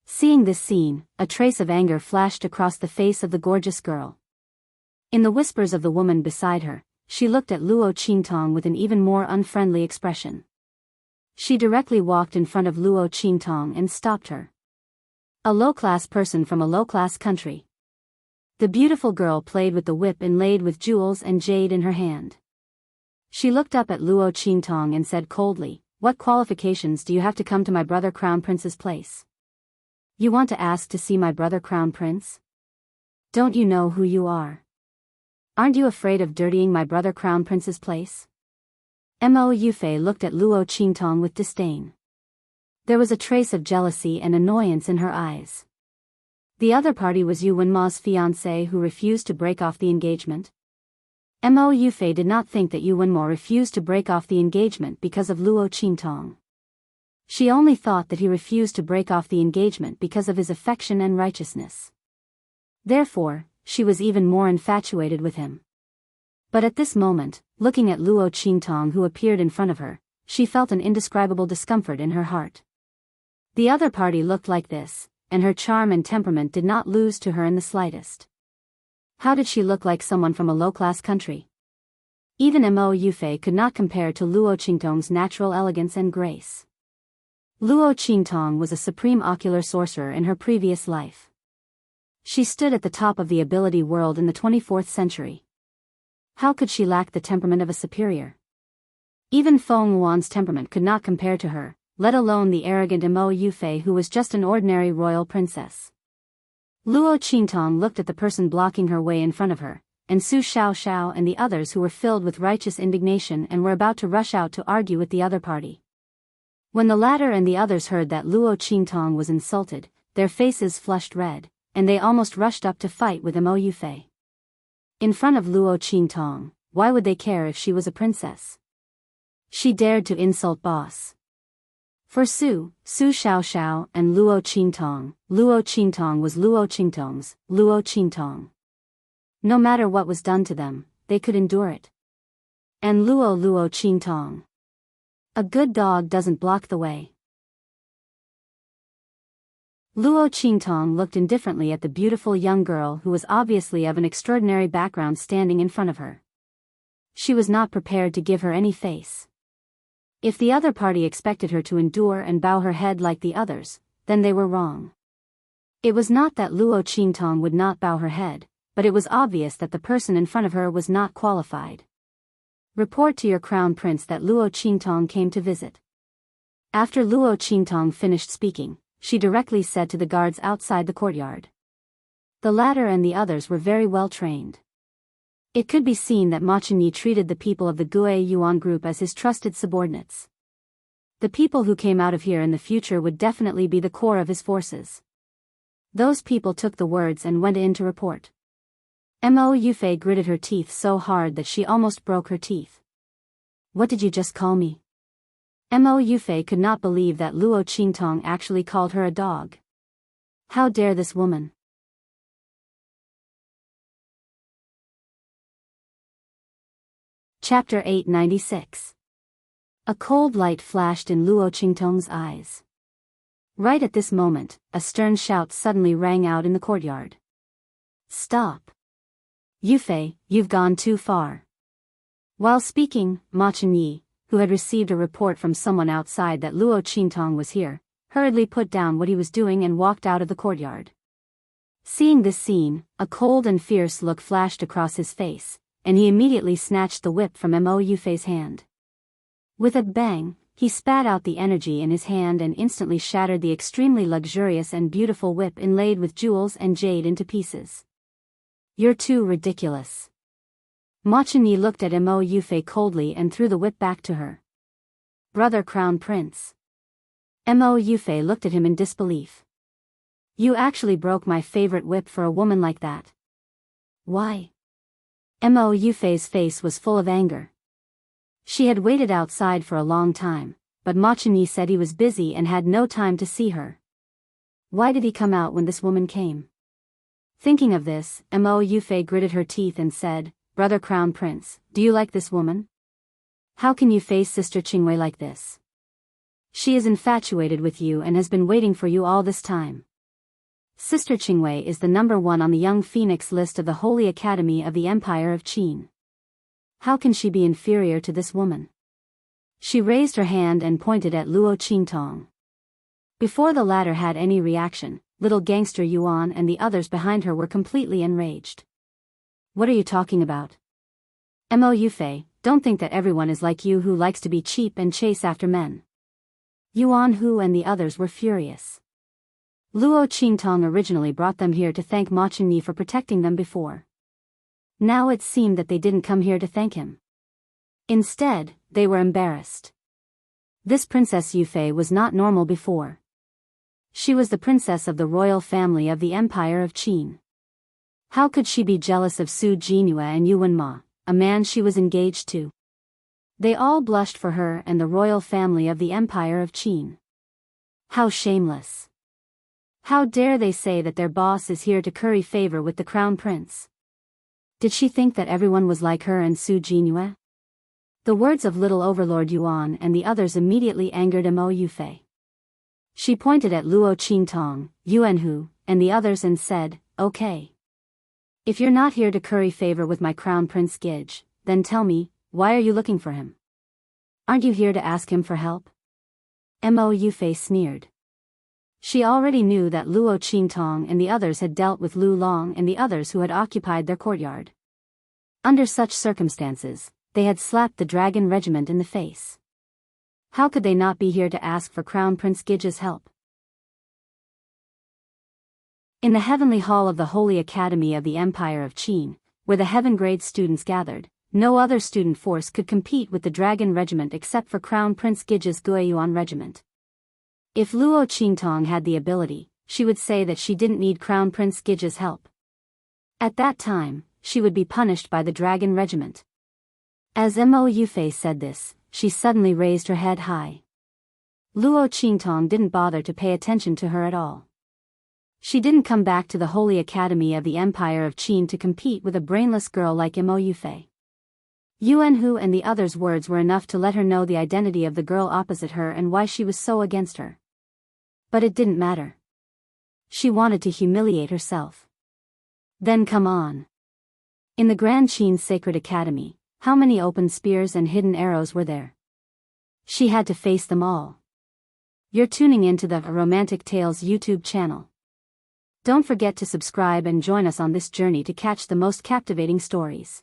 Seeing this scene, a trace of anger flashed across the face of the gorgeous girl. In the whispers of the woman beside her, she looked at Luo Qingtong with an even more unfriendly expression. She directly walked in front of Luo Qingtong and stopped her. A low-class person from a low-class country. The beautiful girl played with the whip inlaid with jewels and jade in her hand. She looked up at Luo Qingtong and said coldly, "What qualifications do you have to come to my brother Crown Prince's place? You want to ask to see my brother Crown Prince? Don't you know who you are? Aren't you afraid of dirtying my brother Crown Prince's place?" Mo Yufei looked at Luo Qingtong with disdain. There was a trace of jealousy and annoyance in her eyes. The other party was Yu Wenma's fiancé who refused to break off the engagement. Mo Yufei did not think that Yu Wenma refused to break off the engagement because of Luo Qingtong. She only thought that he refused to break off the engagement because of his affection and righteousness. Therefore, she was even more infatuated with him. But at this moment, looking at Luo Qingtong who appeared in front of her, she felt an indescribable discomfort in her heart. The other party looked like this, and her charm and temperament did not lose to her in the slightest. How did she look like someone from a low-class country? Even Mo Yufei could not compare to Luo Qingtong's natural elegance and grace. Luo Qingtong was a supreme ocular sorcerer in her previous life. She stood at the top of the ability world in the 24th century. How could she lack the temperament of a superior? Even Feng Yuan's temperament could not compare to her, let alone the arrogant Mo Yufei who was just an ordinary royal princess. Luo Qingtong looked at the person blocking her way in front of her, and Su Xiaoxiao and the others who were filled with righteous indignation and were about to rush out to argue with the other party. When the latter and the others heard that Luo Qingtong was insulted, their faces flushed red, and they almost rushed up to fight with Mo Yufei. In front of Luo Qingtong, why would they care if she was a princess? She dared to insult boss. For Su Xiaoxiao and Luo Qingtong was Luo Qingtong's, Luo Qingtong. No matter what was done to them, they could endure it. And Luo Qingtong. A good dog doesn't block the way. Luo Qingtong looked indifferently at the beautiful young girl who was obviously of an extraordinary background standing in front of her. She was not prepared to give her any face. If the other party expected her to endure and bow her head like the others, then they were wrong. It was not that Luo Qingtong would not bow her head, but it was obvious that the person in front of her was not qualified. Report to your crown prince that Luo Qingtong came to visit. After Luo Qingtong finished speaking, she directly said to the guards outside the courtyard. The latter and the others were very well trained. It could be seen that Ma Chenyi treated the people of the Gue Yuan group as his trusted subordinates. The people who came out of here in the future would definitely be the core of his forces. Those people took the words and went in to report. Mo Yufei gritted her teeth so hard that she almost broke her teeth. What did you just call me? Mo Yufei could not believe that Luo Qingtong actually called her a dog. How dare this woman? Chapter 896. A cold light flashed in Luo Qingtong's eyes. Right at this moment, a stern shout suddenly rang out in the courtyard. Stop! Yufei, you've gone too far. While speaking, Ma Chenyi, who had received a report from someone outside that Luo Qingtong was here, hurriedly put down what he was doing and walked out of the courtyard. Seeing this scene, a cold and fierce look flashed across his face, and he immediately snatched the whip from Mo Yufei's hand. With a bang, he spat out the energy in his hand and instantly shattered the extremely luxurious and beautiful whip inlaid with jewels and jade into pieces. You're too ridiculous. Ma Chunyi looked at Mo Yufei coldly and threw the whip back to her. Brother Crown Prince. Mo Yufei looked at him in disbelief. You actually broke my favorite whip for a woman like that. Why? Mo Yufei's face was full of anger. She had waited outside for a long time, but Ma Chunyi said he was busy and had no time to see her. Why did he come out when this woman came? Thinking of this, Mo Yufei gritted her teeth and said, Brother Crown Prince, do you like this woman? How can you face Sister Qingwei like this? She is infatuated with you and has been waiting for you all this time. Sister Qingwei is the #1 on the Young Phoenix list of the Holy Academy of the Empire of Qin. How can she be inferior to this woman? She raised her hand and pointed at Luo Qingtong. Before the latter had any reaction, little gangster Yuan and the others behind her were completely enraged. What are you talking about? Mo Yufei, don't think that everyone is like you who likes to be cheap and chase after men. Yuan Hu and the others were furious. Luo Qingtong originally brought them here to thank Ma Chunyi for protecting them before. Now it seemed that they didn't come here to thank him. Instead, they were embarrassed. This Princess Yufei was not normal before. She was the princess of the royal family of the Empire of Qin. How could she be jealous of Su Jinhua and Yuan Ma, a man she was engaged to? They all blushed for her and the royal family of the Empire of Qin. How shameless. How dare they say that their boss is here to curry favor with the crown prince? Did she think that everyone was like her and Su Jinhua? The words of little overlord Yuan and the others immediately angered Mo Yufei. She pointed at Luo Qingtong, Yuanhu, and the others and said, Okay. If you're not here to curry favor with my crown prince Gige, then tell me, why are you looking for him? Aren't you here to ask him for help? Mo Yufei sneered. She already knew that Luo Qingtong and the others had dealt with Lu Long and the others who had occupied their courtyard. Under such circumstances, they had slapped the dragon regiment in the face. How could they not be here to ask for Crown Prince Gige's help? In the heavenly hall of the Holy Academy of the Empire of Qin, where the heaven grade students gathered, no other student force could compete with the dragon regiment except for Crown Prince Gige's Guiyuan regiment. If Luo Qingtong had the ability, she would say that she didn't need Crown Prince Gige's help. At that time, she would be punished by the dragon regiment. As Mo Yufei said this, she suddenly raised her head high. Luo Qingtong didn't bother to pay attention to her at all. She didn't come back to the Holy Academy of the Empire of Qin to compete with a brainless girl like Mo Yufei. Yuanhu and the others' words were enough to let her know the identity of the girl opposite her and why she was so against her. But it didn't matter. She wanted to humiliate herself. Then come on. In the Grand Qin Sacred Academy, how many open spears and hidden arrows were there? She had to face them all. You're tuning into the Romantic Tales YouTube channel. Don't forget to subscribe and join us on this journey to catch the most captivating stories.